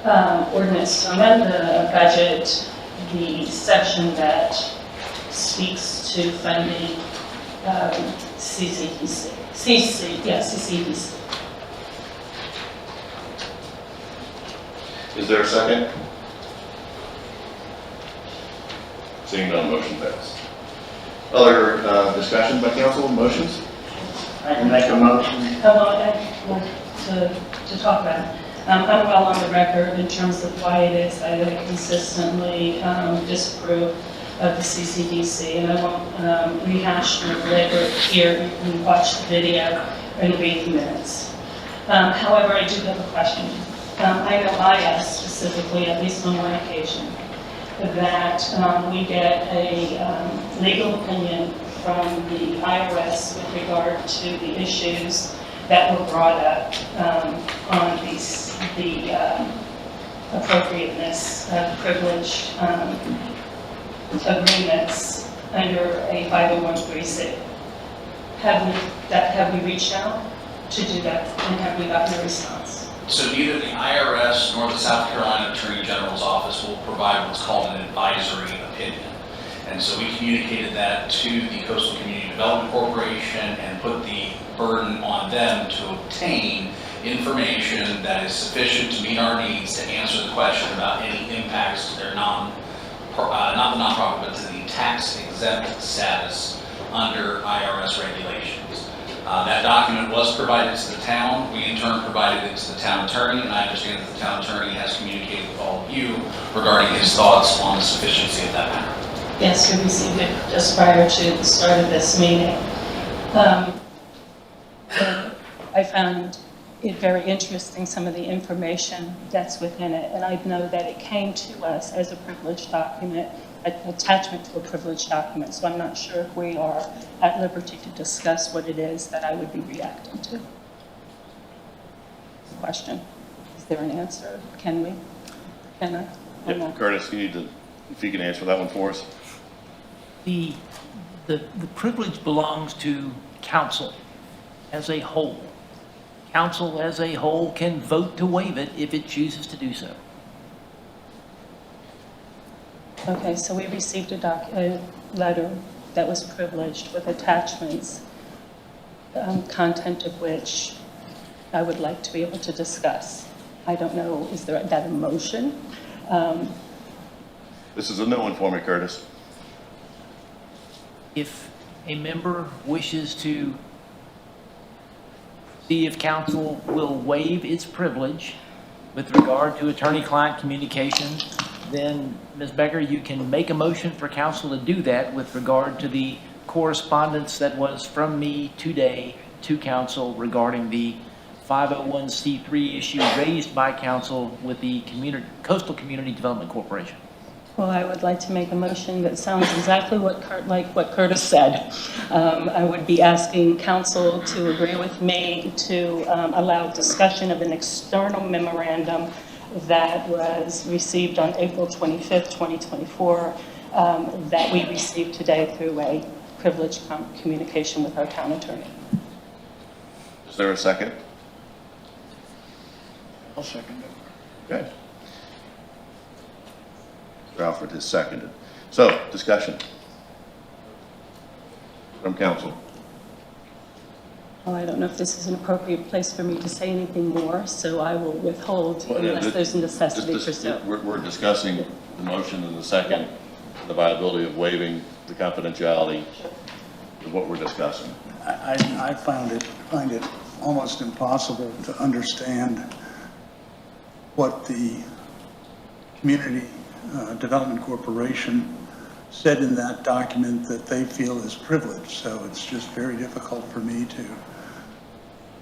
ordinance to amend the budget the section that speaks to funding CCDC. CCDC. Is there a second? Seeing none, motion passed. Other discussion by council, motions? I can make a motion. I want to talk about it. I'm well on the record in terms of why it is I consistently disapprove of the CCDC, and I won't rehash or belabor it here. You can watch the video and read the minutes. However, I do have a question. I know I asked specifically, at least on one occasion, that we get a legal opinion from the IRS with regard to the issues that were brought up on the appropriateness of privilege agreements under a 501(c). Have we reached out to do that, and have we gotten a response? So neither the IRS nor the South Carolina Attorney General's office will provide what's called an advisory opinion. And so we communicated that to the Coastal Community Development Corporation and put the burden on them to obtain information that is sufficient to meet our needs to answer the question about any impacts to their not the nonprofit, but to the tax exempt status under IRS regulations. That document was provided to the town. We in turn provided it to the town attorney, and I understand that the town attorney has communicated with all of you regarding his thoughts on the sufficiency of that matter. Yes, we received it just prior to the start of this meeting. I found it very interesting, some of the information that's within it, and I know that it came to us as a privileged document, an attachment to a privileged document, so I'm not sure if we are at liberty to discuss what it is that I would be reacting to. Question. Is there an answer? Can we? Can I? Yep. Curtis, you need to, if you can answer that one for us. The privilege belongs to council as a whole. council as a whole can vote to waive it if it chooses to do so. Okay, so we received a letter that was privileged with attachments, content of which I would like to be able to discuss. I don't know, is there that a motion? This is a new one for me, Curtis. If a member wishes to see if council will waive its privilege with regard to attorney-client communication, then Ms. Becker, you can make a motion for council to do that with regard to the correspondence that was from me today to council regarding the 501c3 issue raised by council with the Coastal Community Development Corporation. Well, I would like to make a motion that sounds exactly like what Curtis said. I would be asking council to agree with me to allow discussion of an external memorandum that was received on April 25th, 2024, that we received today through a privileged communication with our town attorney. Is there a second? I'll second it. Okay. Mr. Alfred has seconded. So, discussion from council. Well, I don't know if this is an appropriate place for me to say anything more, so I will withhold unless there's a necessity for so. We're discussing the motion and the second, the viability of waiving the confidentiality is what we're discussing. I find it almost impossible to understand what the Community Development Corporation said in that document that they feel is privileged. So it's just very difficult for me to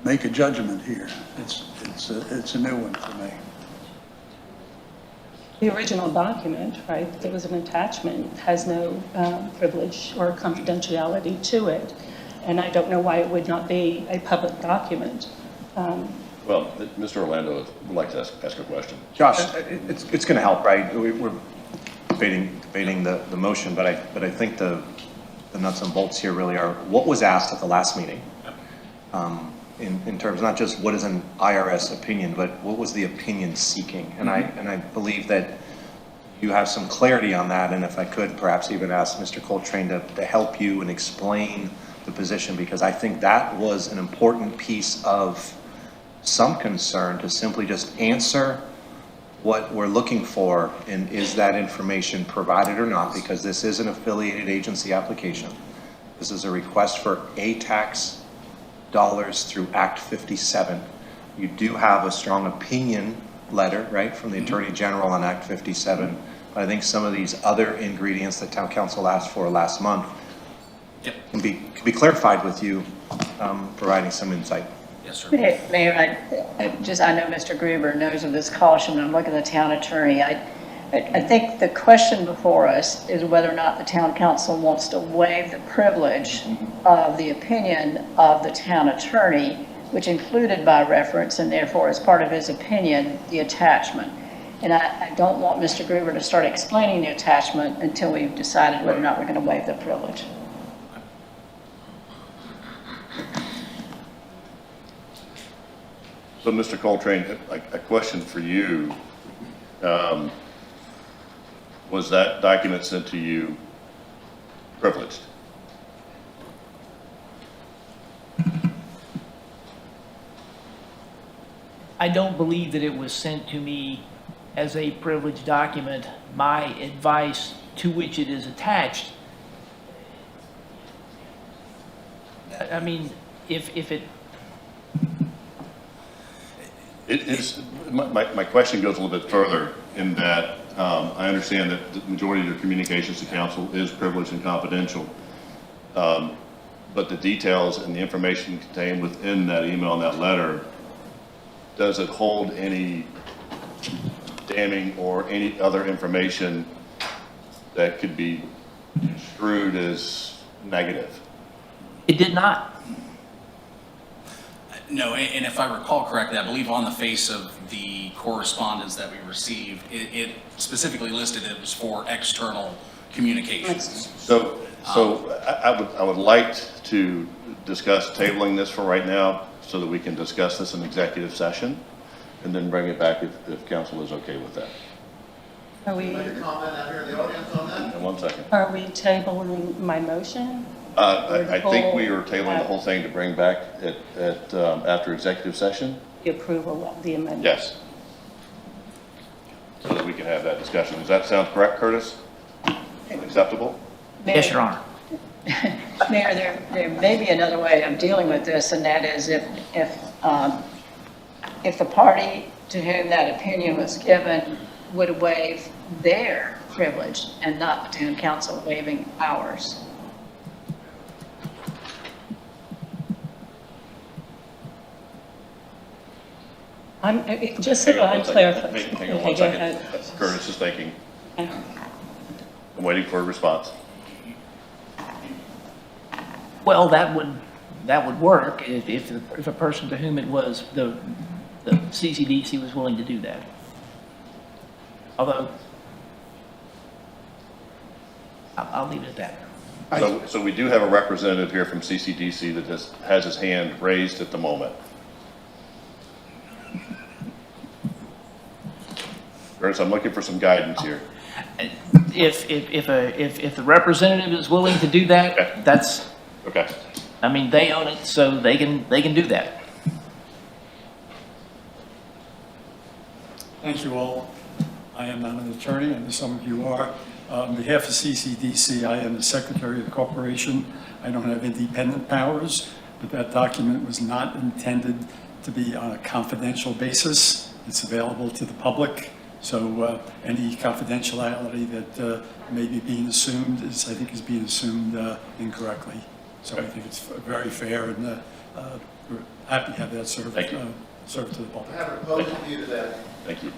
make a judgment here. It's a new one for me. The original document, right, there was an attachment, has no privilege or confidentiality to it. And I don't know why it would not be a public document. Well, Mr. Orlando would like to ask a question. Josh, it's going to help, right? We're debating the motion, but I think the nuts and bolts here really are what was asked at the last meeting, in terms of not just what is an IRS opinion, but what was the opinion seeking, and I believe that you have some clarity on that, and if I could perhaps even ask Mr. Coltrane to help you and explain the position, because I think that was an important piece of some concern to simply just answer what we're looking for, and is that information provided or not, because this is an affiliated agency application. This is a request for ATAX dollars through Act 57. You do have a strong opinion letter, right, from the Attorney General on Act 57, but I think some of these other ingredients that Town Council asked for last month can be clarified with you, providing some insight. Yes, sir. Mayor, I know Mr. Gruber knows of this caution, but I'm looking at the town attorney. I think the question before us is whether or not the town council wants to waive the privilege of the opinion of the town attorney, which included by reference and therefore as part of his opinion, the attachment. And I don't want Mr. Gruber to start explaining the attachment until we've decided whether or not we're going to waive the privilege. So, Mr. Coltrane, a question for you. Was that document sent to you privileged? I don't believe that it was sent to me as a privileged document. My advice to which it is attached, I mean, if it... It is, my question goes a little bit further in that I understand that the majority of your communications to council is privileged and confidential, but the details and the information contained within that email and that letter, does it hold any damning or any other information that could be construed as negative? It did not. No, and if I recall correctly, I believe on the face of the correspondence that we received, it specifically listed it was for external communications. So I would like to discuss tabling this for right now, so that we can discuss this in executive session and then bring it back if council is okay with that. Are we, Make a comment out here in the audience on that? And 1 second. are we tabling my motion? I think we are tabling the whole thing to bring back after executive session. The approval of the amendment? Yes. So that we can have that discussion. Does that sound correct, Curtis? Acceptable? Yes, Your Honor. Mayor, there may be another way of dealing with this, and that is if the party to whom that opinion was given would waive their privilege and not the town council waiving ours. Just so I'm clarified. Hang on Okay, 1 go second. ahead. Curtis is thinking. I'm waiting for a response. Well, that would work if a person to whom it was, the CCDC was willing to do that. Although, I'll leave it at that. So we do have a representative here from CCDC that has his hand raised at the moment. Curtis, I'm looking for some guidance here. If the representative is willing to do that, that's, Okay. I mean, they own it, so they can do that. Thank you all. I am not an attorney, and some of you are. On behalf of CCDC, I am the secretary of the corporation. I don't have independent powers, but that document was not intended to be on a confidential basis. It's available to the public. So any confidentiality that may be being assumed I think is being assumed incorrectly. So I think it's very fair, and we're happy to have that served to the public. I have an opposing view to that. Thank you.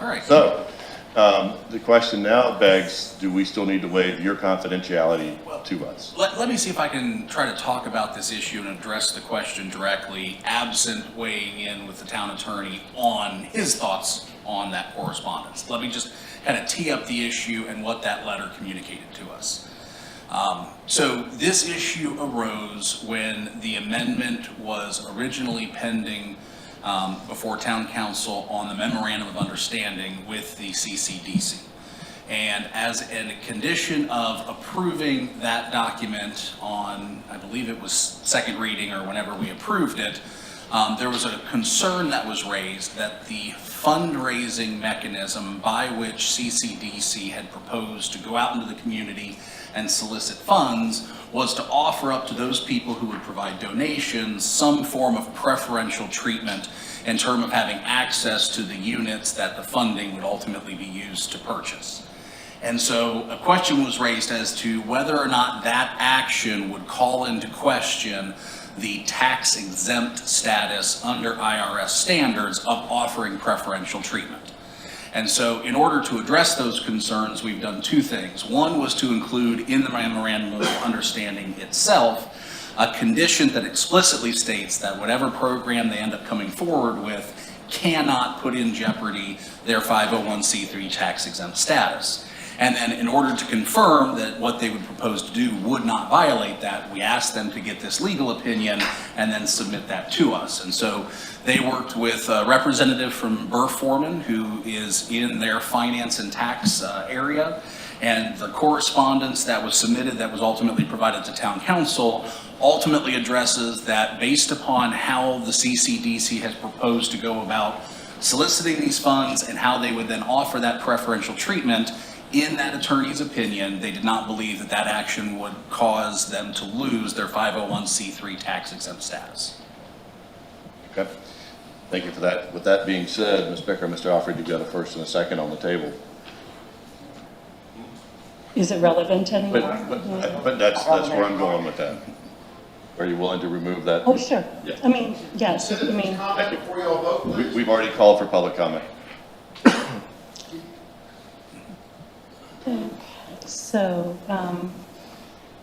All right. So the question now begs, do we still need to waive your confidentiality to us? Let me see if I can try to talk about this issue and address the question directly, absent weighing in with the town attorney on his thoughts on that correspondence. Let me just kind of tee up the issue and what that letter communicated to us. So this issue arose when the amendment was originally pending before town council on the memorandum of understanding with the CCDC. And as a condition of approving that document on, I believe it was second reading or whenever we approved it, there was a concern that was raised that the fundraising mechanism by which CCDC had proposed to go out into the community and solicit funds was to offer up to those people who would provide donations some form of preferential treatment in terms of having access to the units that the funding would ultimately be used to purchase. And so a question was raised as to whether or not that action would call into question the tax exempt status under IRS standards of offering preferential treatment. And so in order to address those concerns, we've done two things. One was to include in the memorandum of understanding itself a condition that explicitly states that whatever program they end up coming forward with cannot put in jeopardy their 501c3 tax exempt status. And then in order to confirm that what they would propose to do would not violate that, we asked them to get this legal opinion and then submit that to us. And so they worked with a representative from Burr Foreman, who is in their finance and tax area. And the correspondence that was submitted that was ultimately provided to town council ultimately addresses that based upon how the CCDC has proposed to go about soliciting these funds and how they would then offer that preferential treatment. In that attorney's opinion, they did not believe that that action would cause them to lose their 501c3 tax exempt status. Okay. Thank you for that. With that being said, Ms. Becker, Mr. Alfred, you've got a first and a second on the table. Is it relevant anymore? But that's where I'm going with that. Are you willing to remove that? Oh, sure. Yes. I mean, yes, I mean. Before you all vote, please. We've already called for public comment. So,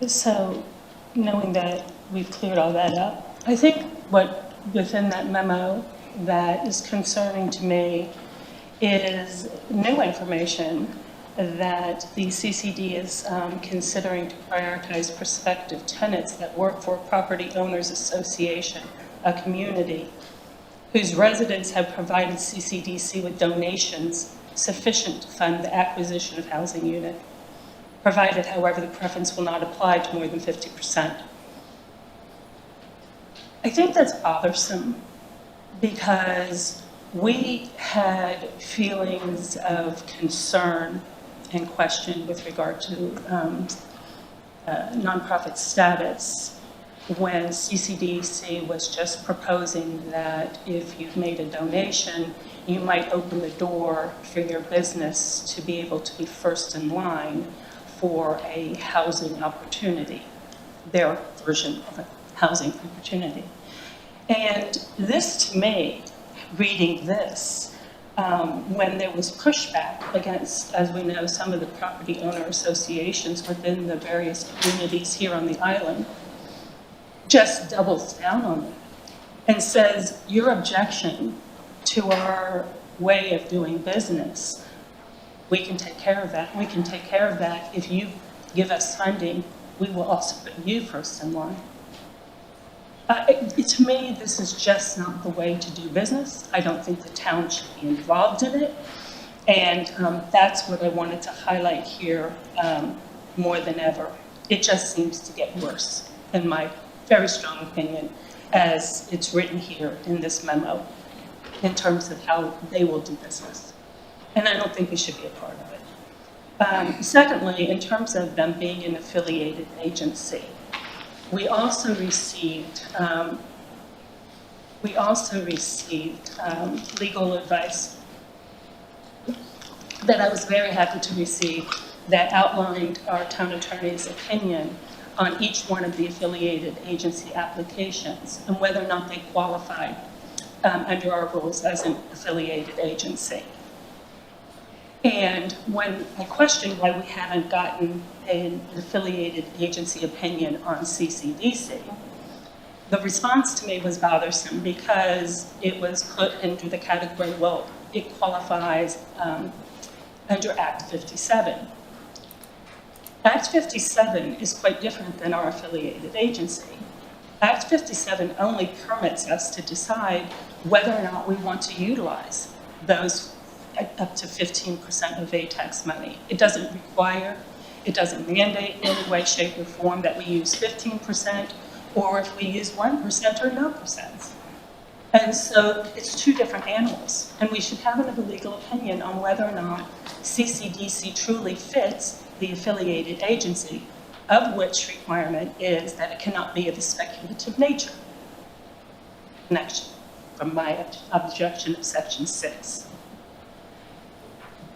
so knowing that we've cleared all that up, I think what within that memo that is concerning to me is new information that the CCD is considering to prioritize prospective tenants that work for a property owners association, a community, whose residents have provided CCDC with donations sufficient to fund the acquisition of housing unit, provided, however, the preference will not apply to more than 50%. I think that's bothersome because we had feelings of concern and question with regard to nonprofit status when CCDC was just proposing that if you've made a donation, you might open the door for your business to be able to be first in line for a housing opportunity, their version of a housing opportunity. And this, to me, reading this, when there was pushback against, as we know, some of the property owner associations within the various communities here on the island, just doubles down on it and says, your objection to our way of doing business, we can take care of that. We can take care of that. If you give us funding, we will also put you first in line. To me, this is just not the way to do business. I don't think the town should be involved in it. And that's what I wanted to highlight here more than ever. It just seems to get worse, in my very strong opinion, as it's written here in this memo, in terms of how they will do business. And I don't think we should be a part of it. Secondly, in terms of them being an affiliated agency, we also received legal advice that I was very happy to receive that outlined our town attorney's opinion on each one of the affiliated agency applications and whether or not they qualified under our rules as an affiliated agency. And when I questioned why we haven't gotten an affiliated agency opinion on CCDC, the response to me was bothersome because it was put into the category, well, it qualifies under Act 57. Act 57 is quite different than our affiliated agency. Act 57 only permits us to decide whether or not we want to utilize those up to 15% of VATAX money. It doesn't require, it doesn't mandate in any way, shape, or form that we use 15% or if we use 1% or no percent. And so it's two different animals. And we should have a legal opinion on whether or not CCDC truly fits the affiliated agency, of which requirement is that it cannot be of a speculative nature. Connection from my objection of Section 6.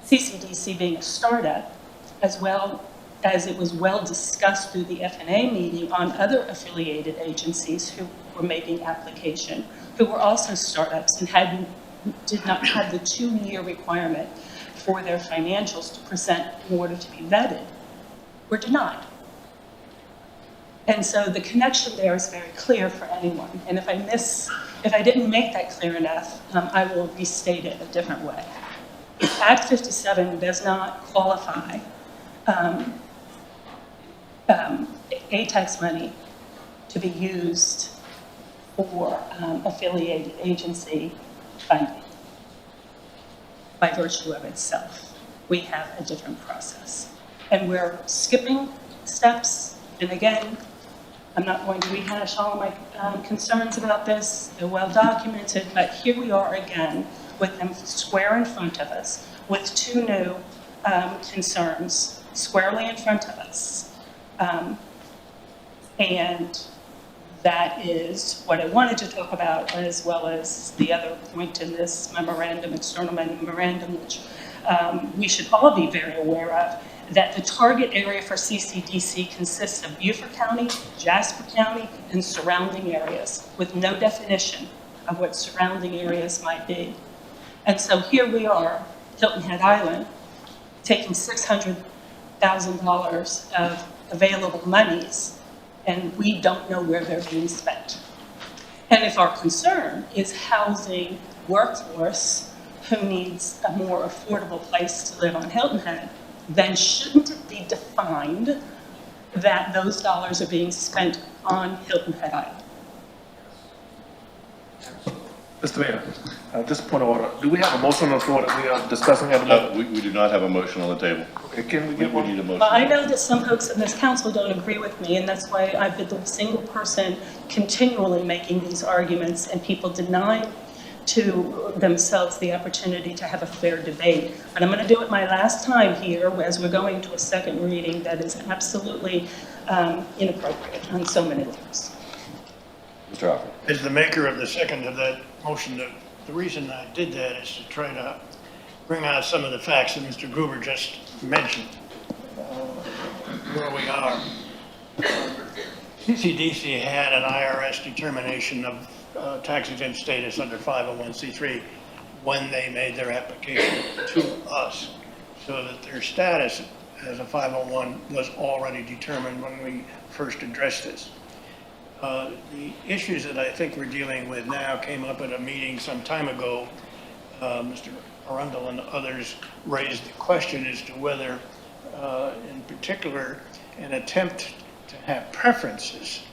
CCDC being a startup, as well as it was well discussed through the FNA meeting on other affiliated agencies who were making application, who were also startups and did not have the 2-year requirement for their financials to present in order to be vetted, were denied. And so the connection there is very clear for anyone. And if I didn't make that clear enough, I will restate it a different way. Act 57 does not qualify ATAX money to be used for affiliated agency funding by virtue of itself. We have a different process. And we're skipping steps. And again, I'm not going to rehash all my concerns about this. They're well documented, but here we are again with them square in front of us, with two new concerns squarely in front of us. And that is what I wanted to talk about, as well as the other point in this memorandum, external memorandum, which we should all be very aware of, that the target area for CCDC consists of Beaufort County, Jasper County, and surrounding areas, with no definition of what surrounding areas might be. And so here we are, Hilton Head Island, taking $600,000 of available monies, and we don't know where they're being spent. And if our concern is housing workforce who needs a more affordable place to live on Hilton Head, then shouldn't it be defined that those dollars are being spent on Hilton Head Island? Mr. Mayor, this point of order, do we have a motion on the floor that we are discussing at the moment? We do not have a motion on the table. Okay, can we We get one? need a motion. Well, I know that some folks in this council don't agree with me, and that's why I've been the single person continually making these arguments and people denying to themselves the opportunity to have a fair debate. But I'm going to do it my last time here as we're going to a second reading that is absolutely inappropriate on so many levels. Mr. Alford. As the maker of the second of that motion, the reason I did that is to try to bring out some of the facts that Mr. Gruber just mentioned, where we are. CCDC had an IRS determination of tax-exempt status under 501c3 when they made their application to us, so that their status as a 501 was already determined when we first addressed this. The issues that I think we're dealing with now came up at a meeting some time ago. Mr. Arundel and others raised the question as to whether, in particular, an attempt to have preferences,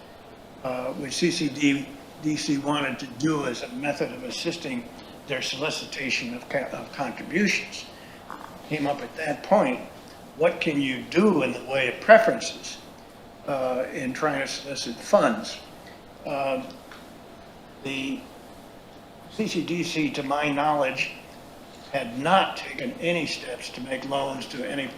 which CCDC wanted to do as a method of assisting their solicitation of contributions, came up at that point. What can you do in the way of preferences in trying to solicit funds? The CCDC, to my knowledge, had not taken any steps to make loans to any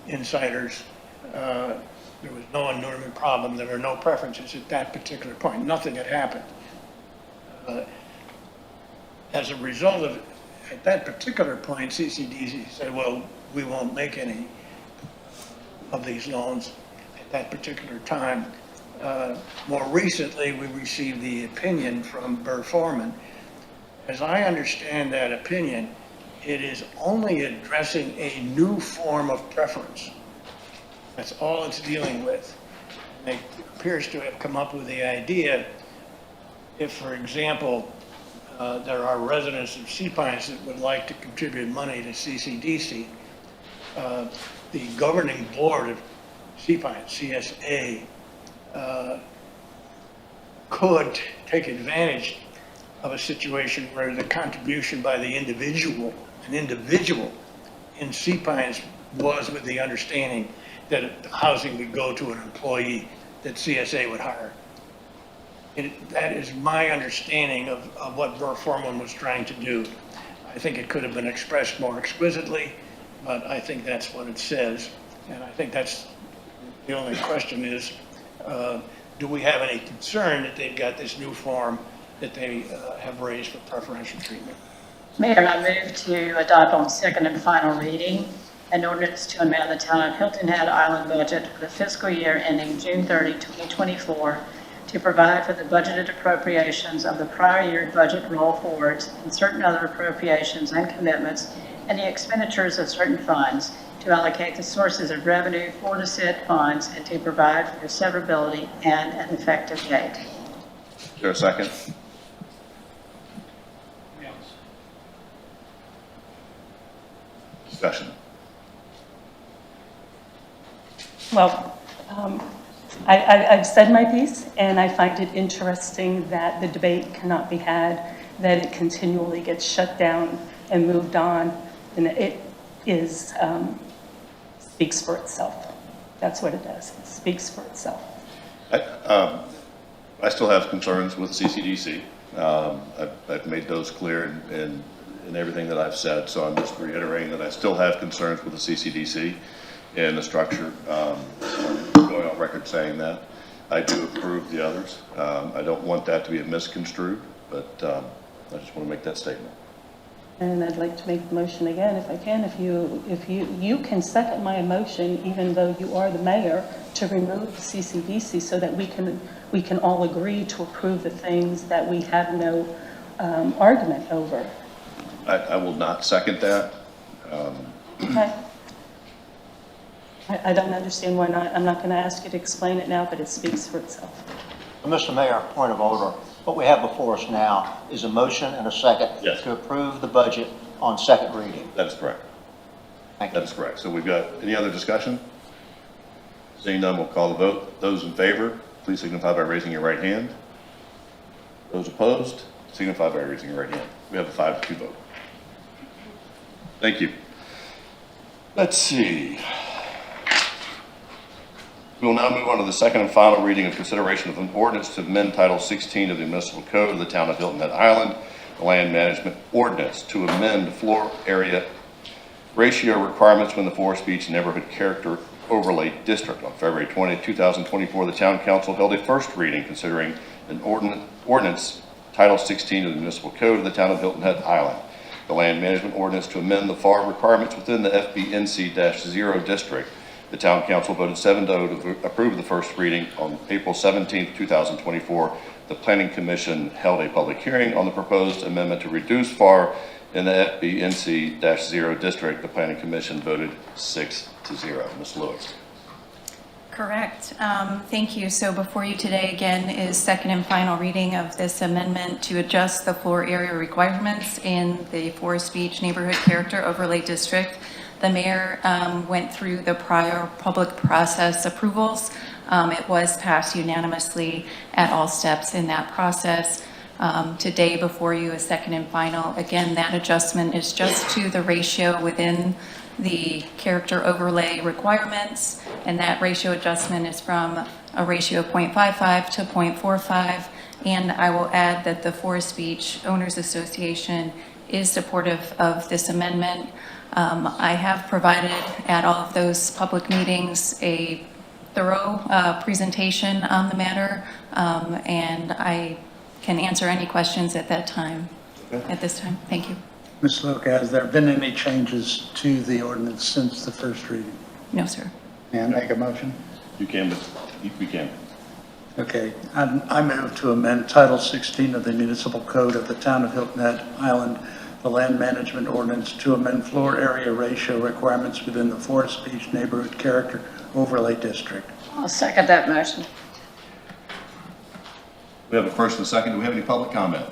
insiders. There was no endowment problem. There were no preferences at that particular point. Nothing had happened. As a result of, at that particular point, CCDC said, well, we won't make any of these loans at that particular time. More recently, we received the opinion from Burr Foreman. As I understand that opinion, it is only addressing a new form of preference. That's all it's dealing with. And it appears to have come up with the idea, if, for example, there are residents of Sea Pines that would like to contribute money to CCDC, the governing board of Sea Pines, CSA, could take advantage of a situation where the contribution by the individual, an individual in Sea Pines, was with the understanding that the housing would go to an employee that CSA would hire. That is my understanding of what Burr Foreman was trying to do. I think it could have been expressed more exquisitely, but I think that's what it says. And I think that's the only question is, do we have any concern that they've got this new form that they have raised for preferential treatment? Mayor, I move to adopt on second and final reading an ordinance to amend the Town of Hilton Head Island budget for the fiscal year ending June 30, 2024, to provide for the budgeted appropriations of the prior year budget roll forwards and certain other appropriations and commitments and the expenditures of certain funds, to allocate the sources of revenue for the said funds, and to provide for severability and an effective date. Is there a second? Discussion. Well, I've said my piece, and I find it interesting that the debate cannot be had, that it continually gets shut down and moved on, and it is, speaks for itself. That's what it does. It speaks for itself. I still have concerns with CCDC. I've made those clear in everything that I've said, so I'm just reiterating that I still have concerns with the CCDC and the structure. I'm going on record saying that. I do approve the others. I don't want that to be misconstrued, but I just want to make that statement. And I'd like to make the motion again, if I can. If you can second my motion, even though you are the mayor, to remove the CCDC so that we can all agree to approve the things that we have no argument over. I will not second that. Okay. I don't understand why not. I'm not going to ask you to explain it now, but it speaks for itself. Mr. Mayor, point of order. What we have before us now is a motion and a second to approve the budget on second reading. That is correct. That is correct. So we've got, any other discussion? Seeing none, we'll call the vote. Those in favor, please signify by raising your right hand. Those opposed, signify by raising your right hand. We have a 5-2 vote. Thank you. Let's see. We will now move on to the second and final reading of consideration of an ordinance to amend Title 16 of the Municipal Code of the Town of Hilton Head Island, the Land Management Ordinance, to amend floor area ratio requirements within the Forest Beach Neighborhood Character Overlay District. On February 20, 2024, the Town Council held a first reading considering an ordinance Title 16 of the Municipal Code of the Town of Hilton Head Island, the Land Management Ordinance to amend the FAR requirements within the FBNC-0 district. The Town Council voted 7-0 to approve the first reading on April 17, 2024. The Planning Commission held a public hearing on the proposed amendment to reduce FAR in the FBNC-0 district. The Planning Commission voted 6-0. Ms. Lewis. Correct. Thank you. So before you today again is second and final reading of this amendment to adjust the floor area requirements in the Forest Beach Neighborhood Character Overlay District. The mayor went through the prior public process approvals. It was passed unanimously at all steps in that process. Today before you is second and final. Again, that adjustment is just to the ratio within the character overlay requirements, and that ratio adjustment is from a ratio of 0.55 to 0.45. And I will add that the Forest Beach Owners Association is supportive of this amendment. I have provided at all of those public meetings a thorough presentation on the matter, and I can answer any questions at that time, at this time. Thank you. Ms. Luke, has there been any changes to the ordinance since the first reading? No, sir. May I make a motion? You can, but we can. Okay, I move to amend Title 16 of the Municipal Code of the Town of Hilton Head Island, the Land Management Ordinance, to amend floor area ratio requirements within the Forest Beach Neighborhood Character Overlay District. I'll second that motion. We have a first and a second. Do we have any public comment?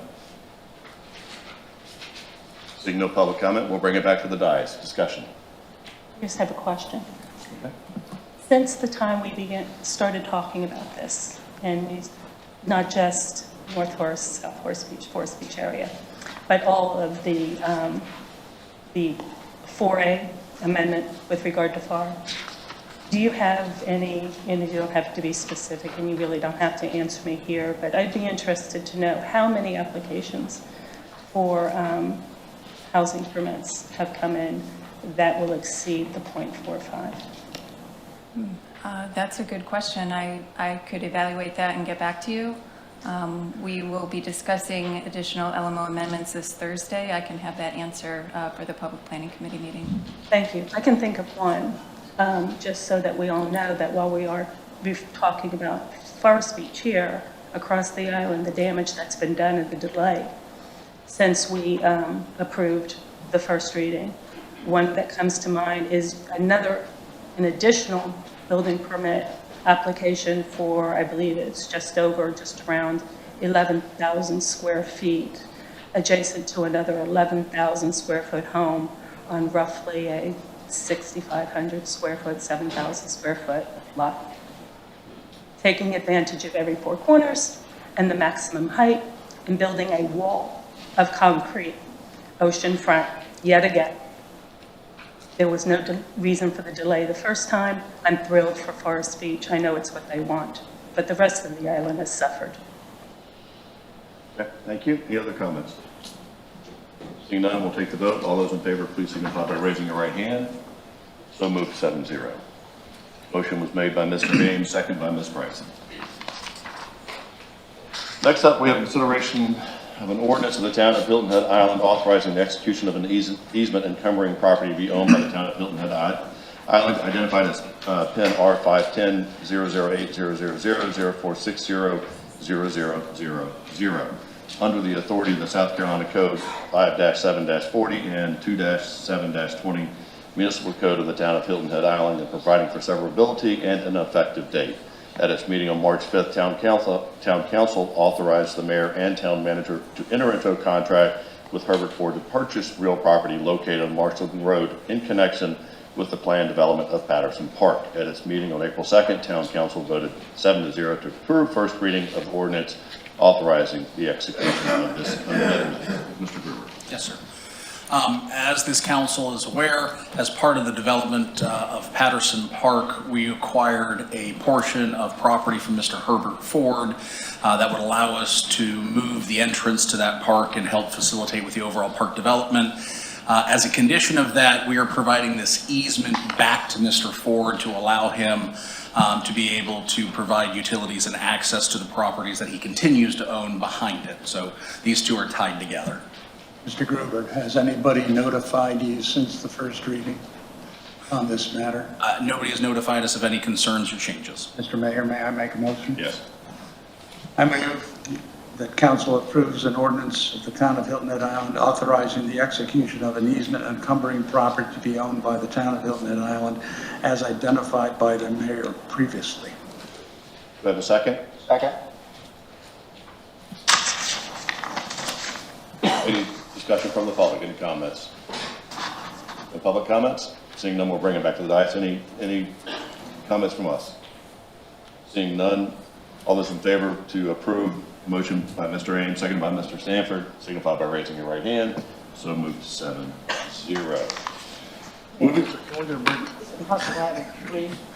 Seeing no public comment, we'll bring it back to the dais. Discussion. I just have a question. Okay. Since the time we started talking about this, and we, not just North Forest, South Forest Beach area, but all of the 4A amendment with regard to FAR, do you have any, and you don't have to be specific, and you really don't have to answer me here, but I'd be interested to know how many applications for housing permits have come in that will exceed the 0.45? That's a good question. I could evaluate that and get back to you. We will be discussing additional LMO amendments this Thursday. I can have that answer for the Public Planning Committee meeting. Thank you. I can think of one, just so that we all know that while we are talking about Forest Beach here, across the island, the damage that's been done and the delay since we approved the first reading. One that comes to mind is an additional building permit application for, I believe it's just around 11,000 square feet, adjacent to another 11,000 square foot home on roughly a 6,500 square foot, 7,000 square foot lot. Taking advantage of every four corners and the maximum height and building a wall of concrete, oceanfront, yet again. There was no reason for the delay the first time. I'm thrilled for Forest Beach. I know it's what they want, but the rest of the island has suffered. Okay, thank you. Any other comments? Seeing none, we'll take the vote. All those in favor, please signify by raising your right hand. So moved, 7-0. Motion was made by Mr. James, second by Ms. Bryson. Next up, we have consideration of an ordinance of the Town of Hilton Head Island authorizing the execution of an easement encumbering property to be owned by the Town of Hilton Head Island, identified as PIN R510-0080004600000, under the authority of the South Carolina Code 5-7-40 and 2-7-20 Municipal Code of the Town of Hilton Head Island, and providing for severability and an effective date. At its meeting on March 5th, Town Council authorized the mayor and town manager to enter into a contract with Herbert Ford to purchase real property located on Marshallton Road in connection with the planned development of Patterson Park. At its meeting on April 2nd, Town Council voted 7-0 to approve first reading of ordinance authorizing the execution of this amendment. Mr. Gruber. Yes, sir. As this council is aware, as part of the development of Patterson Park, we acquired a portion of property from Mr. Herbert Ford that would allow us to move the entrance to that park and help facilitate with the overall park development. As a condition of that, we are providing this easement back to Mr. Ford to allow him to be able to provide utilities and access to the properties that he continues to own behind it. So these two are tied together. Mr. Gruber, has anybody notified you since the first reading on this matter? Nobody has notified us of any concerns or changes. Mr. Mayor, may I make a motion? Yes. I move that council approves an ordinance of the town of Hilton Head Island authorizing the execution of an easement encumbering property to be owned by the town of Hilton Head Island as identified by the mayor previously. Do I have a second? Second. Any discussion from the public? Any comments? No public comments? Seeing none, we'll bring it back to the dais. Any comments from us? Seeing none, all those in favor to approve, motion by Mr. Ames, seconded by Mr. Sanford, signify by raising your right hand. So moved 7-0.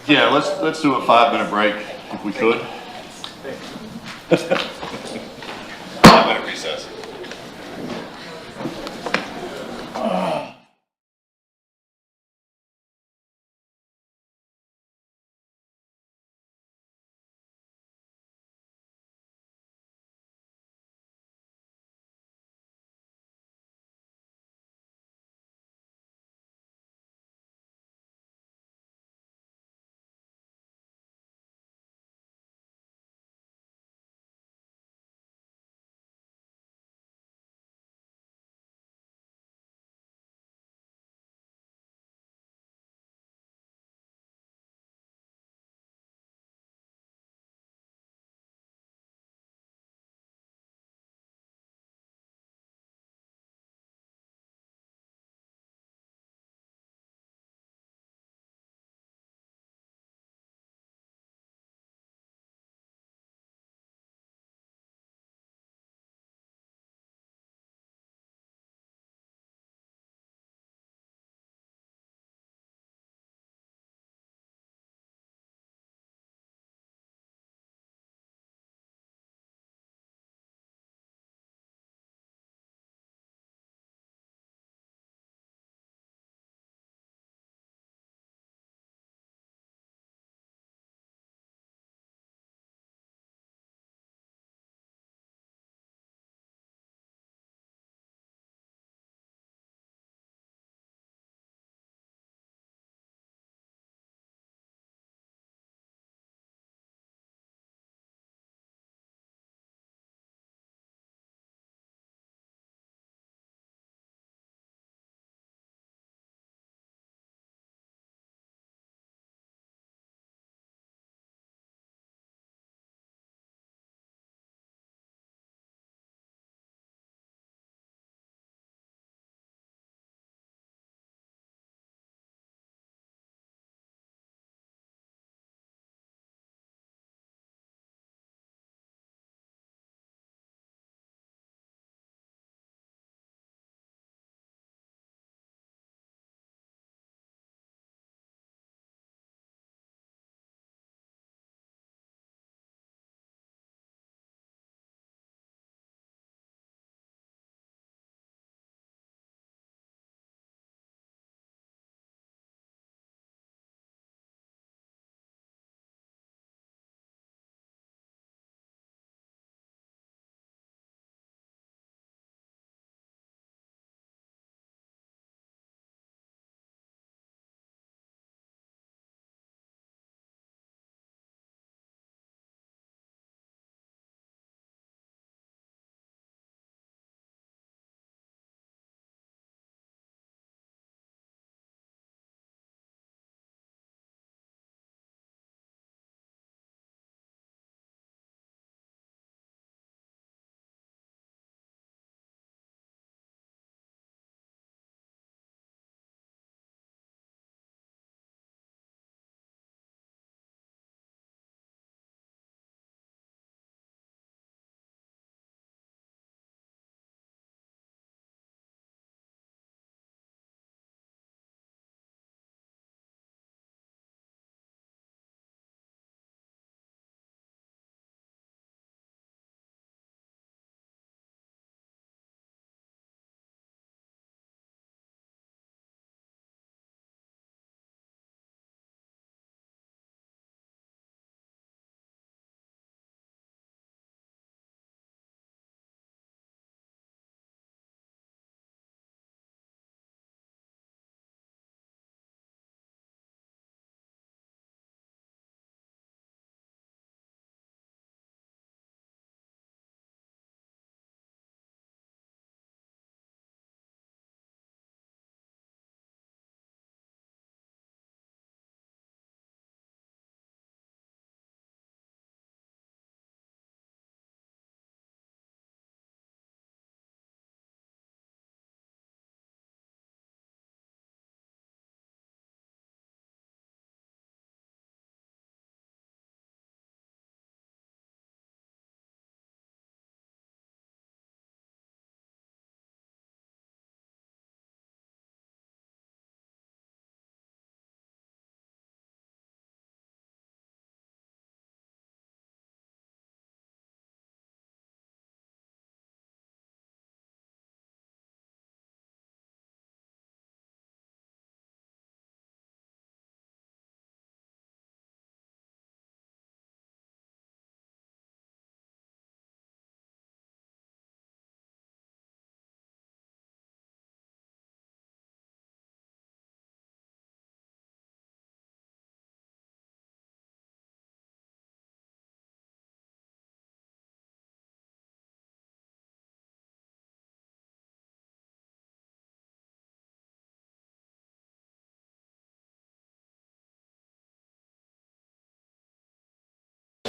Yeah, let's do a 5-minute break if we could. 5-minute recess.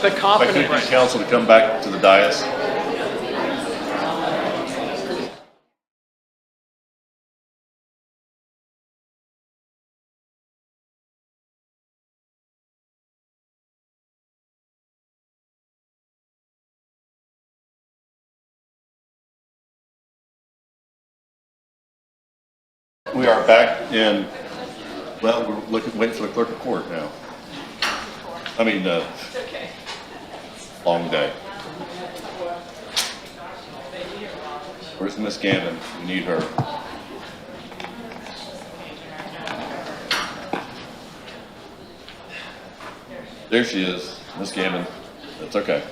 The If I confidence. could get council to come back to the dais. We are back in, well, we're waiting for the clerk of court now. I mean, long day. Where's Miss Gannon? We need her. There she is, Miss Gannon. That's okay.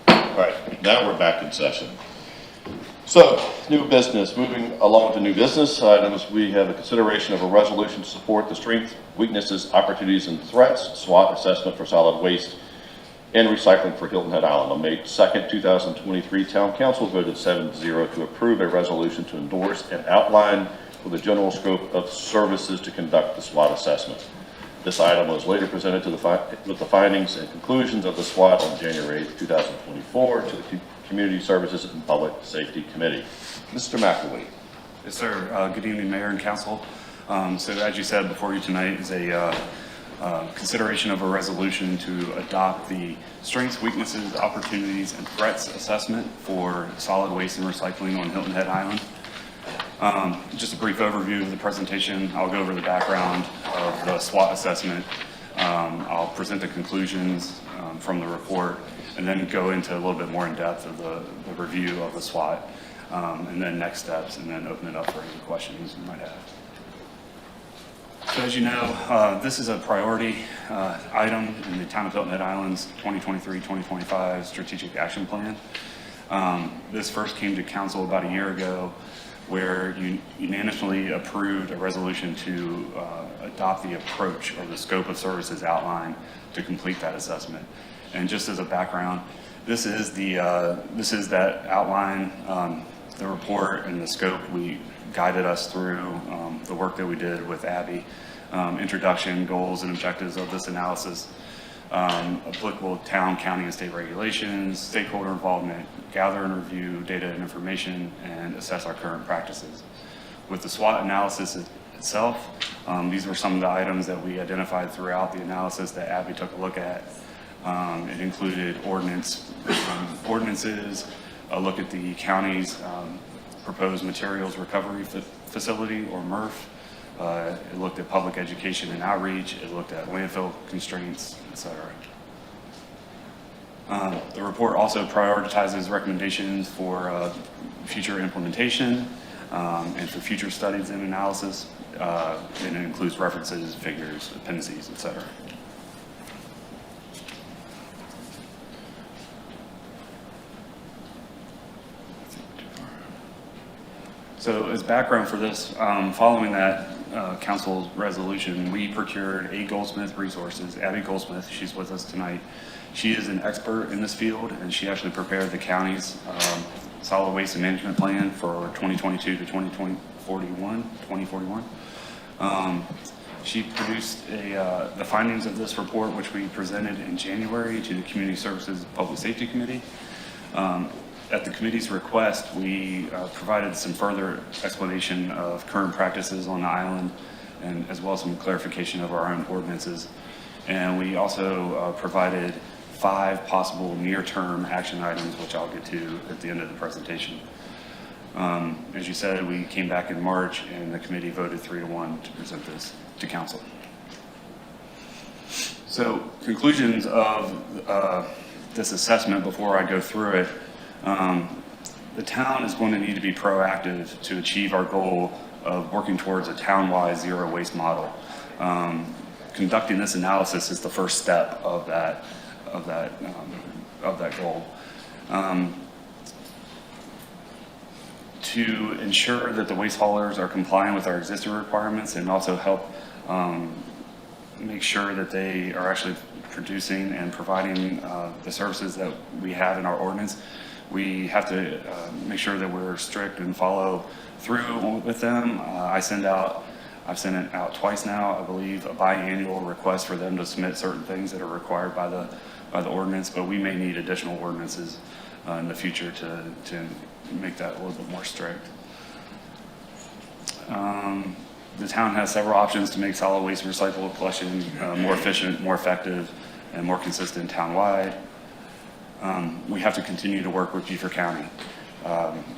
All right, now we're back in session. So, new business, moving along to new business items, we have a consideration of a resolution to support the strengths, weaknesses, opportunities, and threats SWOT assessment for solid waste and recycling for Hilton Head Island. On May 2nd, 2023, Town Council voted 7-0 to approve a resolution to endorse and outline for the general scope of services to conduct the SWOT assessment. This item was later presented to with the findings and conclusions of the SWOT on January 8th, 2024 to the Community Services and Public Safety Committee. Mr. McElwee. Yes, sir. Good evening, Mayor and Council. So as you said, before you tonight is a consideration of a resolution to adopt the strengths, weaknesses, opportunities, and threats assessment for solid waste and recycling on Hilton Head Island. Just a brief overview of the presentation. I'll go over the background of the SWOT assessment. I'll present the conclusions from the report, and then go into a little bit more in depth of the review of the SWOT, and then next steps, and then open it up for any questions you might have. So as you know, this is a priority item in the Town of Hilton Head Island's 2023-2025 Strategic Action Plan. This first came to council about a year ago, where you unanimously approved a resolution to adopt the approach or the scope of services outlined to complete that assessment. And just as a background, this is that outline, the report and the scope we guided us through the work that we did with Abby, introduction, goals, and objectives of this analysis, applicable town, county, and state regulations, stakeholder involvement, gather and review data and information, and assess our current practices. With the SWOT analysis itself, these were some of the items that we identified throughout the analysis that Abby took a look at. It included ordinances, a look at the county's proposed materials recovery facility, or MRF. It looked at public education and outreach. It looked at landfill constraints, etc. The report also prioritizes recommendations for future implementation and for future studies and analysis. And it includes references, figures, appendices, etc. So as background for this, following that council's resolution, we procured A. Goldsmith Resources, Abby Goldsmith. She's with us tonight. She is an expert in this field, and she actually prepared the county's solid waste and management plan for 2022 to 2041. She produced the findings of this report, which we presented in January to the Community Services and Public Safety Committee. At the committee's request, we provided some further explanation of current practices on the island, and as well as some clarification of our own ordinances. And we also provided 5 possible near-term action items, which I'll get to at the end of the presentation. As you said, we came back in March, and the committee voted 3-1 to present this to council. So conclusions of this assessment, before I go through it, the town is going to need to be proactive to achieve our goal of working towards a town-wide zero waste model. Conducting this analysis is the first step of that goal. To ensure that the waste haulers are compliant with our existing requirements, and also help make sure that they are actually producing and providing the services that we have in our ordinance, We have to make sure that we're strict and follow through with them. I've sent it out twice now, I believe, a biannual request for them to submit certain things that are required by the ordinance, but we may need additional ordinances in the future to make that a little bit more strict. The town has several options to make solid waste and recyclable collection more efficient, more effective, and more consistent townwide. We have to continue to work with Beaufort County.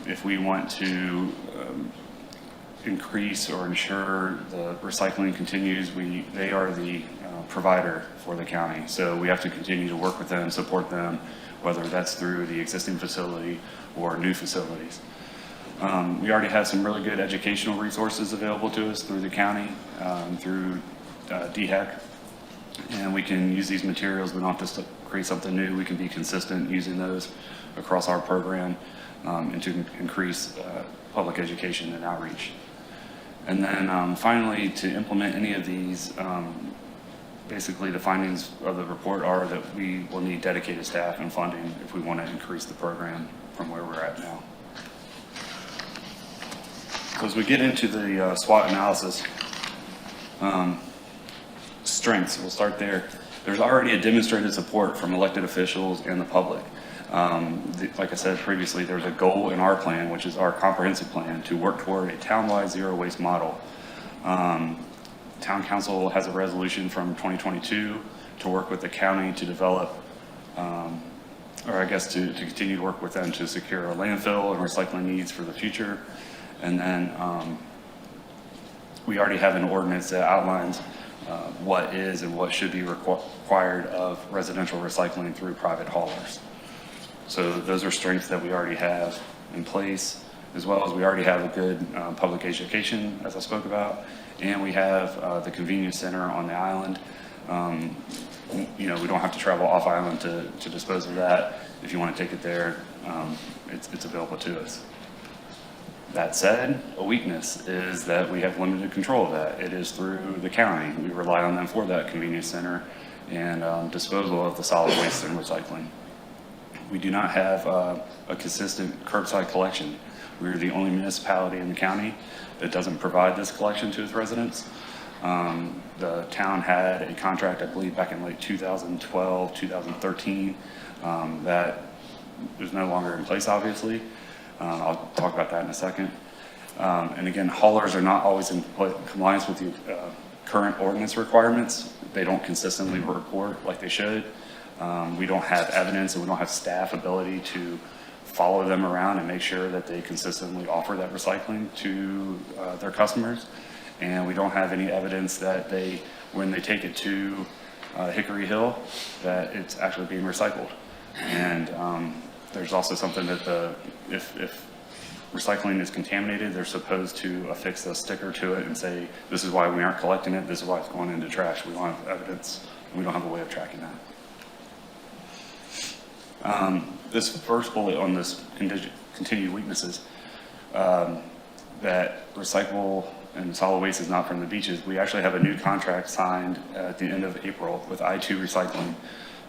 If we want to increase or ensure the recycling continues, they are the provider for the county. So we have to continue to work with them, support them, whether that's through the existing facility or new facilities. We already have some really good educational resources available to us through the county, through DHEC, and we can use these materials. We don't have to create something new. We can be consistent using those across our program and to increase public education and outreach. And then finally, to implement any of these, basically the findings of the report are that we will need dedicated staff and funding if we want to increase the program from where we're at now. So as we get into the SWOT analysis, strengths, we'll start there. There's already a demonstrated support from elected officials and the public. Like I said previously, there's a goal in our plan, which is our comprehensive plan, to work toward a townwide zero waste model. Town Council has a resolution from 2022 to work with the county to develop, or I guess to continue to work with them to secure a landfill and recycling needs for the future. And then we already have an ordinance that outlines what is and what should be required of residential recycling through private haulers. So those are strengths that we already have in place, as well as we already have a good public education, as I spoke about, and we have the convenience center on the island. You know, we don't have to travel off island to dispose of that. If you want to take it there, it's available to us. That said, a weakness is that we have limited control of that. It is through the county. We rely on them for that convenience center and disposal of the solid waste and recycling. We do not have a consistent curbside collection. We're the only municipality in the county that doesn't provide this collection to its residents. The town had a contract, I believe, back in late 2012, 2013, that is no longer in place, obviously. I'll talk about that in a second. And again, haulers are not always in compliance with the current ordinance requirements. They don't consistently report like they should. We don't have evidence and we don't have staff ability to follow them around and make sure that they consistently offer that recycling to their customers. And we don't have any evidence that when they take it to Hickory Hill, that it's actually being recycled. And there's also something that if recycling is contaminated, they're supposed to affix a sticker to it and say, this is why we aren't collecting it, this is why it's going into trash. We don't have evidence, and we don't have a way of tracking that. This first bullet on this continued weaknesses, that recyclable and solid waste is not from the beaches. We actually have a new contract signed at the end of April with I2 Recycling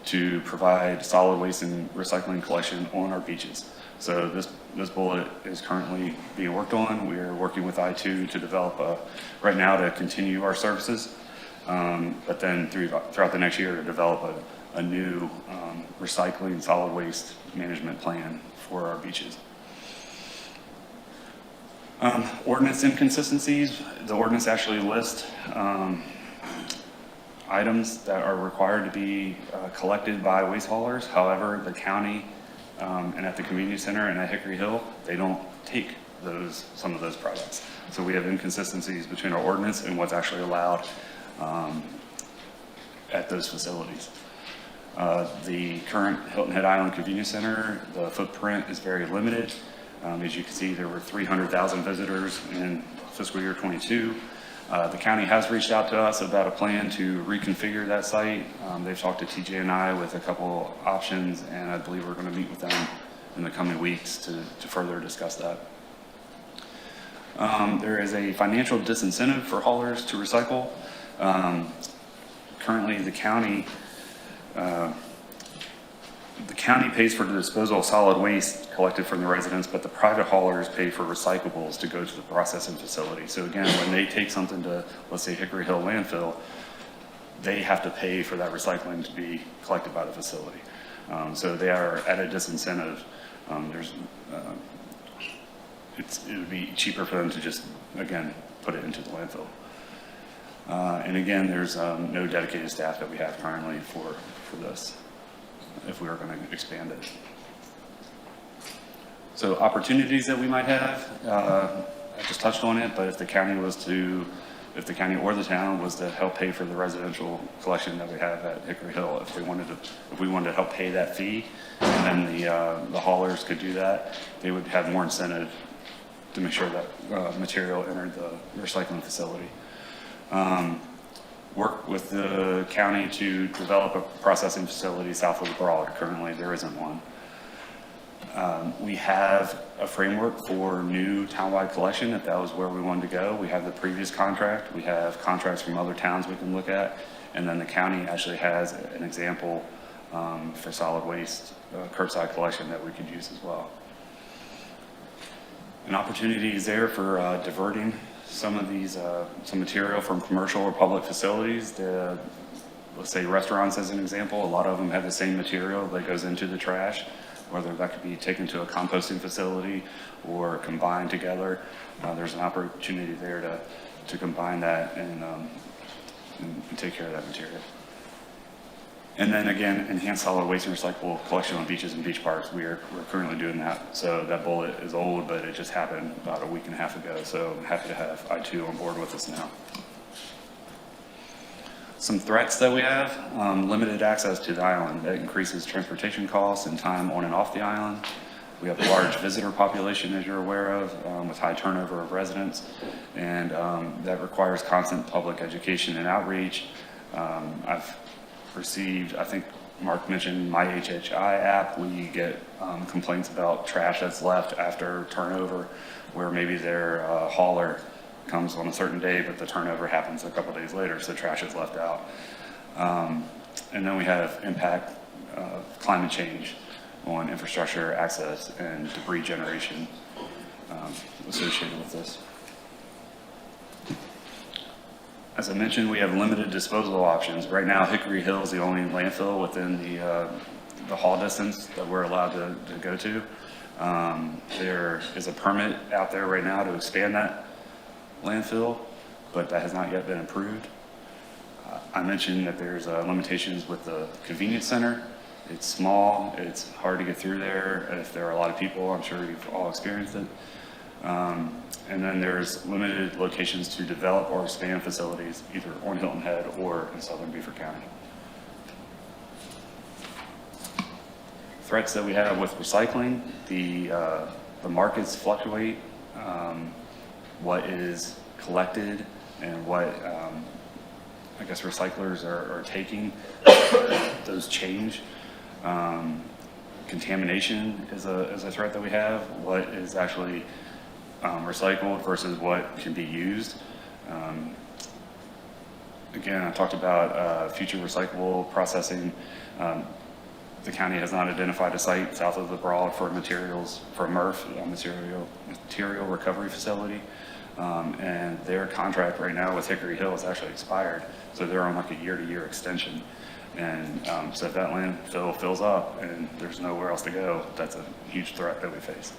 to provide solid waste and recycling collection on our beaches. So this bullet is currently being worked on. We are working with I2 to develop right now to continue our services, but then throughout the next year to develop a new recycling solid waste management plan for our beaches. Ordinance inconsistencies. The ordinance actually lists items that are required to be collected by waste haulers. However, the county and at the convenience center and at Hickory Hill, they don't take some of those products. So we have inconsistencies between our ordinance and what's actually allowed at those facilities. The current Hilton Head Island Convenience Center, the footprint is very limited. As you can see, there were 300,000 visitors in fiscal year 22. The county has reached out to us about a plan to reconfigure that site. They've talked to TJ and I with a couple options, and I believe we're going to meet with them in the coming weeks to further discuss that. There is a financial disincentive for haulers to recycle. Currently, the county the county pays for the disposal of solid waste collected from the residents, but the private haulers pay for recyclables to go to the processing facility. So again, when they take something to, let's say, Hickory Hill landfill, they have to pay for that recycling to be collected by the facility. So they are at a disincentive. It would be cheaper for them to just, again, put it into the landfill. And again, there's no dedicated staff that we have currently for this, if we are going to expand it. So opportunities that we might have, I just touched on it, but if the county or the town was to help pay for the residential collection that we have at Hickory Hill, if we wanted to help pay that fee, and then the haulers could do that, they would have more incentive to make sure that material entered the recycling facility. Work with the county to develop a processing facility south of the Broad. Currently, there isn't one. We have a framework for new townwide collection, if that was where we wanted to go. We have the previous contract. We have contracts from other towns we can look at. And then the county actually has an example for solid waste curbside collection that we could use as well. An opportunity is there for diverting some of these, some material from commercial or public facilities to, let's say, restaurants as an example. A lot of them have the same material that goes into the trash, whether that could be taken to a composting facility or combined together. There's an opportunity there to combine that and take care of that material. And then again, enhanced solid waste and recyclable collection on beaches and beach parks. We're currently doing that. So that bullet is old, but it just happened about a week and a half ago. So I'm happy to have I2 on board with us now. Some threats that we have, limited access to the island. That increases transportation costs and time on and off the island. We have a large visitor population, as you're aware of, with high turnover of residents. And that requires constant public education and outreach. I've received, I think Mark mentioned My HHI app. We get complaints about trash that's left after turnover, where maybe their hauler comes on a certain day, but the turnover happens a couple days later, so trash is left out. And then we have impact of climate change on infrastructure access and debris generation associated with this. As I mentioned, we have limited disposal options. Right now, Hickory Hill is the only landfill within the haul distance that we're allowed to go to. There is a permit out there right now to expand that landfill, but that has not yet been approved. I mentioned that there's limitations with the convenience center. It's small, it's hard to get through there. If there are a lot of people, I'm sure you've all experienced it. And then there's limited locations to develop or expand facilities either on Hilton Head or in southern Beaufort County. Threats that we have with recycling, the markets fluctuate. What is collected and what I guess recyclers are taking, those change. Contamination is a threat that we have. What is actually recycled versus what can be used. Again, I talked about future recyclable processing. The county has not identified a site south of the Broad for materials, for MRF, a material recovery facility. And their contract right now with Hickory Hill is actually expired. So they're on like a year-to-year extension. And so if that landfill fills up and there's nowhere else to go, that's a huge threat that we face.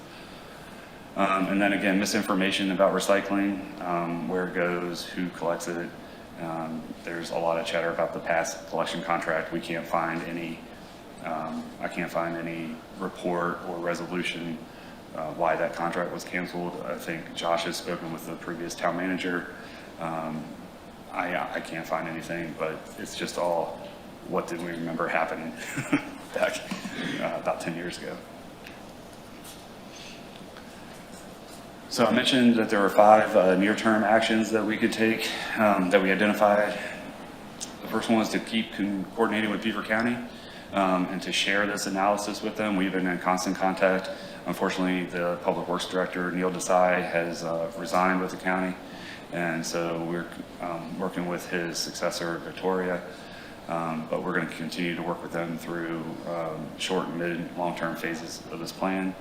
And then again, misinformation about recycling, where it goes, who collects it. There's a lot of chatter about the past collection contract. We can't find any, I can't find any report or resolution why that contract was canceled. I think Josh has spoken with the previous town manager. I can't find anything, but it's just all, what did we remember happening back about 10 years ago. So I mentioned that there were 5 near-term actions that we could take, that we identified. The first one was to keep coordinating with Beaufort County and to share this analysis with them. We've been in constant contact. Unfortunately, the Public Works Director, Neil Desai, has resigned with the county. And so we're working with his successor, Victoria, But we're going to continue to work with them through short, mid, long-term phases of this plan.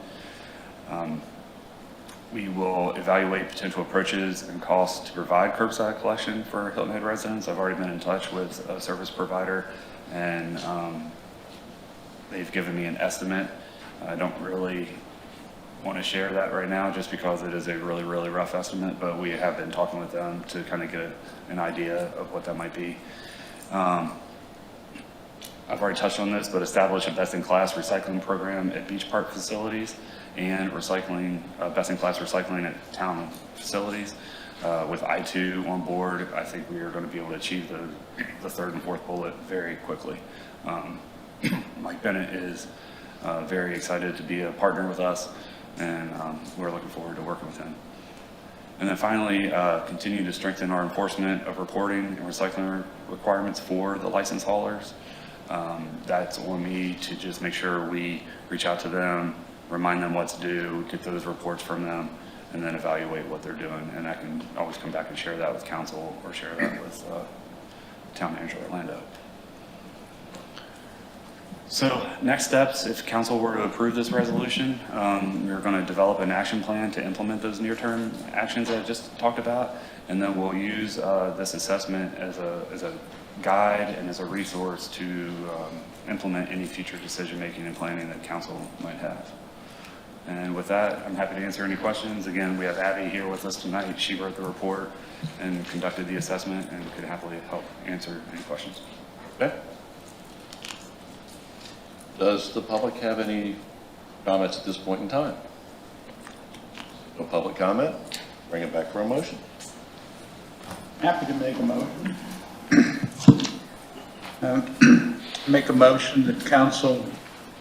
We will evaluate potential approaches and costs to provide curbside collection for Hilton Head residents. I've already been in touch with a service provider, and they've given me an estimate. I don't really want to share that right now just because it is a really, really rough estimate, but we have been talking with them to kind of get an idea of what that might be. I've already touched on this, but establish a best-in-class recycling program at beach park facilities and best-in-class recycling at town facilities. With I2 on board, I think we are going to be able to achieve the third and fourth bullet very quickly. Mike Bennett is very excited to be a partner with us, and we're looking forward to working with him. And then finally, continue to strengthen our enforcement of reporting and recycling requirements for the license haulers. That's on me to just make sure we reach out to them, remind them what to do, get those reports from them, and then evaluate what they're doing. And I can always come back and share that with council or share that with Town Manager Orlando. So next steps, if council were to approve this resolution, we're going to develop an action plan to implement those near-term actions that I just talked about. And then we'll use this assessment as a guide and as a resource to implement any future decision-making and planning that council might have. And with that, I'm happy to answer any questions. Again, we have Abby here with us tonight. She wrote the report and conducted the assessment and could happily help answer any questions. Okay? Does the public have any comments at this point in time? No public comment? Bring it back for a motion. Happy to make a motion. Make a motion that council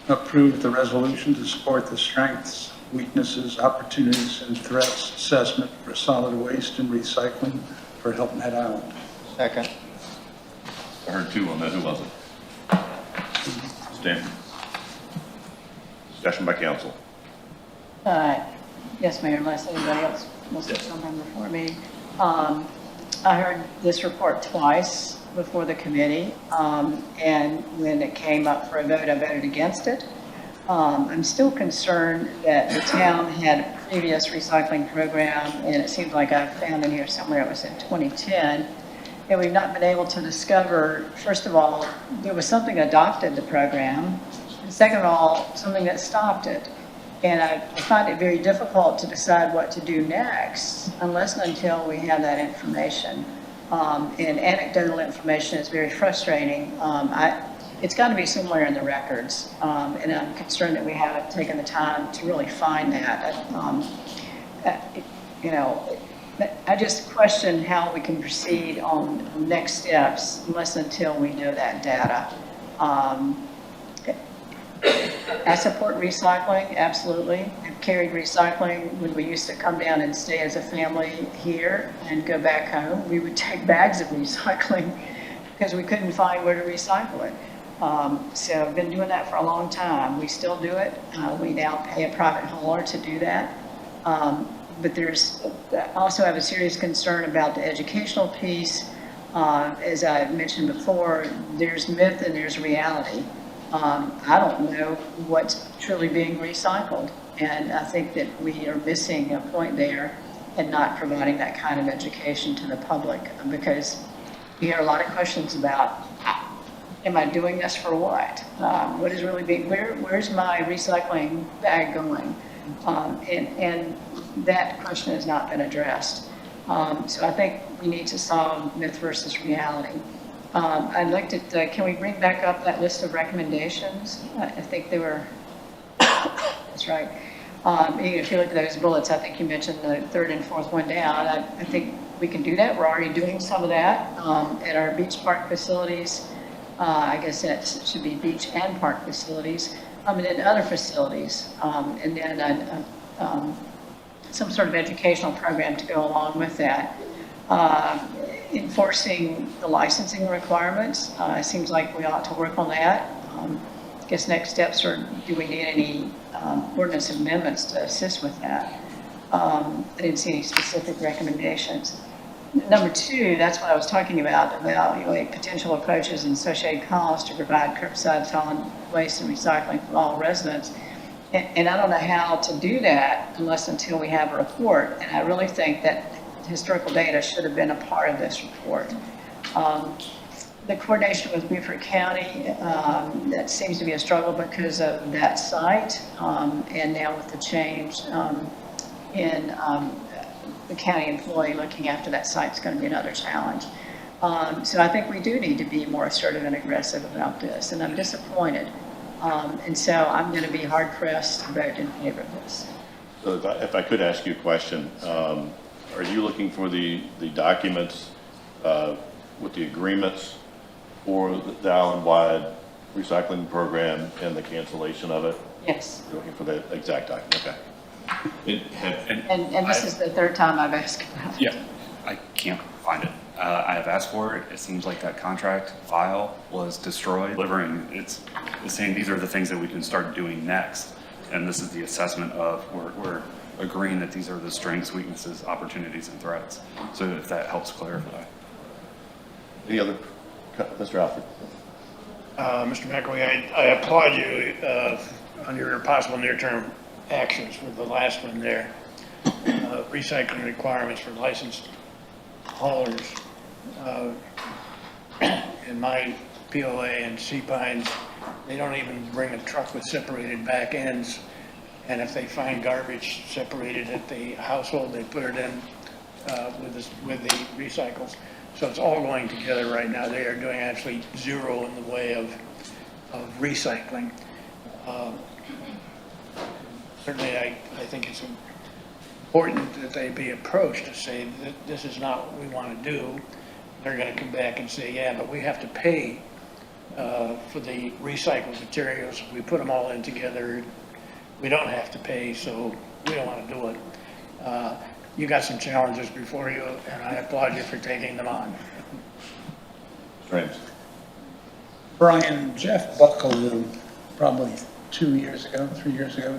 approve the resolution to support the strengths, weaknesses, opportunities, and threats assessment for solid waste and recycling for Hilton Head Island. Second. I heard two on that. Who was it? Stan. Discussion by council. Yes, Mayor, unless anybody else wants to come in before me. I heard this report twice before the committee, and when it came up for a vote, I voted against it. I'm still concerned that the town had a previous recycling program, and it seems like I found in here somewhere it was in 2010, and we've not been able to discover, first of all, there was something that adopted the program, and second of all, something that stopped it. And I find it very difficult to decide what to do next unless and until we have that information. And anecdotal information is very frustrating. It's got to be somewhere in the records, and I'm concerned that we haven't taken the time to really find that. I just question how we can proceed on next steps unless until we know that data. I support recycling, absolutely. I've carried recycling when we used to come down and stay as a family here and go back home. We would take bags of recycling because we couldn't find where to recycle it. So I've been doing that for a long time. We still do it. We now pay a private hauler to do that. But I also have a serious concern about the educational piece. As I mentioned before, there's myth and there's reality. I don't know what's truly being recycled, and I think that we are missing a point there and not providing that kind of education to the public, because we hear a lot of questions about, am I doing this for what? What is really being, where's my recycling bag going? And that question has not been addressed. So I think we need to solve myth versus reality. I'd like to, can we bring back up that list of recommendations? I think they were, that's right. If you look at those bullets, I think you mentioned the third and fourth one down. I think we can do that. We're already doing some of that at our beach park facilities. I guess that should be beach and park facilities, and then other facilities. And then some sort of educational program to go along with that. Enforcing the licensing requirements, it seems like we ought to work on that. I guess next steps are, do we need any ordinance amendments to assist with that? I didn't see any specific recommendations. Number two, that's what I was talking about, evaluate potential approaches and associated costs to provide curbside solid waste and recycling for all residents. And I don't know how to do that until we have a report. And I really think that historical data should have been a part of this report. The coordination with Beaufort County, that seems to be a struggle because of that site. And now with the change in the county employee looking after that site is going to be another challenge. So I think we do need to be more assertive and aggressive about this, and I'm disappointed. And so I'm going to be hard pressed to vote in favor of this. So if I could ask you a question, are you looking for the documents with the agreements for the island-wide recycling program and the cancellation of it? Yes. You're looking for the exact document, okay. And this is the third time I've asked about it. Yeah, I can't find it. I have asked for it. It seems like that contract file was destroyed. Delivering, it's saying these are the things that we can start doing next. And this is the assessment of, we're agreeing that these are the strengths, weaknesses, opportunities, and threats. So if that helps clarify. Any other, Mr. Alford? Mr. McElwee, I applaud you on your possible near-term actions with the last one there. Recycling requirements for licensed haulers. In my POA and Sea Pines, they don't even bring a truck with separated back ends. And if they find garbage separated at the household, they put it in with the recycles. So it's all going together right now. They are doing actually zero in the way of recycling. Certainly, I think it's important that they be approached to say that this is not what we want to do. They're going to come back and say, yeah, but we have to pay for the recycled materials. If we put them all in together, we don't have to pay, so we don't want to do it. You got some challenges before you, and I applaud you for taking them on. James. Brian, Jeff Buckaloo, probably 3 years ago,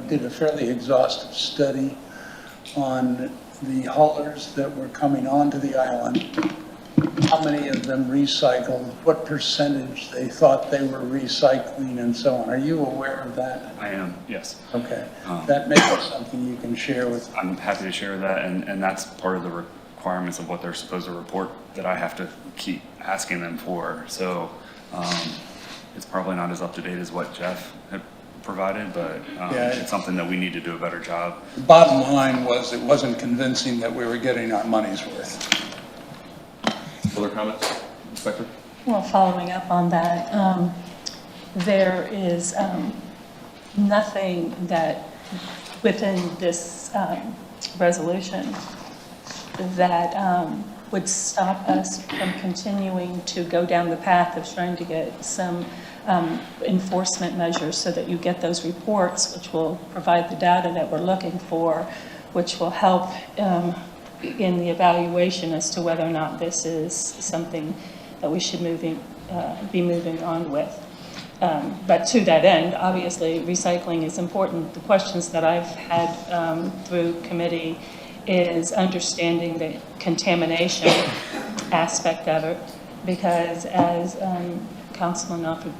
did a fairly exhaustive study on the haulers that were coming onto the island, how many of them recycled, what percentage they thought they were recycling, and so on. Are you aware of that? I am, yes. Okay. That may be something you can share with. I'm happy to share that, and that's part of the requirements of what they're supposed to report that I have to keep asking them for. So it's probably not as up to date as what Jeff had provided, but it's something that we need to do a better job. The bottom line was it wasn't convincing that we were getting our money's worth. Other comments, Inspector? Well, following up on that, there is nothing that within this resolution that would stop us from continuing to go down the path of trying to get some enforcement measures so that you get those reports, which will provide the data that we're looking for, which will help in the evaluation as to whether or not this is something that we should be moving on with. But to that end, obviously, recycling is important. The questions that I've had through committee is understanding the contamination aspect of it, because as Councilman Alford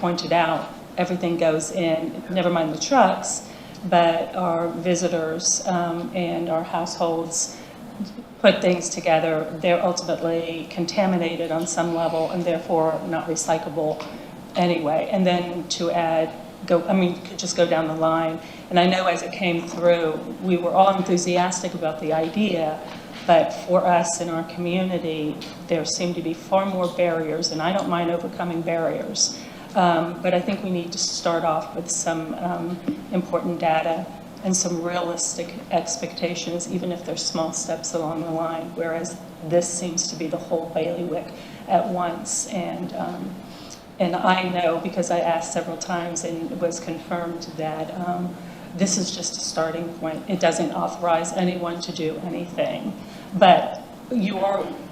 pointed out, everything goes in, never mind the trucks, but our visitors and our households put things together. They're ultimately contaminated on some level and therefore not recyclable anyway. And then to add, you could just go down the line. And I know as it came through, we were all enthusiastic about the idea, but for us in our community, there seem to be far more barriers, and I don't mind overcoming barriers. But I think we need to start off with some important data and some realistic expectations, even if there's small steps along the line, whereas this seems to be the whole bailiwick at once. And I know, because I asked several times and it was confirmed, that this is just a starting point. It doesn't authorize anyone to do anything. But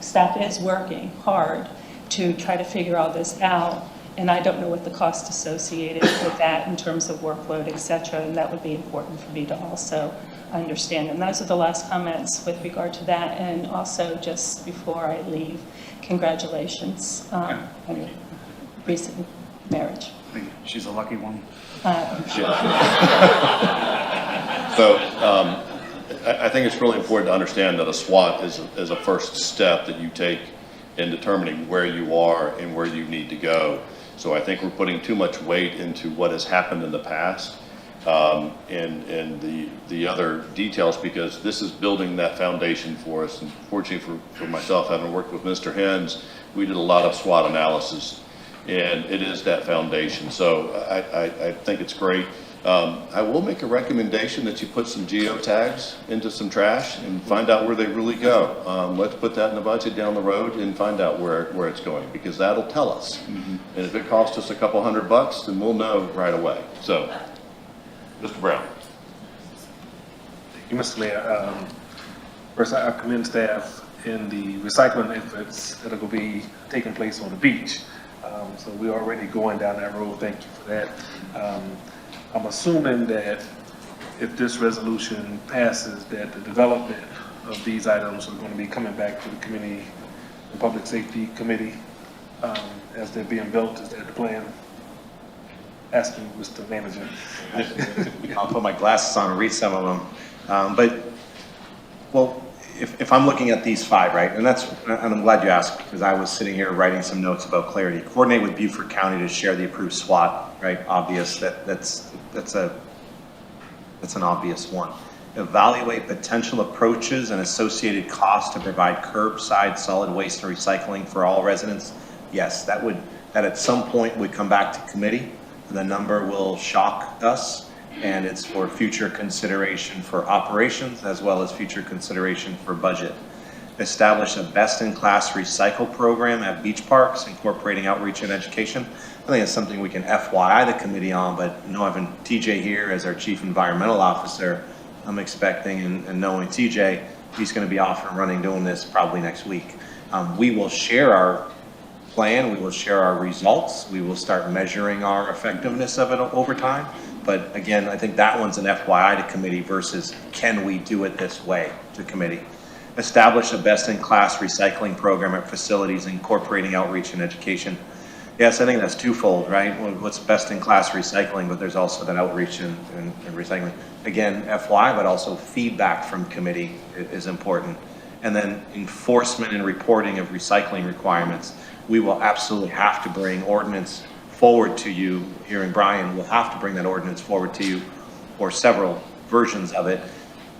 staff is working hard to try to figure all this out. And I don't know what the cost associated with that in terms of workload, et cetera, and that would be important for me to also understand. And those are the last comments with regard to that. And also, just before I leave, congratulations on your recent marriage. She's a lucky one. So I think it's really important to understand that a SWOT is a first step that you take in determining where you are and where you need to go. So I think we're putting too much weight into what has happened in the past and the other details, because this is building that foundation for us. And fortunately for myself, having worked with Mr. Hens, we did a lot of SWOT analysis, and it is that foundation. So I think it's great. I will make a recommendation that you put some geotags into some trash and find out where they really go. Let's put that in the budget down the road and find out where it's going, because that'll tell us. And if it costs us a couple $100, then we'll know right away. So, Mr. Brown. Thank you, Mr. Mayor. First, I commend staff in the recycling efforts that are going to be taking place on the beach. So we're already going down that road. Thank you for that. I'm assuming that if this resolution passes, that the development of these items are going to be coming back to the Community and Public Safety Committee as they're being built. Is that the plan? Asking Mr. Manager. I'll put my glasses on and read some of them. Well, if I'm looking at these 5, right, and I'm glad you asked, because I was sitting here writing some notes about clarity. Coordinate with Beaufort County to share the approved SWOT, right? Obvious, that's an obvious one. Evaluate potential approaches and associated costs to provide curbside solid waste and recycling for all residents. Yes, that at some point would come back to committee. The number will shock us, and it's for future consideration for operations as well as future consideration for budget. Establish a best-in-class recycle program at beach parks, incorporating outreach and education. I think it's something we can FYI the committee on, but having TJ here as our Chief Environmental Officer, I'm expecting, and knowing TJ, he's going to be off and running doing this probably next week. We will share our plan, we will share our results, we will start measuring our effectiveness of it over time. But again, I think that one's an FYI to committee versus can we do it this way to committee. Establish a best-in-class recycling program at facilities incorporating outreach and education. Yes, I think that's twofold, right? What's best-in-class recycling, but there's also that outreach and recycling. Again, FY, but also feedback from committee is important. And then enforcement and reporting of recycling requirements. We will absolutely have to bring ordinance forward to you. Hearing Brian, we'll have to bring that ordinance forward to you, or several versions of it,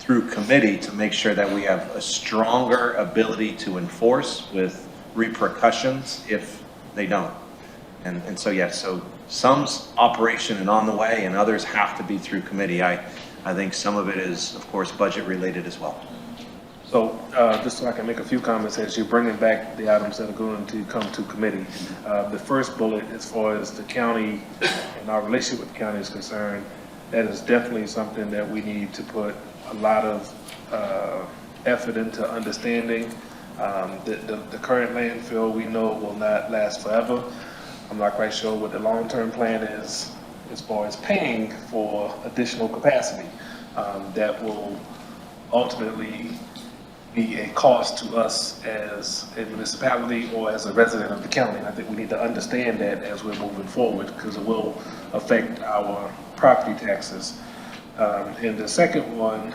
through committee to make sure that we have a stronger ability to enforce with repercussions if they don't. And so, yeah, so some's operation and on the way, and others have to be through committee. I think some of it is, of course, budget related as well. So just so I can make a few comments as you're bringing back the items that are going to come to committee. The first bullet, as far as the county and our relationship with the county is concerned, that is definitely something that we need to put a lot of effort into understanding. The current landfill we know will not last forever. I'm not quite sure what the long-term plan is as far as paying for additional capacity that will ultimately be a cost to us as a municipality or as a resident of the county. I think we need to understand that as we're moving forward, because it will affect our property taxes. And the second one,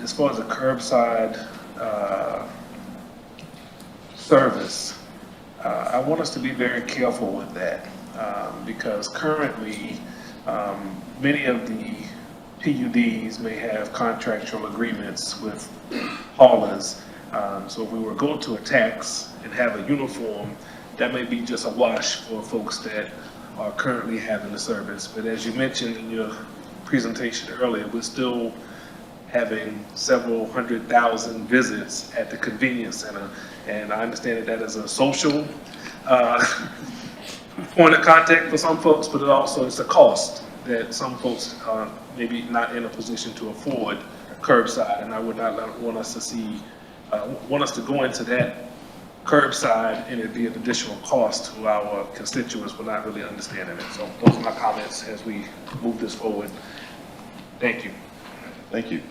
as far as the curbside service, I want us to be very careful with that because currently many of the PUDs may have contractual agreements with haulers. So if we were to go to a tax and have a uniform, that may be just a wash for folks that are currently having the service. But as you mentioned in your presentation earlier, we're still having several 100,000 visits at the convenience center. And I understand that is a social point of contact for some folks, but it also is a cost that some folks are maybe not in a position to afford curbside. And I would not want us to see, want us to go into that curbside and it be an additional cost to our constituents. We're not really understanding it. So those are my comments as we move this forward. Thank you. Thank you.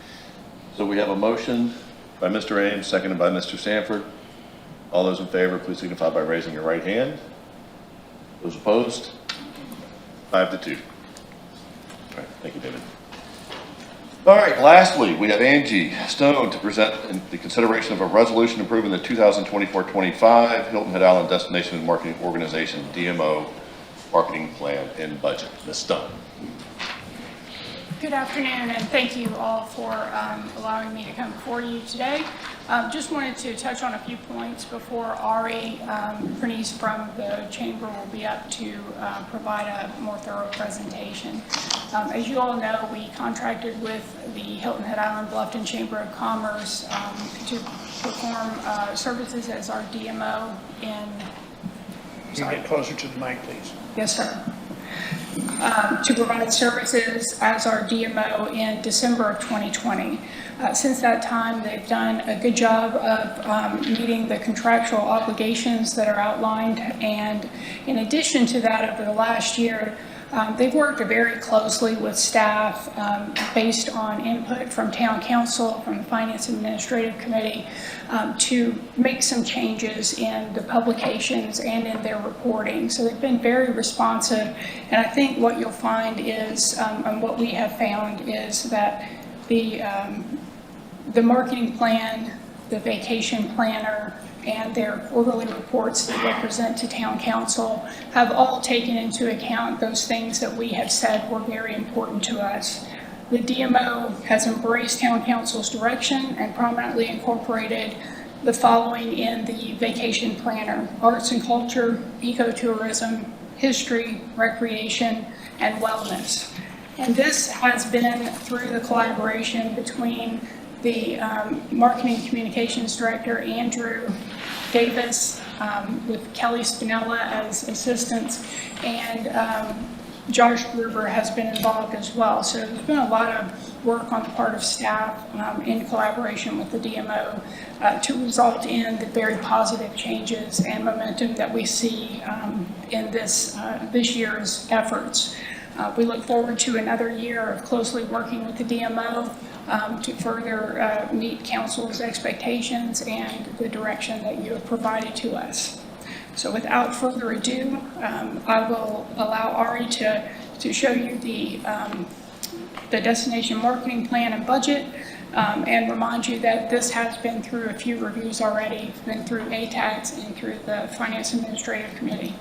So we have a motion by Mr. Ames, seconded by Mr. Sanford. All those in favor, please signify by raising your right hand. Those opposed? 5-2. All right, thank you, David. All right, lastly, we have Angie Stone to present the consideration of a resolution approving the 2024-25 Hilton Head Island Destination and Marketing Organization, DMO, marketing plan and budget. Ms. Stone. Good afternoon, and thank you all for allowing me to come before you today. Just wanted to touch on a few points before Ari Pernice from the Chamber will be up to provide a more thorough presentation. As you all know, we contracted with the Hilton Head Island Bluffton Chamber of Commerce to perform services as our DMO in... Can you get closer to the mic, please? Yes, sir. To provide services as our DMO in December of 2020. Since that time, they've done a good job of meeting the contractual obligations that are outlined, and in addition to that, over the last year, they've worked very closely with staff based on input from Town Council, from the Finance Administrative Committee, to make some changes in the publications and in their reporting. So they've been very responsive, and I think what you'll find is, and what we have found is that the marketing plan, the vacation planner, and their quarterly reports that they present to Town Council have all taken into account those things that we have said were very important to us. The DMO has embraced Town Council's direction and prominently incorporated the following in the vacation planner: arts and culture, ecotourism, history, recreation, and wellness. And this has been through the collaboration between the Marketing Communications Director, Andrew Davis, with Kelly Spinella as assistants, and Josh Gruber has been involved as well. So there's been a lot of work on the part of staff in collaboration with the DMO to result in the very positive changes and momentum that we see in this year's efforts. We look forward to another year of closely working with the DMO to further meet Council's expectations and the direction that you have provided to us. So without further ado, I will allow Ari to show you the destination marketing plan and budget, and remind you that this has been through a few reviews already. It's been through ATAX and through the Finance Administrative Committee.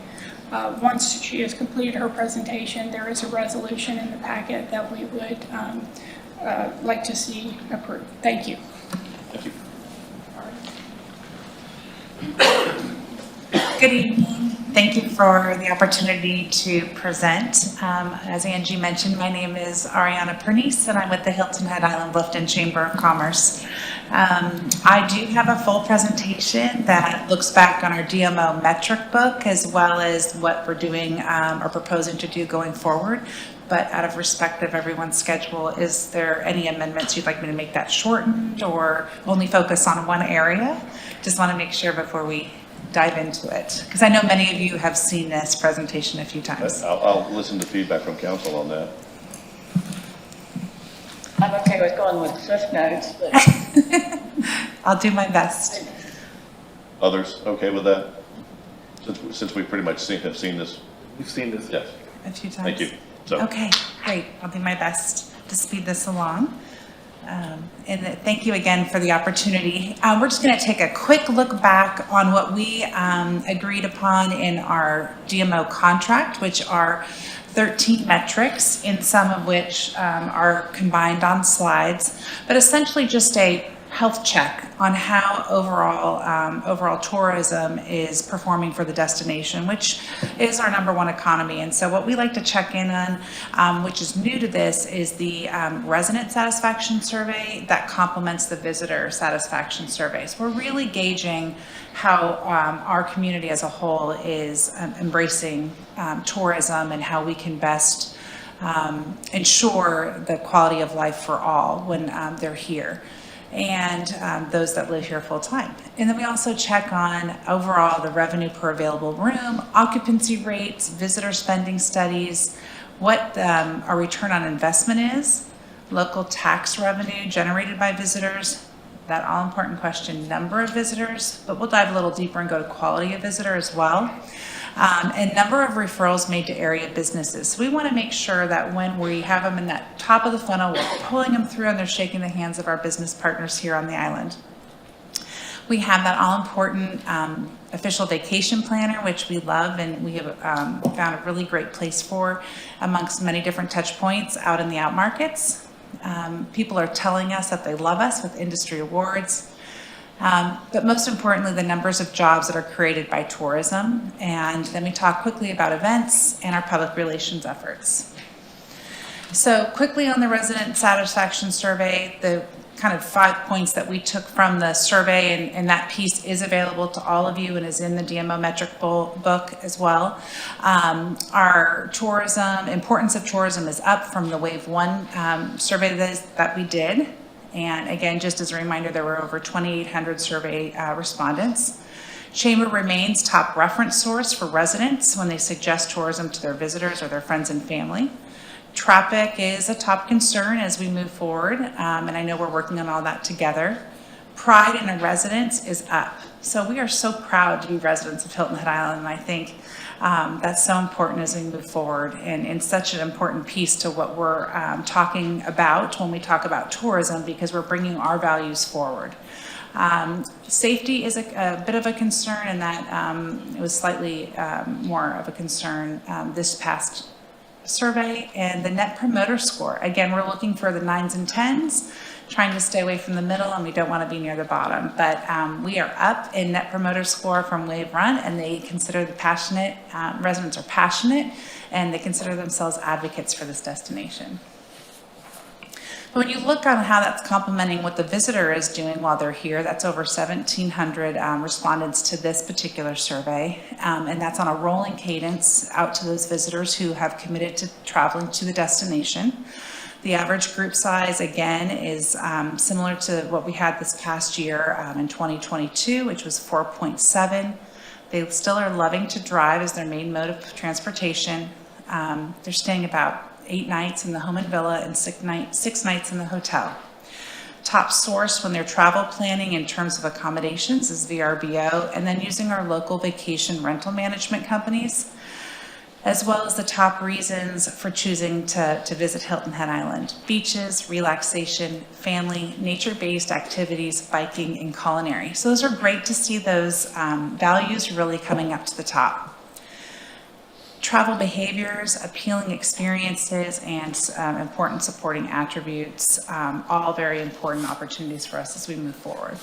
Once she has completed her presentation, there is a resolution in the packet that we would like to see approved. Thank you. Thank you. Good evening. Thank you for the opportunity to present. As Angie mentioned, my name is Ariana Pernice, and I'm with the Hilton Head Island Bluffton Chamber of Commerce. I do have a full presentation that looks back on our DMO metric book, as well as what we're doing or proposing to do going forward. But out of respect of everyone's schedule, is there any amendments you'd like me to make that shortened or only focus on one area? Just want to make sure before we dive into it, because I know many of you have seen this presentation a few times. I'll listen to feedback from council on that. I'm okay with going with Swift notes, but I'll do my best. Others okay with that? Since we pretty much have seen this. We've seen this. Yes. A few times. Thank you. So. Okay, great. I'll do my best to speed this along. And thank you again for the opportunity. We're just going to take a quick look back on what we agreed upon in our DMO contract, which are 13 metrics, in some of which are combined on slides, but essentially just a health check on how overall tourism is performing for the destination, which is our #1 economy. And so what we like to check in on, which is new to this, is the resident satisfaction survey that complements the visitor satisfaction survey. So we're really gauging how our community as a whole is embracing tourism and how we can best ensure the quality of life for all when they're here, and those that live here full time. And then we also check on overall the revenue per available room, occupancy rates, visitor spending studies, what our return on investment is, local tax revenue generated by visitors, that all-important question, number of visitors, but we'll dive a little deeper and go to quality of visitor as well. And number of referrals made to area businesses. So we want to make sure that when we have them in that top of the funnel, we're pulling them through and they're shaking the hands of our business partners here on the island. We have that all-important official vacation planner, which we love and we have found a really great place for amongst many different touch points out in the out markets. People are telling us that they love us with industry awards. But most importantly, the numbers of jobs that are created by tourism. And then we talk quickly about events and our public relations efforts. So quickly on the resident satisfaction survey, the kind of 5 points that we took from the survey, and that piece is available to all of you and is in the DMO metric book as well. Our tourism, importance of tourism is up from the Wave 1 survey that we did. And again, just as a reminder, there were over 2,800 survey respondents. Chamber remains top reference source for residents when they suggest tourism to their visitors or their friends and family. Traffic is a top concern as we move forward, and I know we're working on all that together. Pride in a residence is up. So we are so proud to be residents of Hilton Head Island, and I think that's so important as we move forward and such an important piece to what we're talking about when we talk about tourism, because we're bringing our values forward. Safety is a bit of a concern, and that it was slightly more of a concern this past survey. And the Net Promoter Score, again, we're looking for the 9s and 10s, trying to stay away from the middle, and we don't want to be near the bottom. But we are up in Net Promoter Score from Wave Run, and they consider the passionate, residents are passionate, and they consider themselves advocates for this destination. But when you look on how that's complementing what the visitor is doing while they're here, that's over 1,700 respondents to this particular survey, and that's on a rolling cadence out to those visitors who have committed to traveling to the destination. The average group size, again, is similar to what we had this past year in 2022, which was 4.7. They still are loving to drive as their main mode of transportation. They're staying about 8 nights in the home and villa and 6 nights in the hotel. Top source when they're travel planning in terms of accommodations is VRBO, and then using our local vacation rental management companies, as well as the top reasons for choosing to visit Hilton Head Island: beaches, relaxation, family, nature-based activities, biking, and culinary. So those are great to see those values really coming up to the top. Travel behaviors, appealing experiences, and important supporting attributes, all very important opportunities for us as we move forward.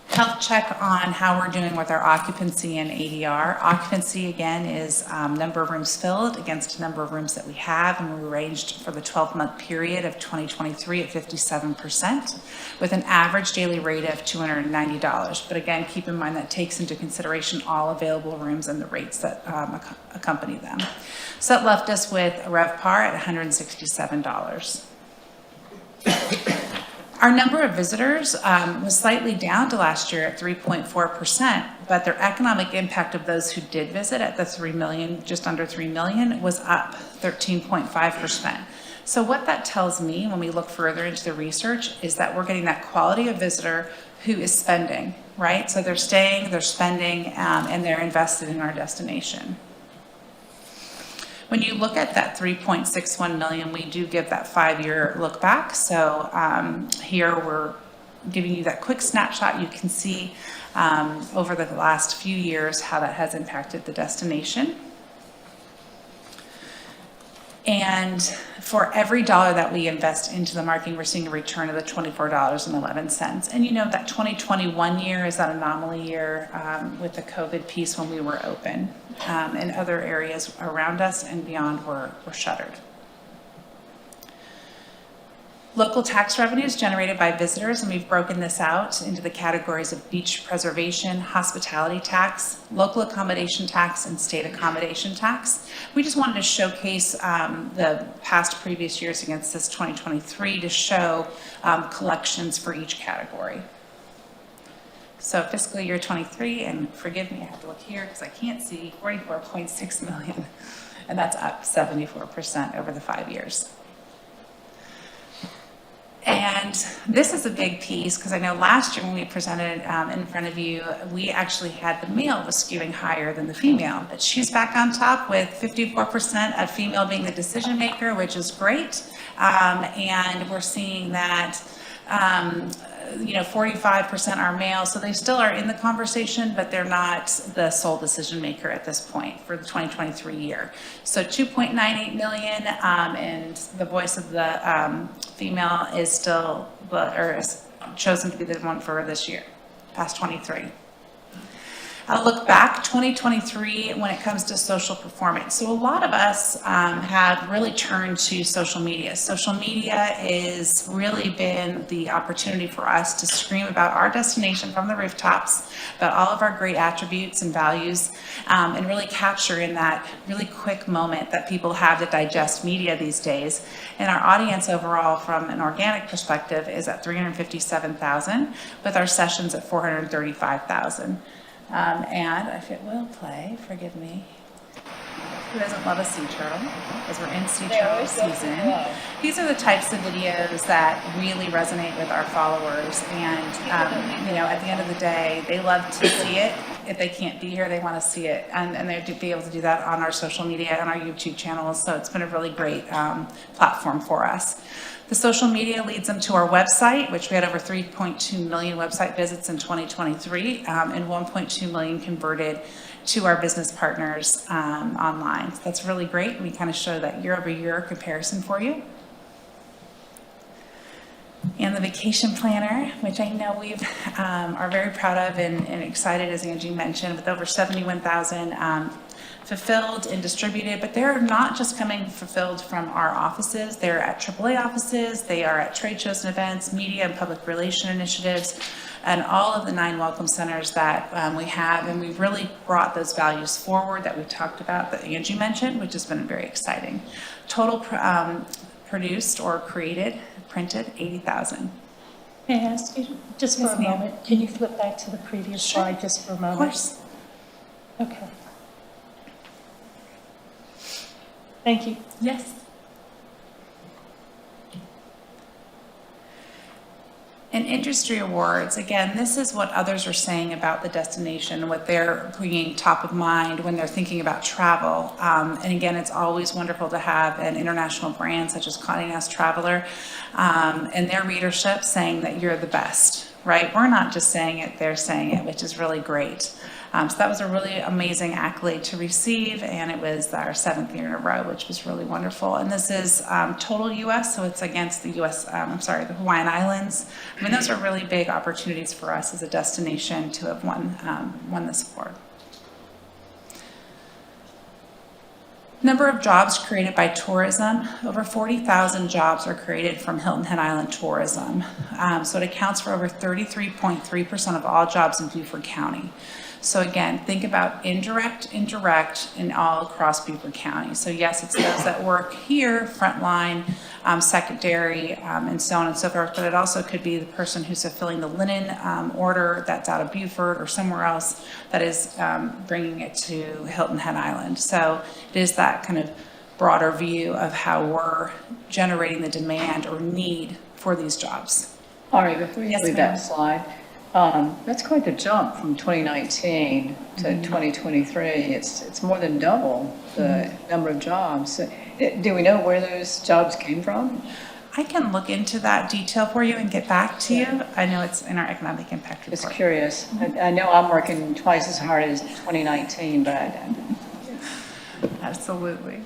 Health check on how we're doing with our occupancy and ADR. Occupancy, again, is number of rooms filled against number of rooms that we have, and we ranged for the 12-month period of 2023 at 57%, with an average daily rate of $290. But again, keep in mind that takes into consideration all available rooms and the rates that accompany them. So that left us with a RevPAR at $167. Our number of visitors was slightly down to last year at 3.4%, but their economic impact of those who did visit at the 3 million, just under 3 million, was up 13.5%. So what that tells me when we look further into the research is that we're getting that quality of visitor who is spending, right? So they're staying, they're spending, and they're invested in our destination. When you look at that 3.61 million, we do give that 5-year look back. So here we're giving you that quick snapshot. You can see over the last few years how that has impacted the destination. And for every dollar that we invest into the marketing, we're seeing a return of the $24.11. And you know that 2021 year is that anomaly year with the COVID piece when we were open. And other areas around us and beyond were shuttered. Local tax revenues generated by visitors, and we've broken this out into the categories of beach preservation, hospitality tax, local accommodation tax, and state accommodation tax. We just wanted to showcase the past previous years against this 2023 to show collections for each category. So fiscal year 23, and forgive me, I have to look here because I can't see, 44.6 million, and that's up 74% over the 5 years. And this is a big piece, because I know last year when we presented in front of you, we actually had the male was skewing higher than the female. But she's back on top with 54% of female being the decision maker, which is great. And we're seeing that 45% are male, so they still are in the conversation, but they're not the sole decision maker at this point for the 2023 year. So 2.98 million, and the voice of the female is still, or is chosen to be the one for this year, past 23. I'll look back 2023 when it comes to social performance. So a lot of us have really turned to social media. Social media has really been the opportunity for us to scream about our destination from the rooftops, about all of our great attributes and values, and really capture in that really quick moment that people have to digest media these days. And our audience overall from an organic perspective is at 357,000, with our sessions at 435,000. And if it will play, forgive me, who doesn't love a sea turtle, as we're in sea turtle season. These are the types of videos that really resonate with our followers, and at the end of the day, they love to see it. If they can't be here, they want to see it, and they be able to do that on our social media and our YouTube channels, so it's been a really great platform for us. The social media leads them to our website, which we had over 3.2 million website visits in 2023, and 1.2 million converted to our business partners online. So that's really great. We kind of show that year-over-year comparison for you. And the vacation planner, which I know we are very proud of and excited, as Angie mentioned, with over 71,000 fulfilled and distributed, but they're not just coming fulfilled from our offices. They're at AAA offices, they are at trade shows and events, media and public relation initiatives, and all of the 9 welcome centers that we have. And we've really brought those values forward that we talked about, that Angie mentioned, which has been very exciting. Total produced or created, printed, 80,000. May I ask you, just for a moment, can you flip back to the previous slide just for a moment? Of course. Okay. Thank you. Yes. And industry awards, again, this is what others are saying about the destination, what they're bringing top of mind when they're thinking about travel. And again, it's always wonderful to have an international brand such as Condé Nast Traveler and their readership saying that you're the best, right? We're not just saying it, they're saying it, which is really great. So that was a really amazing accolade to receive, and it was our 7th year in a row, which was really wonderful. And this is total U.S., so it's against the U.S., the Hawaiian Islands. I mean, those are really big opportunities for us as a destination to have won this award. Number of jobs created by tourism, over 40,000 jobs are created from Hilton Head Island tourism. So it accounts for over 33.3% of all jobs in Beaufort County. So again, think about indirect, and all across Beaufort County. So yes, it's those that work here, frontline, secondary, and so on and so forth, but it also could be the person who's fulfilling the linen order that's out of Beaufort or somewhere else that is bringing it to Hilton Head Island. So it is that kind of broader view of how we're generating the demand or need for these jobs. Ari, before you leave that slide, that's quite the jump from 2019 to 2023. It's more than double the number of jobs. Do we know where those jobs came from? I can look into that detail for you and get back to you. I know it's in our economic impact report. Just curious. I know I'm working twice as hard as 2019, but Absolutely.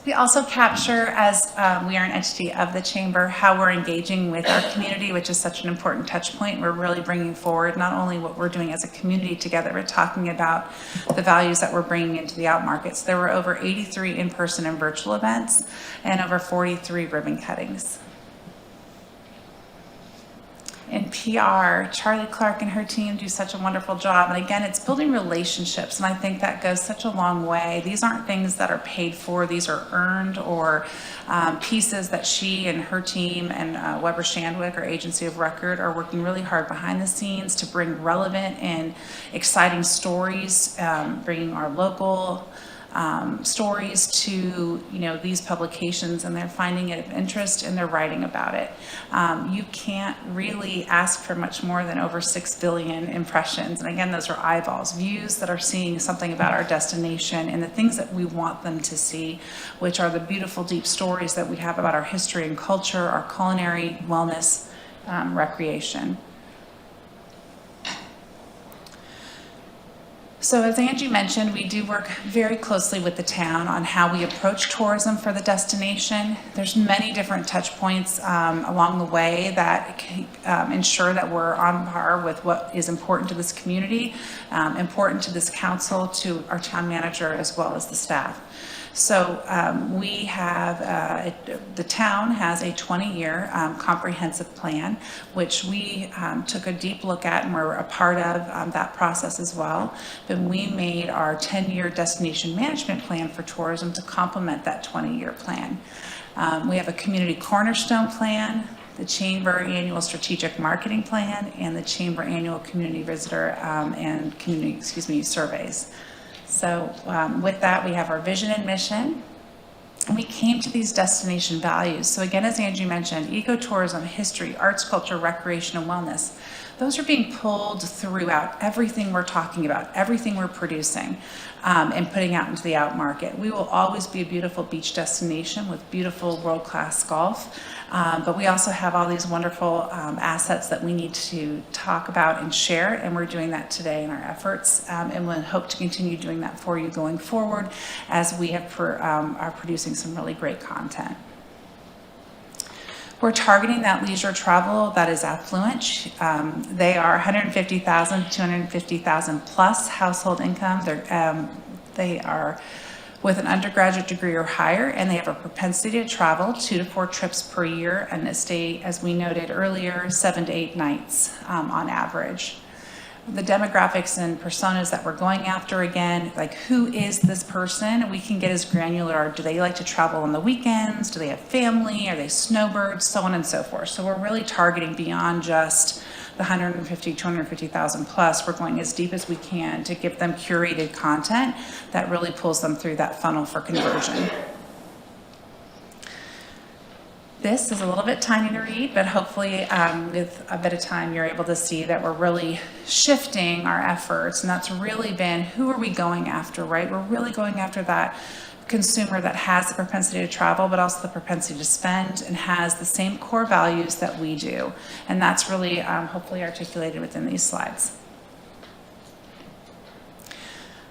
We also capture, as we are an entity of the chamber, how we're engaging with our community, which is such an important touch point. We're really bringing forward not only what we're doing as a community together, but talking about the values that we're bringing into the out markets. There were over 83 in-person and virtual events and over 43 ribbon cuttings. In PR, Charlie Clark and her team do such a wonderful job. And again, it's building relationships. And I think that goes such a long way. These aren't things that are paid for. These are earned or pieces that she and her team and Weber Shandwick, our agency of record, are working really hard behind the scenes to bring relevant and exciting stories, bringing our local stories to, these publications, and they're finding it of interest and they're writing about it. You can't really ask for much more than over 6 billion impressions. And again, those are eyeballs, views that are seeing something about our destination and the things that we want them to see, which are the beautiful, deep stories that we have about our history and culture, our culinary, wellness, recreation. So as Angie mentioned, we do work very closely with the town on how we approach tourism for the destination. There's many different touch points along the way that ensure that we're on par with what is important to this community, important to this council, to our town manager, as well as the staff. So we have, the town has a 20-year comprehensive plan, which we took a deep look at, and we're a part of that process as well. Then we made our 10-year destination management plan for tourism to complement that 20-year plan. We have a community cornerstone plan, the Chamber Annual Strategic Marketing Plan, and the Chamber Annual Community Visitor and Community, surveys. So with that, we have our vision and mission. And we came to these destination values. So again, as Angie mentioned, ecotourism, history, arts, culture, recreation, and wellness. Those are being pulled throughout everything we're talking about, everything we're producing, and putting out into the out market. We will always be a beautiful beach destination with beautiful world-class golf, but we also have all these wonderful assets that we need to talk about and share, and we're doing that today in our efforts, and we'll hope to continue doing that for you going forward as we have are producing some really great content. We're targeting that leisure travel that is affluent. They are 150,000 to 250,000 plus household income. They are with an undergraduate degree or higher, and they have a propensity to travel 2 to 4 trips per year and stay, as we noted earlier, 7 to 8 nights on average. The demographics and personas that we're going after, again, like who is this person? We can get as granular. Do they like to travel on the weekends? Do they have family? Are they snowbirds? So on and so forth. So we're really targeting beyond just the 150, 250,000 plus. We're going as deep as we can to give them curated content that really pulls them through that funnel for conversion. This is a little bit tiny to read, but hopefully with a bit of time, you're able to see that we're really shifting our efforts, and that's really been, who are we going after, right? We're really going after that consumer that has the propensity to travel, but also the propensity to spend and has the same core values that we do. And that's really hopefully articulated within these slides.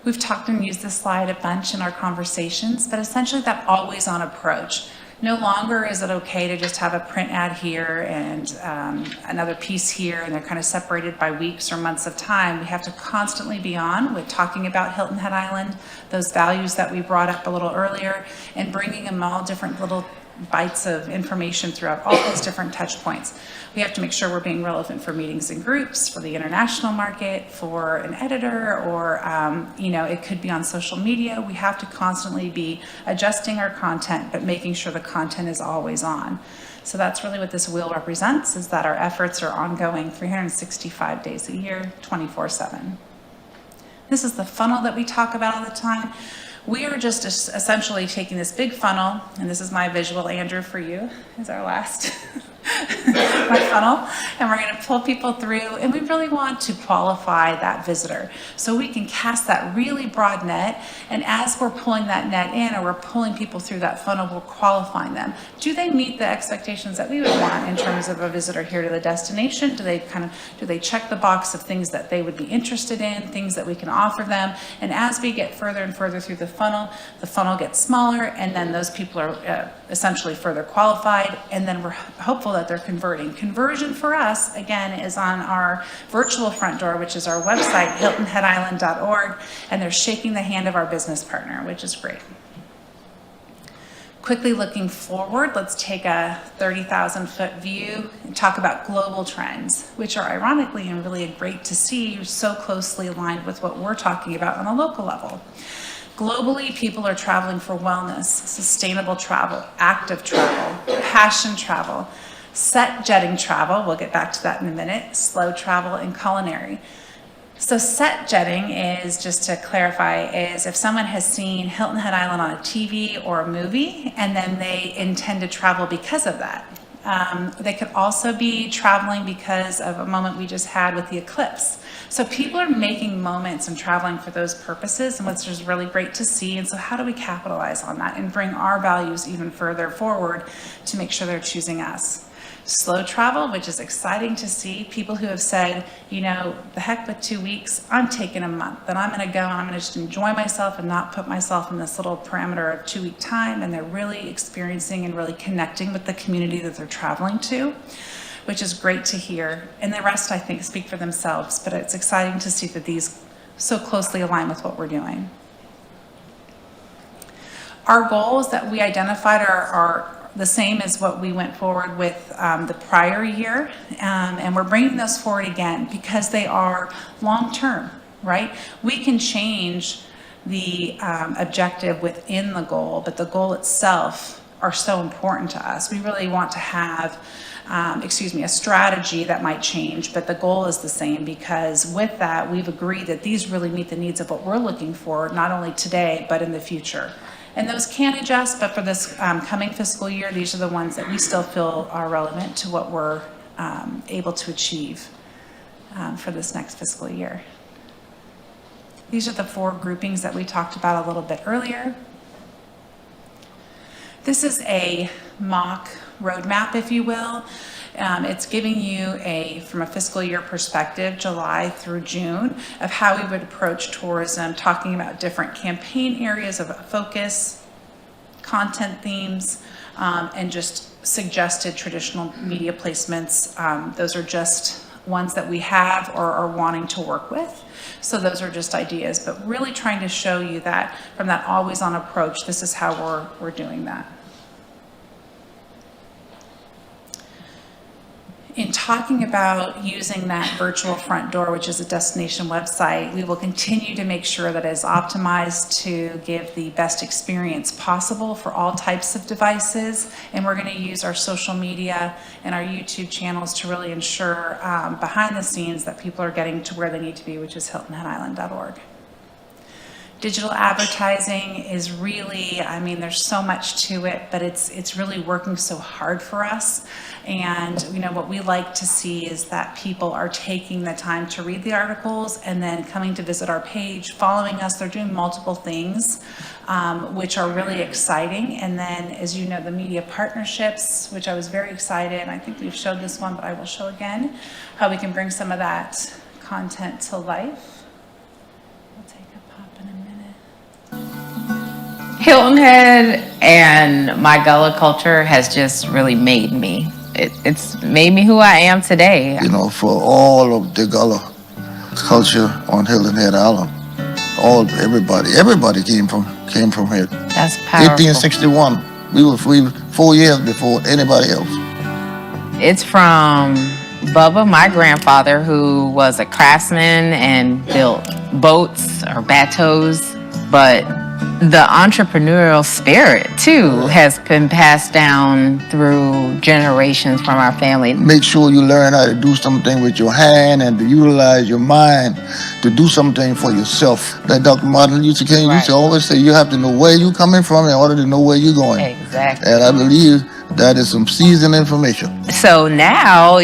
We've talked and used this slide a bunch in our conversations, but essentially that always on approach. No longer is it okay to just have a print ad here and another piece here, and they're kind of separated by weeks or months of time. We have to constantly be on with talking about Hilton Head Island, those values that we brought up a little earlier, and bringing them all different little bites of information throughout all these different touch points. We have to make sure we're being relevant for meetings and groups, for the international market, for an editor, or it could be on social media. We have to constantly be adjusting our content, but making sure the content is always on. So that's really what this wheel represents, is that our efforts are ongoing 365 days a year, 24/7. This is the funnel that we talk about all the time. We are just essentially taking this big funnel, and this is my visual, Andrew, for you, is our last my funnel, and we're going to pull people through, and we really want to qualify that visitor. So we can cast that really broad net, and as we're pulling that net in, or we're pulling people through that funnel, we're qualifying them. Do they meet the expectations that we would want in terms of a visitor here to the destination? Do they check the box of things that they would be interested in, things that we can offer them? And as we get further and further through the funnel gets smaller, and then those people are essentially further qualified, and then we're hopeful that they're converting. Conversion for us, again, is on our virtual front door, which is our website, hiltonheadisland.org, and they're shaking the hand of our business partner, which is great. Quickly looking forward, let's take a 30,000-foot view and talk about global trends, which are ironically and really great to see so closely aligned with what we're talking about on a local level. Globally, people are traveling for wellness, sustainable travel, active travel, passion travel, set jetting travel, we'll get back to that in a minute, slow travel, and culinary. So set jetting is, just to clarify, is if someone has seen Hilton Head Island on a TV or a movie, and then they intend to travel because of that. They could also be traveling because of a moment we just had with the eclipse. So people are making moments and traveling for those purposes, and which is really great to see. And so how do we capitalize on that and bring our values even further forward to make sure they're choosing us? Slow travel, which is exciting to see. People who have said, you know, the heck with 2 weeks, I'm taking a month, and I'm gonna go and I'm gonna just enjoy myself and not put myself in this little parameter of 2 week time. And they're really experiencing and really connecting with the community that they're traveling to, which is great to hear. And the rest, I think, speak for themselves, but it's exciting to see that these so closely align with what we're doing. Our goals that we identified are the same as what we went forward with the prior year, and we're bringing those forward again because they are long-term, right? We can change the objective within the goal, but the goal itself are so important to us. We really want to have, a strategy that might change, but the goal is the same, because with that, we've agreed that these really meet the needs of what we're looking for, not only today, but in the future. And those can adjust, but for this coming fiscal year, these are the ones that we still feel are relevant to what we're able to achieve for this next fiscal year. These are the 4 groupings that we talked about a little bit earlier. This is a mock roadmap, if you will. It's giving you from a fiscal year perspective, July through June, of how we would approach tourism, talking about different campaign areas of focus, content themes, and just suggested traditional media placements. Those are just ones that we have or are wanting to work with. So those are just ideas, but really trying to show you that from that always on approach, this is how we're doing that. In talking about using that virtual front door, which is a destination website, we will continue to make sure that it is optimized to give the best experience possible for all types of devices. And we're going to use our social media and our YouTube channels to really ensure behind the scenes that people are getting to where they need to be, which is HiltonHeadIsland.org. Digital advertising is really, there's so much to it, but it's really working so hard for us. And what we like to see is that people are taking the time to read the articles and then coming to visit our page, following us. They're doing multiple things, which are really exciting. And then, as you know, the media partnerships, which I was very excited, and I think we've showed this one, but I will show again, how we can bring some of that content to life. Hilton Head and my Gullah culture has just really made me. It's made me who I am today. For all of the Gullah culture on Hilton Head Island, everybody came from here. That's powerful. 1861. We were 4 years before anybody else. It's from Bubba, my grandfather, who was a craftsman and built boats or bateaus, but the entrepreneurial spirit, too, has been passed down through generations from our family. Make sure you learn how to do something with your hand and to utilize your mind to do something for yourself. Like Dr. Martin Luther King used to always say, you have to know where you're coming from in order to know where you're going. Exactly. And I believe that is some seasoned information. So now,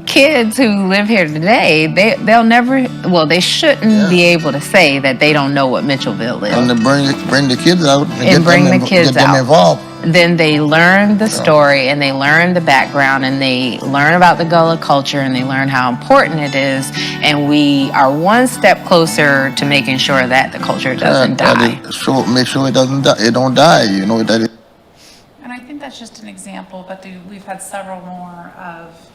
kids who live here today, they'll never, they shouldn't be able to say that they don't know what Mitchellville is. And to bring the kids out and get them involved. Then they learn the story and they learn the background and they learn about the Gullah culture and they learn how important it is. And we are one step closer to making sure that the culture doesn't die. Make sure it doesn't die. It don't die. And I think that's just an example, but we've had several more of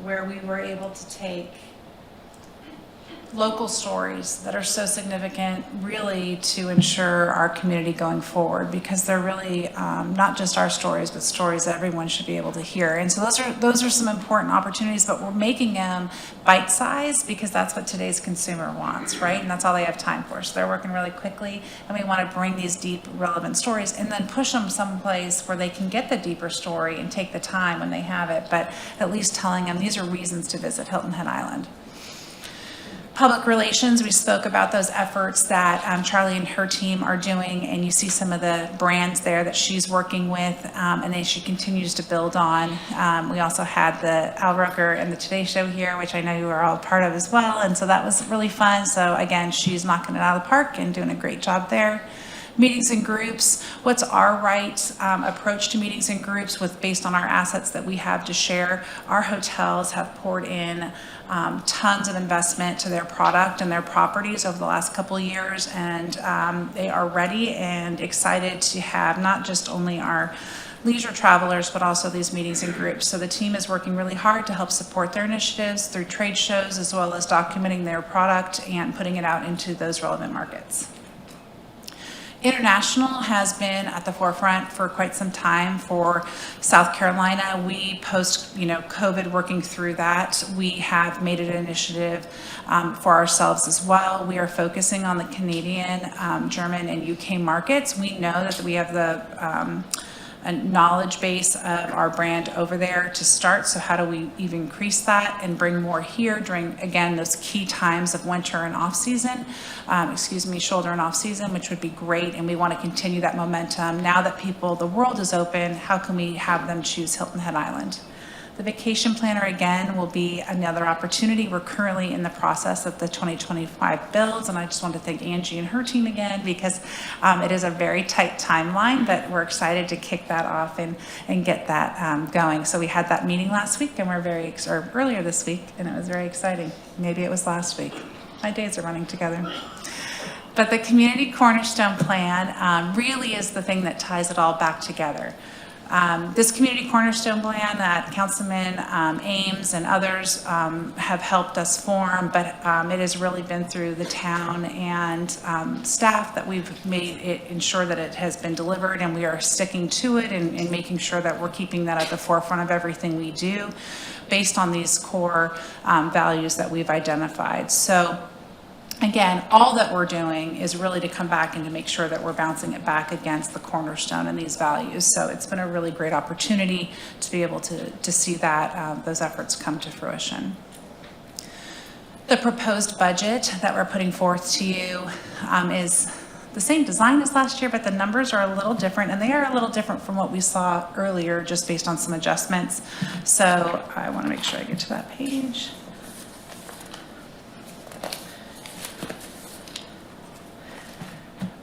where we were able to take local stories that are so significant really to ensure our community going forward, because they're really not just our stories, but stories that everyone should be able to hear. And so those are some important opportunities, but we're making them bite-sized because that's what today's consumer wants, right? And that's all they have time for. So they're working really quickly, and we want to bring these deep, relevant stories and then push them someplace where they can get the deeper story and take the time when they have it, but at least telling them these are reasons to visit Hilton Head Island. Public relations, we spoke about those efforts that Charlie and her team are doing, and you see some of the brands there that she's working with, and that she continues to build on. We also had the Al Roker and the Today Show here, which I know you are all part of as well, and so that was really fun. So again, she's knocking it out of the park and doing a great job there. Meetings and groups, what's our right approach to meetings and groups based on our assets that we have to share? Our hotels have poured in tons of investment to their product and their properties over the last couple of years, and they are ready and excited to have not just only our leisure travelers, but also these meetings and groups. So the team is working really hard to help support their initiatives through trade shows, as well as documenting their product and putting it out into those relevant markets. International has been at the forefront for quite some time for South Carolina. We post, COVID working through that. We have made it an initiative for ourselves as well. We are focusing on the Canadian, German, and UK markets. We know that we have the a knowledge base of our brand over there to start. So how do we even increase that and bring more here during, again, those key times of winter and off season, shoulder and off season, which would be great. And we want to continue that momentum. Now that the world is open, how can we have them choose Hilton Head Island? The vacation planner, again, will be another opportunity. We're currently in the process of the 2025 builds, and I just want to thank Angie and her team again, because it is a very tight timeline, but we're excited to kick that off and get that going. So we had that meeting last week, and or earlier this week, and it was very exciting. Maybe it was last week. My days are running together. But the Community Cornerstone Plan really is the thing that ties it all back together. This Community Cornerstone Plan that Councilman Ames and others have helped us form, but it has really been through the town and staff that we've made it ensure that it has been delivered, and we are sticking to it and making sure that we're keeping that at the forefront of everything we do based on these core values that we've identified. So again, all that we're doing is really to come back and to make sure that we're bouncing it back against the cornerstone and these values. So it's been a really great opportunity to be able to see that those efforts come to fruition. The proposed budget that we're putting forth to you is the same design as last year, but the numbers are a little different, and they are a little different from what we saw earlier, just based on some adjustments. So I want to make sure I get to that page.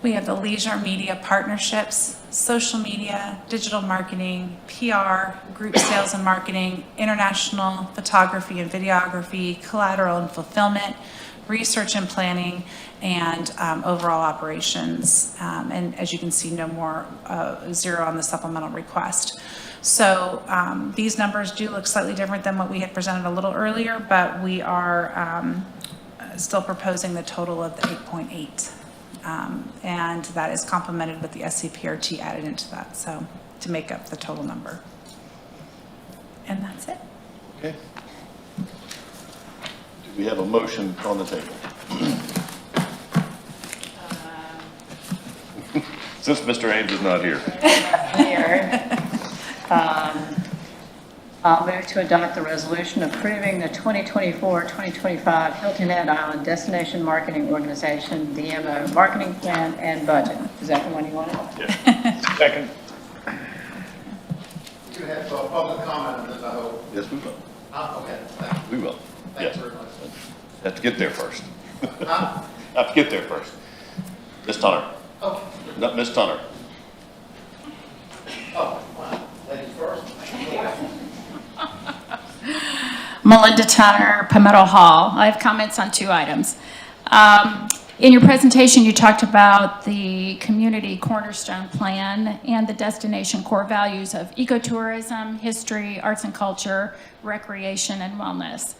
We have the leisure media partnerships, social media, digital marketing, PR, group sales and marketing, international photography and videography, collateral and fulfillment, research and planning, and overall operations. And as you can see, no more zero on the supplemental request. So these numbers do look slightly different than what we had presented a little earlier, but we are still proposing the total of the 8.8. And that is complemented with the SCPRT added into that, so to make up the total number. And that's it. Okay. Do we have a motion on the table? Since Mr. Ames is not here. I'll move to adopt the resolution approving the 2024-2025 Hilton Head Island Destination Marketing Organization, DMO, marketing plan and budget. Is that the one you wanted? Yeah. Second. You have public comment on this, I hope. Yes, we will. Okay, thank you. We will. Thanks Yes. very much. Have to get there first. Huh? Have to get there first. Ms. Tunner. Okay. Not Ms. Tunner. Oh, wow. Ladies first. Melinda Tunner, Palmetto Hall. I have comments on two items. In your presentation, you talked about the Community Cornerstone Plan and the destination core values of ecotourism, history, arts and culture, recreation, and wellness.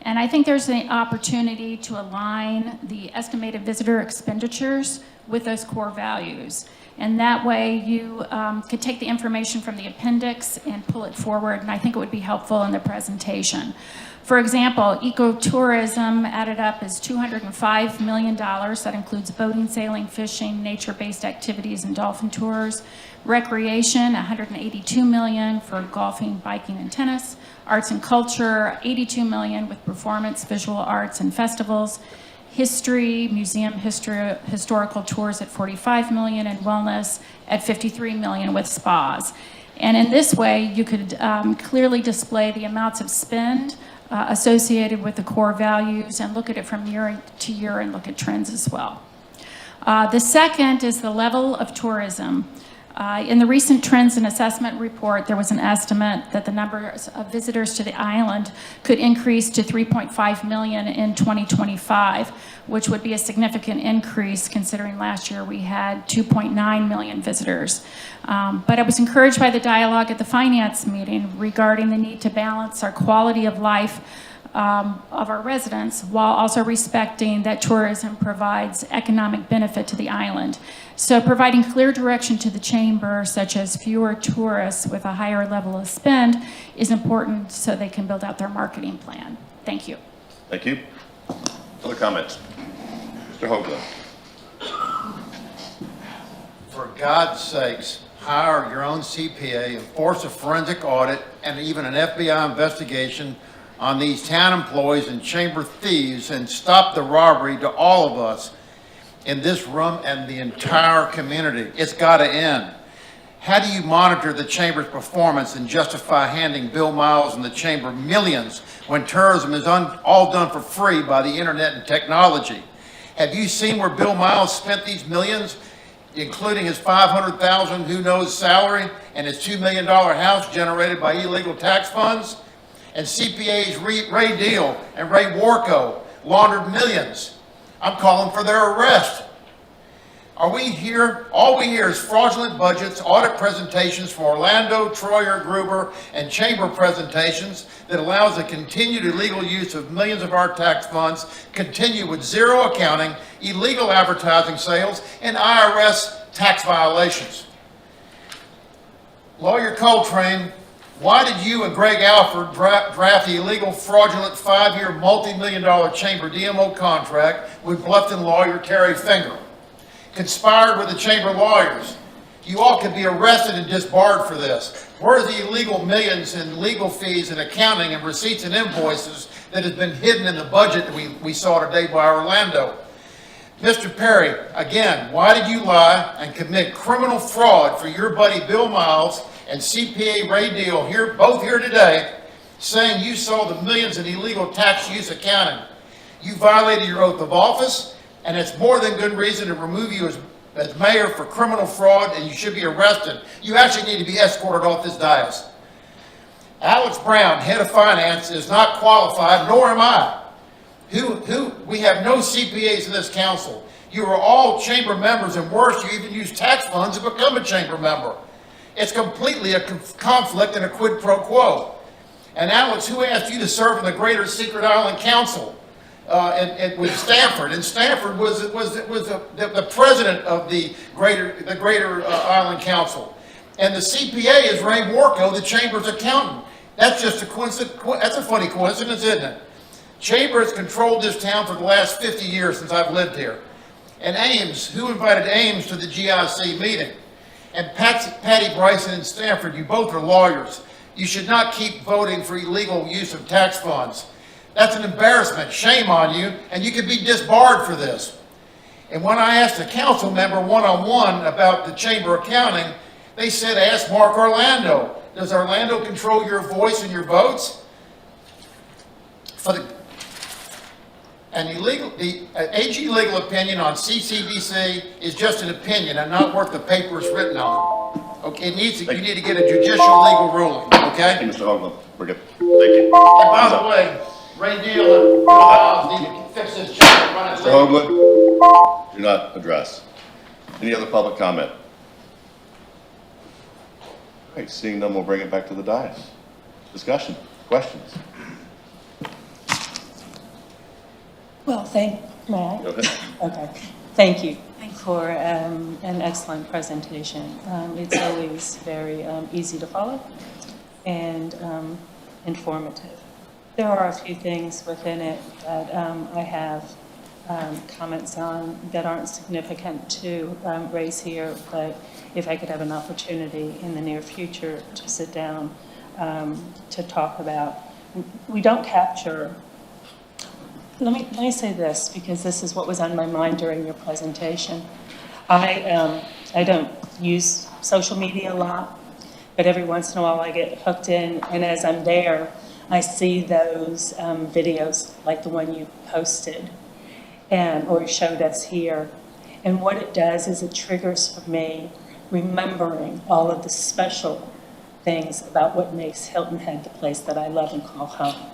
And I think there's an opportunity to align the estimated visitor expenditures with those core values. And that way you could take the information from the appendix and pull it forward, and I think it would be helpful in the presentation. For example, ecotourism added up is $205 million. That includes boating, sailing, fishing, nature-based activities, and dolphin tours. Recreation, $182 million for golfing, biking, and tennis. Arts and culture, $82 million with performance, visual arts, and festivals. History, museum historical tours at $45 million, and wellness at $53 million with spas. And in this way, you could clearly display the amounts of spend associated with the core values and look at it from year to year and look at trends as well. The second is the level of tourism. In the recent Trends and Assessment Report, there was an estimate that the numbers of visitors to the island could increase to 3.5 million in 2025, which would be a significant increase considering last year we had 2.9 million visitors. But I was encouraged by the dialogue at the finance meeting regarding the need to balance our quality of life of our residents while also respecting that tourism provides economic benefit to the island. So providing clear direction to the chamber, such as fewer tourists with a higher level of spend, is important so they can build out their marketing plan. Thank you. Thank you. Other comments? Mr. Hoagland. For God's sakes, hire your own CPA, enforce a forensic audit, and even an FBI investigation on these town employees and chamber thieves, and stop the robbery to all of us in this room and the entire community. It's got to end. How do you monitor the chamber's performance and justify handing Bill Miles and the chamber millions when tourism is all done for free by the internet and technology? Have you seen where Bill Miles spent these millions, including his $500,000 who knows salary and his $2 million house generated by illegal tax funds? And CPA's Ray Deal and Ray Warco laundered millions. I'm calling for their arrest. Are we here? All we hear is fraudulent budgets, audit presentations from Orlando, Troyer, Gruber, and chamber presentations that allows the continued illegal use of millions of our tax funds, continue with zero accounting, illegal advertising sales, and IRS tax violations. Lawyer Coltrane, why did you and Greg Alford draft the illegal, fraudulent 5-year, multi-million-dollar chamber DMO contract with Bluffton lawyer Terry Finger? Conspired with the chamber lawyers. You all could be arrested and disbarred for this. Where are the illegal millions in legal fees and accounting and receipts and invoices that has been hidden in the budget that we saw today by Orlando? Mr. Perry, again, why did you lie and commit criminal fraud for your buddy Bill Miles and CPA Ray Deal both here today, saying you saw the millions in illegal tax use accounting? You violated your oath of office, and it's more than good reason to remove you as mayor for criminal fraud, and you should be arrested. You actually need to be escorted off this dais. Alex Brown, head of finance, is not qualified, nor am I. We have no CPAs in this council. You are all chamber members, and worse, you even use tax funds to become a chamber member. It's completely a conflict and a quid pro quo. And Alex, who asked you to serve in the Greater Secret Island Council with Stanford? And Stanford was the president of the Greater Island Council. And the CPA is Ray Warco, the chamber's accountant. That's just a coincidence. That's a funny coincidence, isn't it? Chamber has controlled this town for the last 50 years since I've lived here. And Ames, who invited Ames to the GIC meeting? And Patty Bryson and Stanford, you both are lawyers. You should not keep voting for illegal use of tax funds. That's an embarrassment. Shame on you, and you could be disbarred for this. And when I asked a council member one-on-one about the chamber accounting, they said, ask Mark Orlando. Does Orlando control your voice and your votes? The AG legal opinion on CCDC is just an opinion and not worth the paper it's written on. Okay, you need to get a judicial legal ruling, okay? Hey, Mr. Hoagland, we're good. Thank you. And by the way, Ray Deal and Miles need to fix this chamber. Mr. Hoagland, do not address. Any other public comment? All right, seeing none, we'll bring it back to the dais. Discussion, questions? Well, may I? Go ahead. Okay. Thank you for an excellent presentation. It's always very easy to follow and informative. There are a few things within it that I have comments on that aren't significant to raise here, but if I could have an opportunity in the near future to sit down to talk about. We don't capture. Let me say this, because this is what was on my mind during your presentation. I don't use social media a lot, but every once in a while I get hooked in, and as I'm there, I see those videos like the one you posted or showed us here. And what it does is it triggers for me remembering all of the special things about what makes Hilton Head the place that I love and call home.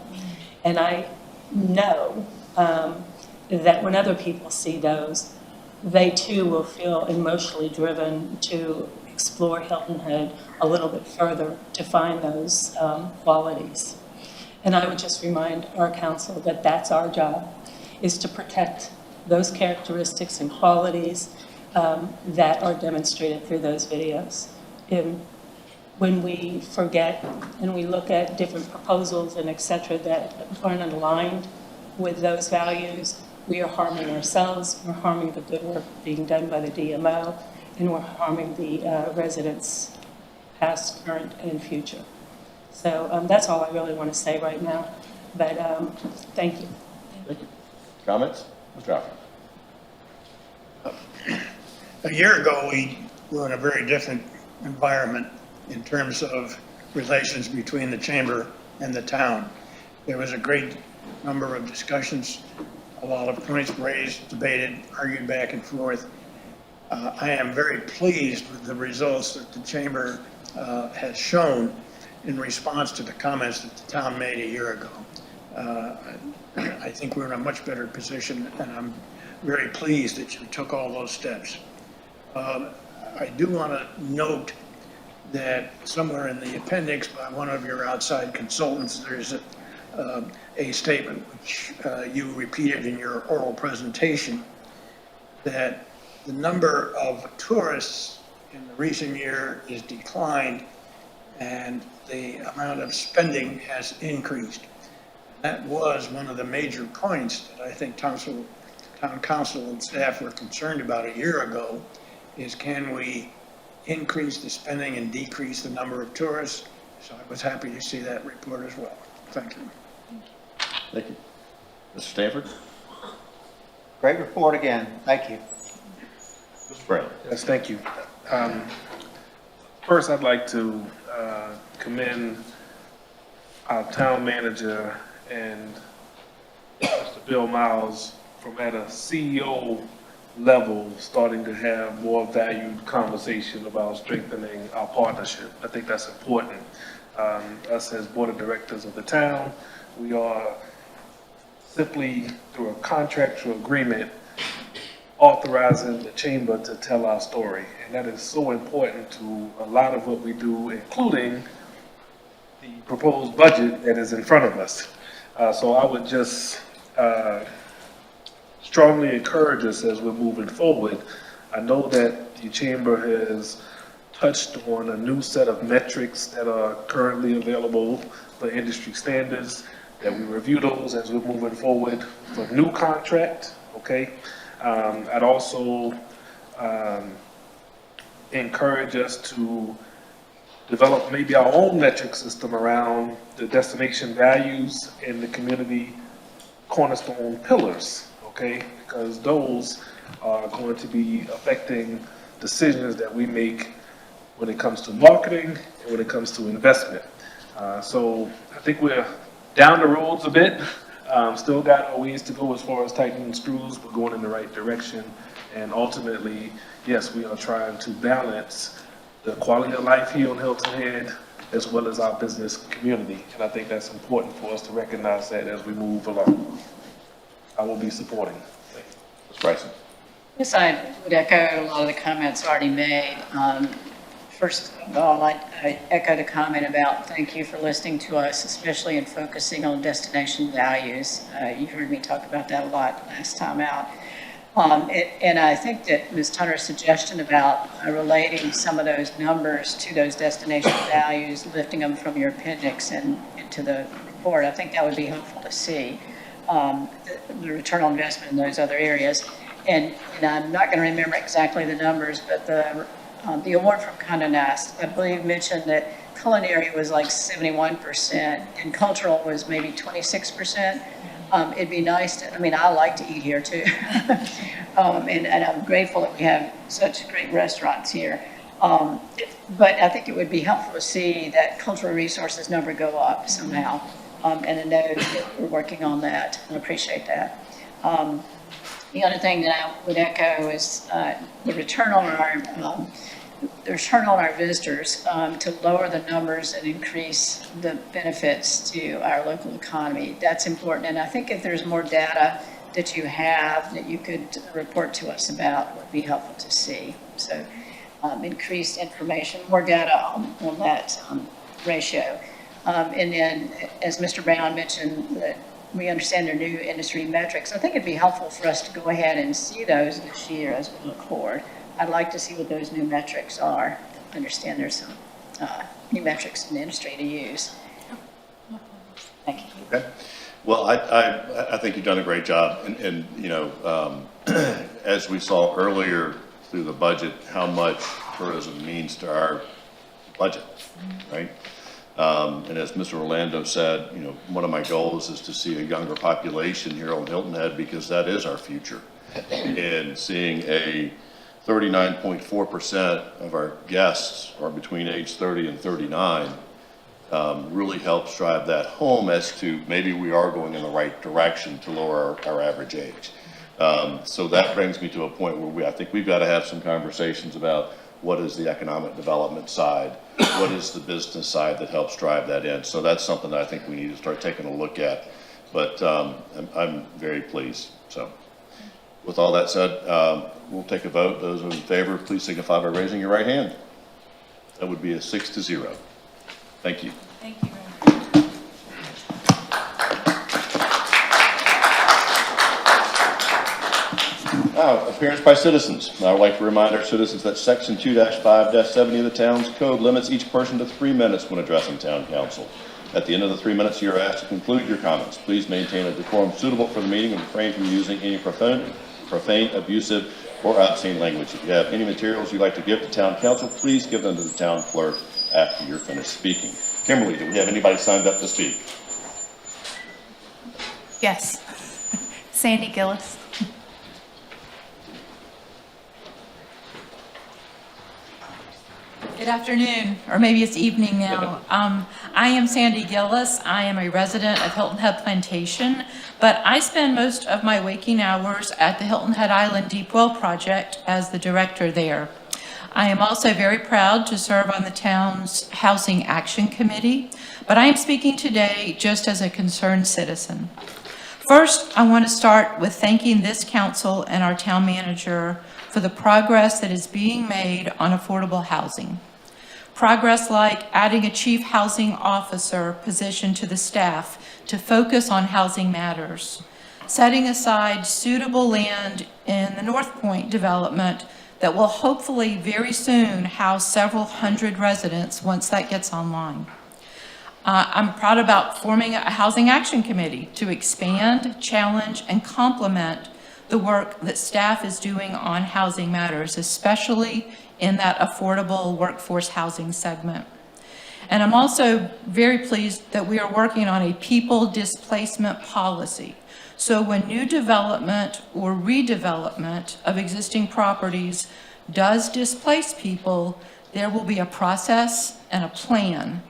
And I know that when other people see those, they too will feel emotionally driven to explore Hilton Head a little bit further to find those qualities. And I would just remind our council that that's our job, is to protect those characteristics and qualities that are demonstrated through those videos. When we forget and we look at different proposals and et cetera that aren't aligned with those values, we are harming ourselves, we're harming the good work being done by the DMO, and we're harming the residents, past, current, and future. So that's all I really want to say right now, but thank you. Thank you. Comments? Mr. Alford. A year ago, we were in a very different environment in terms of relations between the chamber and the town. There was a great number of discussions, a lot of points raised, debated, argued back and forth. I am very pleased with the results that the chamber has shown in response to the comments that the town made a year ago. I think we're in a much better position, and I'm very pleased that you took all those steps. I do want to note that somewhere in the appendix by one of your outside consultants, there's a statement which you repeated in your oral presentation, that the number of tourists in the recent year is declined and the amount of spending has increased. That was one of the major points that I think town council and staff were concerned about a year ago, is can we increase the spending and decrease the number of tourists? So I was happy to see that report as well. Thank you. Thank you. Mr. Stanford? Great report again. Thank you. Mr. Brown? Yes, thank you. First, I'd like to commend our town manager and Mr. Bill Miles from at a CEO level starting to have more valued conversation about strengthening our partnership. I think that's important. Us as board of directors of the town, we are simply through a contractual agreement authorizing the chamber to tell our story. And that is so important to a lot of what we do, including the proposed budget that is in front of us. So I would just strongly encourage us as we're moving forward. I know that the chamber has touched on a new set of metrics that are currently available for industry standards, that we review those as we're moving forward for new contract, okay? I'd also encourage us to develop maybe our own metric system around the destination values and the community cornerstone pillars, okay? Because those are going to be affecting decisions that we make when it comes to marketing and when it comes to investment. So I think we're down the roads a bit. Still got a ways to go as far as tightening screws, but going in the right direction. And ultimately, yes, we are trying to balance the quality of life here on Hilton Head as well as our business community. And I think that's important for us to recognize that as we move along. I will be supporting. Ms. Bryson? Yes, I would echo a lot of the comments already made. First of all, I echo the comment about thank you for listening to us, especially in focusing on destination values. You heard me talk about that a lot last time out. And I think that Ms. Tunner's suggestion about relating some of those numbers to those destination values, lifting them from your appendix and into the report, I think that would be helpful to see, the return on investment in those other areas. And I'm not going to remember exactly the numbers, but the the award from Condé Nast, I believe, mentioned that culinary was like 71% and cultural was maybe 26%. It'd be nice to, I mean, I like to eat here too. And I'm grateful that we have such great restaurants here. But I think it would be helpful to see that cultural resources number go up somehow. And I know that we're working on that, and I appreciate that. The other thing that I would echo is the return on our visitors to lower the numbers and increase the benefits to our local economy. That's important, and I think if there's more data that you have that you could report to us about would be helpful to see. So increased information, more data on that ratio. And then, as Mr. Brown mentioned, that we understand their new industry metrics. I think it'd be helpful for us to go ahead and see those this year as we look forward. I'd like to see what those new metrics are. I understand there's some new metrics in the industry to use. Thank you. Okay. Well, I think you've done a great job. And you know, as we saw earlier through the budget, how much tourism means to our budget, right? And as Mr. Orlando said, you know, one of my goals is to see a younger population here on Hilton Head because that is our future. And seeing a 39.4% of our guests are between age 30 and 39 really helps drive that home as to maybe we are going in the right direction to lower our average age. So that brings me to a point where I think we've got to have some conversations about what is the economic development side, what is the business side that helps drive that in. So that's something that I think we need to start taking a look at. But I'm very pleased. So with all that said, we'll take a vote. Those in favor, please signify by raising your right hand. That would be a 6-0. Thank you. Thank you. Now, appearance by citizens. I would like to remind our citizens that Section 2-5-70 of the town's code limits each person to 3 minutes when addressing town council. At the end of the 3 minutes, you are asked to conclude your comments. Please maintain a decorum suitable for the meeting and refrain from using any profane, abusive, or obscene language. If you have any materials you'd like to give to town council, please give them to the town clerk after you're finished speaking. Kimberly, do we have anybody signed up to speak? Yes. Sandy Gillis. Good afternoon, or maybe it's evening now. I am Sandy Gillis. I am a resident of Hilton Head Plantation, but I spend most of my waking hours at the Hilton Head Island Deep Well Project as the director there. I am also very proud to serve on the town's Housing Action Committee, but I am speaking today just as a concerned citizen. First, I want to start with thanking this council and our town manager for the progress that is being made on affordable housing. Progress like adding a chief housing officer position to the staff to focus on housing matters, setting aside suitable land in the North Point development that will hopefully very soon house several hundred residents once that gets online. I'm proud about forming a housing action committee to expand, challenge, and complement the work that staff is doing on housing matters, especially in that affordable workforce housing segment. And I'm also very pleased that we are working on a people displacement policy. So when new development or redevelopment of existing properties does displace people, there will be a process and a plan.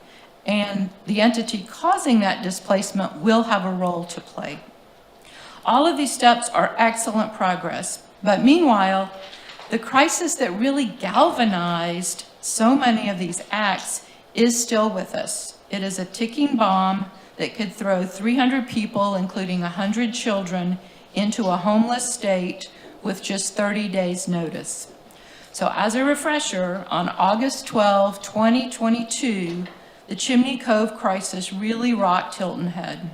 And the entity causing that displacement will have a role to play. All of these steps are excellent progress, but meanwhile, the crisis that really galvanized so many of these acts is still with us. It is a ticking bomb that could throw 300 people, including 100 children, into a homeless state with just 30 days notice. So as a refresher, on August 12, 2022, the Chimney Cove crisis really rocked Hilton Head.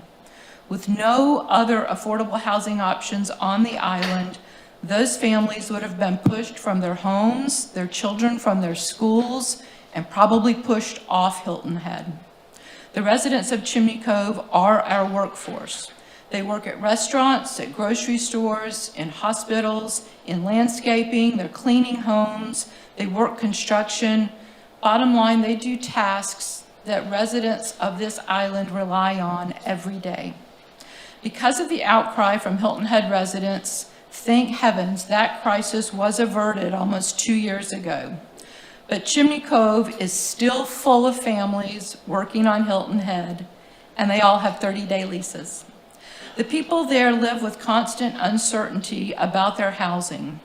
With no other affordable housing options on the island, those families would have been pushed from their homes, their children from their schools, and probably pushed off Hilton Head. The residents of Chimney Cove are our workforce. They work at restaurants, at grocery stores, in hospitals, in landscaping, they're cleaning homes, they work construction. Bottom line, they do tasks that residents of this island rely on every day. Because of the outcry from Hilton Head residents, thank heavens that crisis was averted almost 2 years ago. But Chimney Cove is still full of families working on Hilton Head, and they all have 30-day leases. The people there live with constant uncertainty about their housing.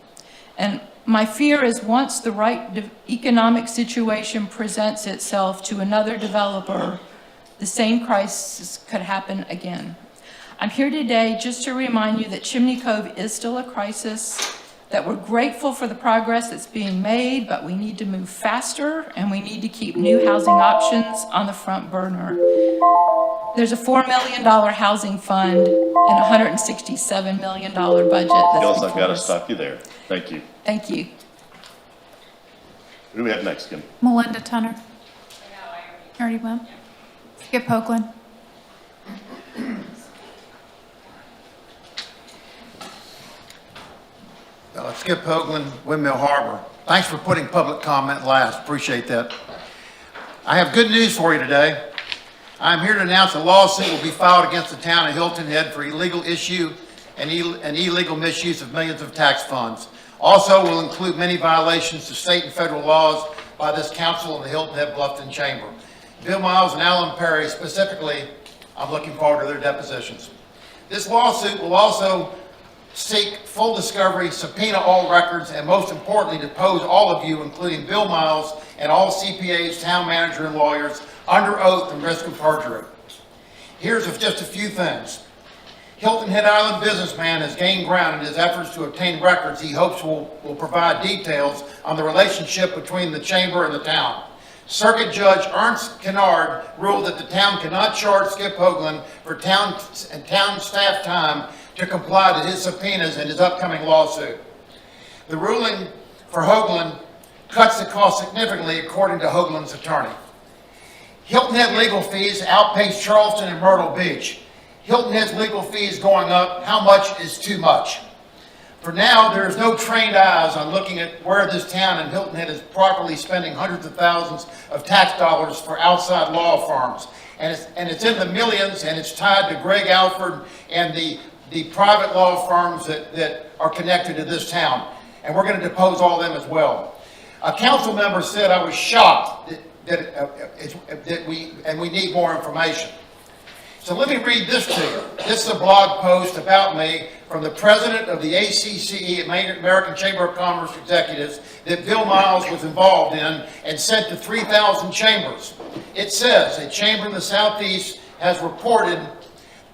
And my fear is once the right economic situation presents itself to another developer, the same crisis could happen again. I'm here today just to remind you that Chimney Cove is still a crisis, that we're grateful for the progress that's being made, but we need to move faster and we need to keep new housing options on the front burner. There's a $4 million housing fund and a $167 million budget. Gillis, I've got to stop you there. Thank you. Thank you. Who do we have next, Kim? Melinda Tunner. Already went. Skip Hoagland. Skip Hoagland, Windmill Harbor. Thanks for putting public comment last. Appreciate that. I have good news for you today. I'm here to announce a lawsuit will be filed against the town of Hilton Head for illegal issue and illegal misuse of millions of tax funds. Also will include many violations of state and federal laws by this council and the Hilton Head Bluffton Chamber. Bill Miles and Alan Perry specifically, I'm looking forward to their depositions. This lawsuit will also seek full discovery, subpoena all records, and most importantly, depose all of you, including Bill Miles and all CPAs, town manager, and lawyers, under oath and risk of perjury. Here's just a few things. Hilton Head Island businessman has gained ground in his efforts to obtain records he hopes will provide details on the relationship between the chamber and the town. Circuit Judge Ernst Kennard ruled that the town cannot charge Skip Hoagland for town staff time to comply to his subpoenas in his upcoming lawsuit. The ruling for Hoagland cuts the cost significantly, according to Hoagland's attorney. Hilton Head legal fees outpace Charleston and Myrtle Beach. Hilton Head's legal fees going up. How much is too much? For now, there is no trained eyes on looking at where this town and Hilton Head is properly spending hundreds of thousands of tax dollars for outside law firms. And it's in the millions, and it's tied to Greg Alford and the private law firms that are connected to this town. And we're going to depose all of them as well. A council member said, I was shocked that we need more information. So let me read this to you. This is a blog post about me from the president of the ACCE, American Chamber of Commerce Executives, that Bill Miles was involved in and sent to 3,000 chambers. It says, a chamber in the Southeast has reported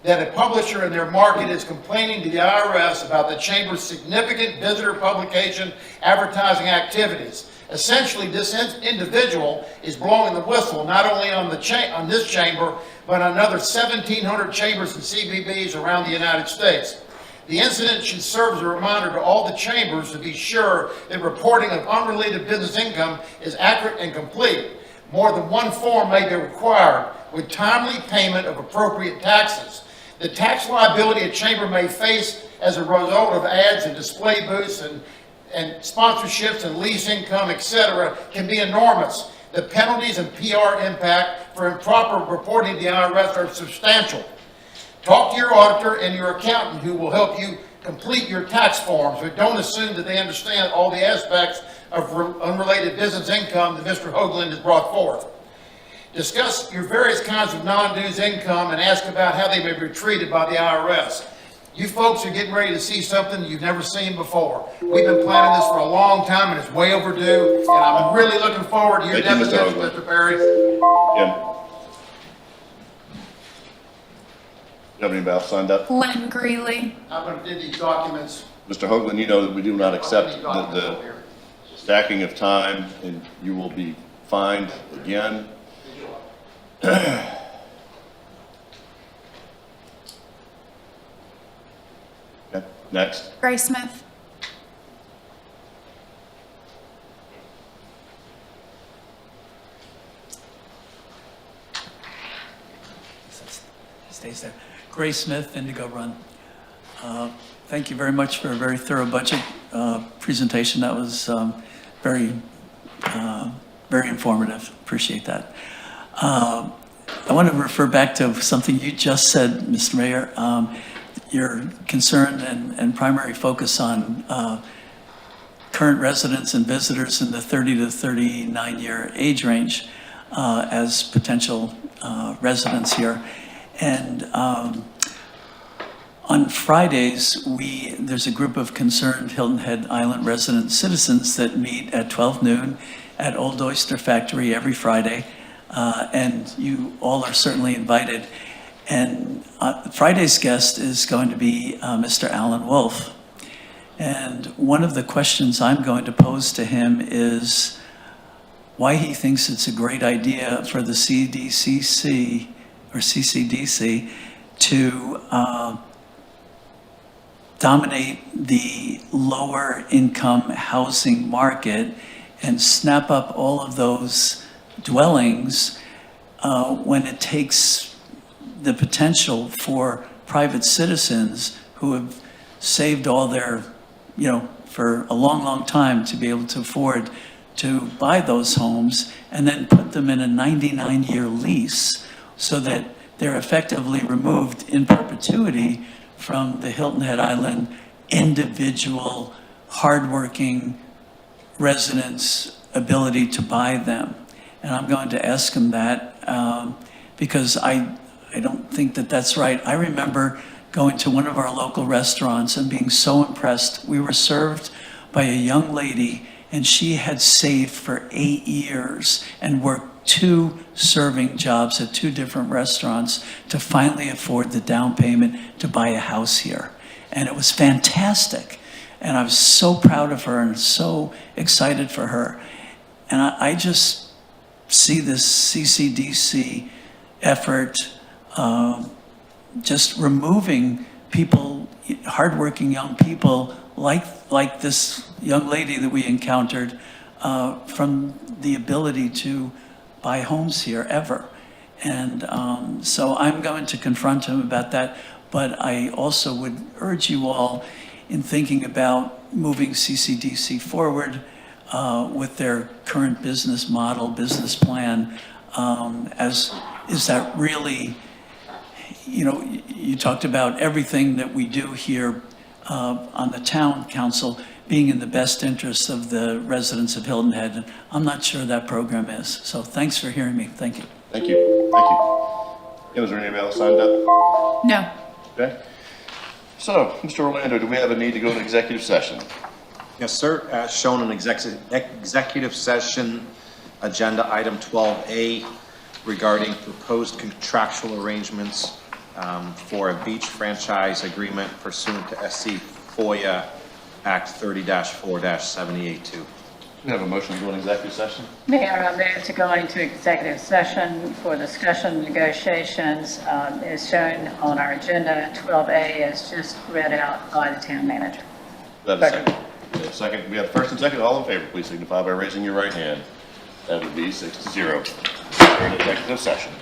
that a publisher in their market is complaining to the IRS about the chamber's significant visitor publication advertising activities. Essentially, this individual is blowing the whistle not only on this chamber, but on another 1,700 chambers and CBBs around the United States. The incident should serve as a reminder to all the chambers to be sure that reporting of unrelated business income is accurate and complete. More than one form may be required with timely payment of appropriate taxes. The tax liability a chamber may face as a result of ads and display booths and sponsorships and lease income, etc., can be enormous. The penalties and PR impact for improper reporting to the IRS are substantial. Talk to your auditor and your accountant who will help you complete your tax forms, but don't assume that they understand all the aspects of unrelated business income that Mr. Hoagland has brought forth. Discuss your various kinds of non-dues income and ask about how they may be treated by the IRS. You folks are getting ready to see something you've never seen before. We've been planning this for a long time, and it's way overdue, and I'm really looking forward to your deposition, Mr. Perry. Jim. You have anybody else signed up? Lynn Greeley. I'm going to do these documents. Mr. Hoagland, you know that we do not accept the stacking of time, and you will be fined again. Okay, next. Grace Smith. Stays there. Gray Smith, Indigo Run. Thank you very much for a very thorough budget presentation. That was very informative. Appreciate that. I want to refer back to something you just said, Mr. Mayor. Your concern and primary focus on current residents and visitors in the 30 to 39 year age range as potential residents here. And on Fridays, there's a group of concerned Hilton Head Island resident citizens that meet at 12 noon at Old Oyster Factory every Friday. And you all are certainly invited. And Friday's guest is going to be Mr. Alan Wolf. And one of the questions I'm going to pose to him is why he thinks it's a great idea for the CDCC or CCDC to dominate the lower income housing market and snap up all of those dwellings when it takes the potential for private citizens who have saved all their, for a long, long time to be able to afford to buy those homes and then put them in a 99-year lease so that they're effectively removed in perpetuity from the Hilton Head Island individual, hardworking residents' ability to buy them. And I'm going to ask him that because I don't think that that's right. I remember going to one of our local restaurants and being so impressed. We were served by a young lady and she had saved for 8 years and worked 2 serving jobs at 2 different restaurants to finally afford the down payment to buy a house here. And it was fantastic. And I was so proud of her and so excited for her. And I just see this CCDC effort just removing people, hardworking young people like this young lady that we encountered from the ability to buy homes here ever. And so I'm going to confront him about that, but I also would urge you all in thinking about moving CCDC forward with their current business model, business plan, is that really, you talked about everything that we do here on the town council being in the best interest of the residents of Hilton Head. I'm not sure that program is. So thanks for hearing me. Thank you. Thank you. Thank you. Is there anybody else signed up? No. Okay. So, Mr. Orlando, do we have a need to go into executive session? Yes, sir. As shown in executive session agenda item 12A regarding proposed contractual arrangements for a beach franchise agreement pursuant to SC FOIA Act 30-4-782. We have a motion to go into executive session. Mayor, I move to go into executive session for discussion and negotiations as shown on our agenda 12A as just read out by the town manager. Do we have a second? Okay, second. We have first and second. All in favor, please signify by raising your right hand. That would be 6-0. We're in executive session.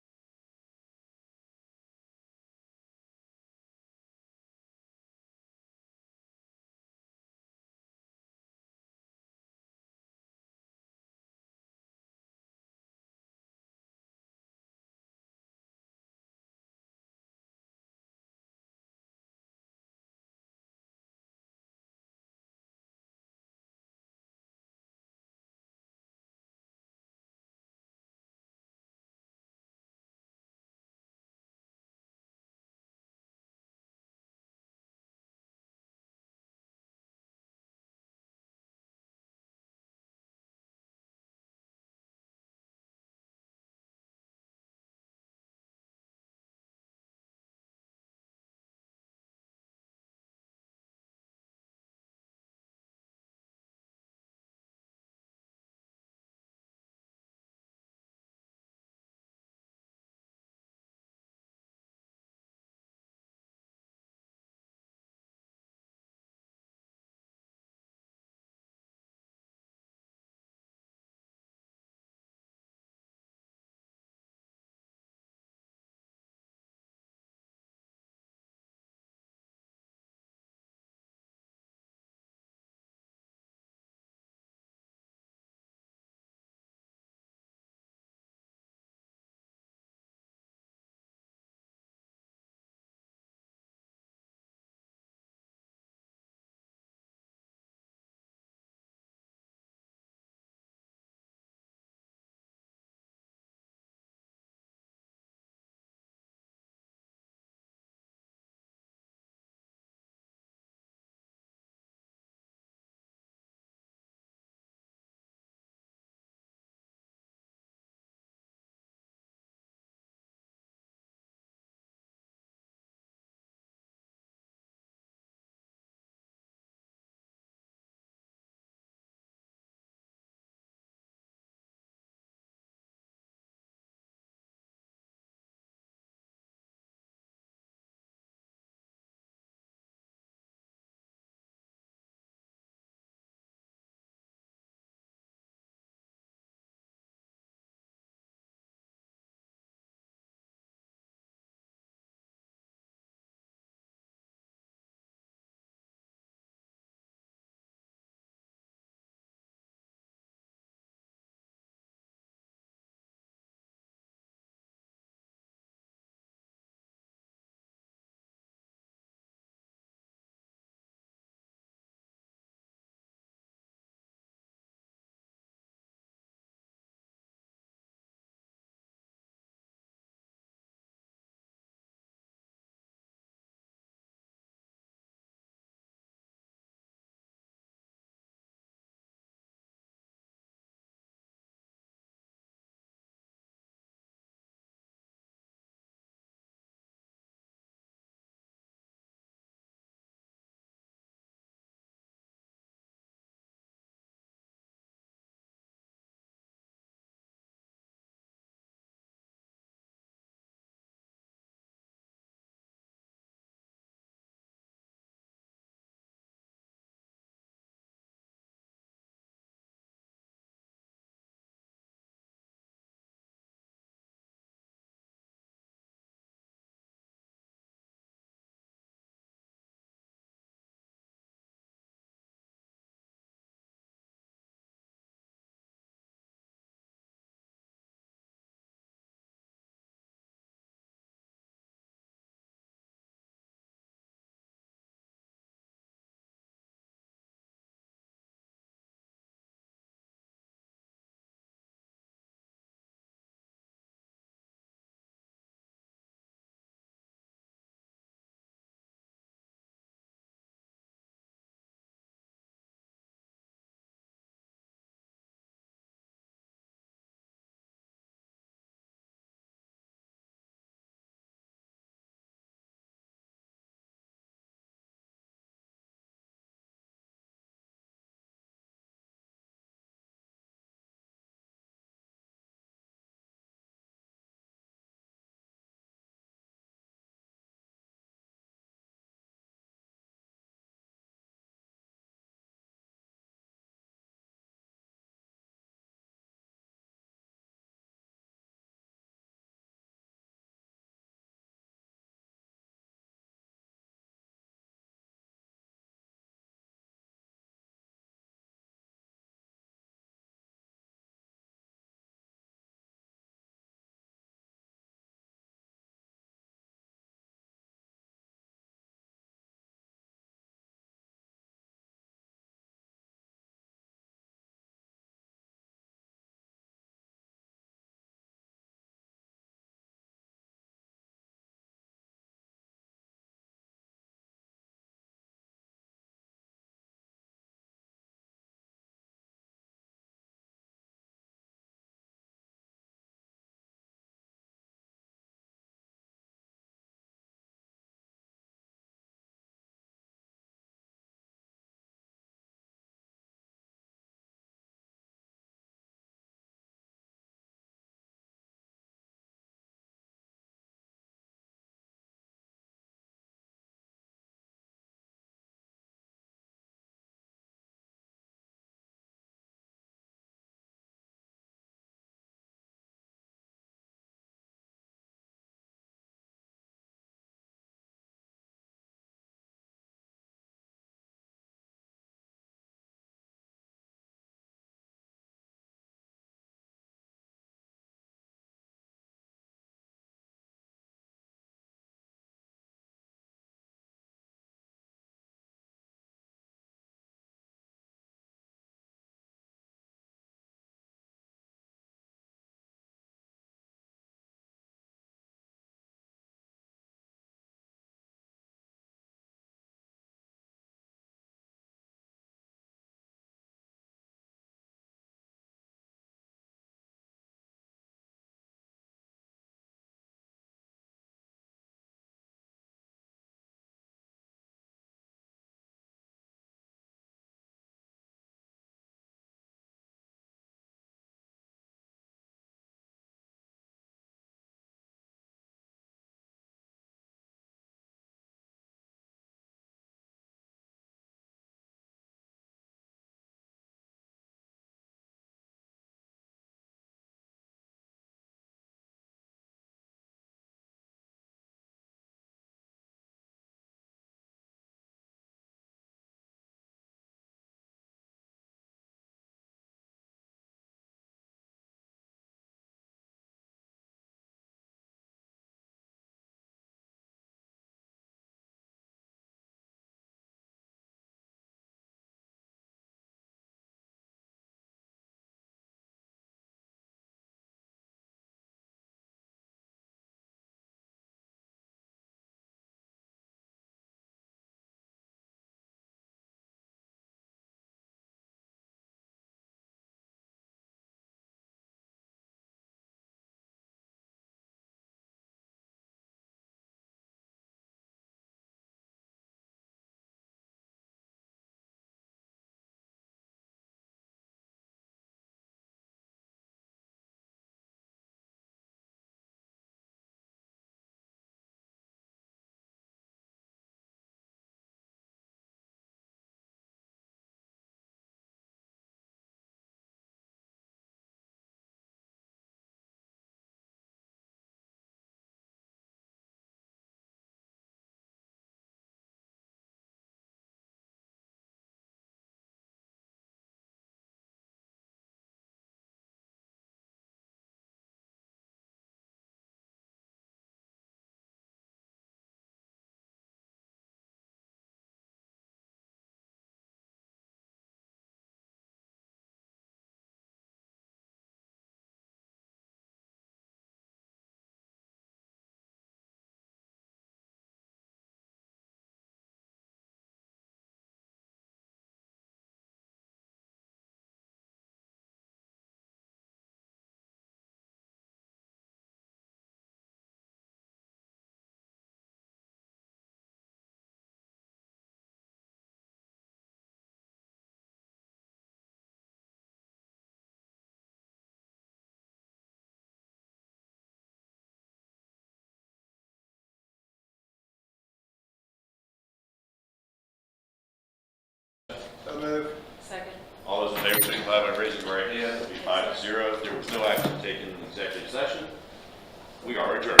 We are adjourned.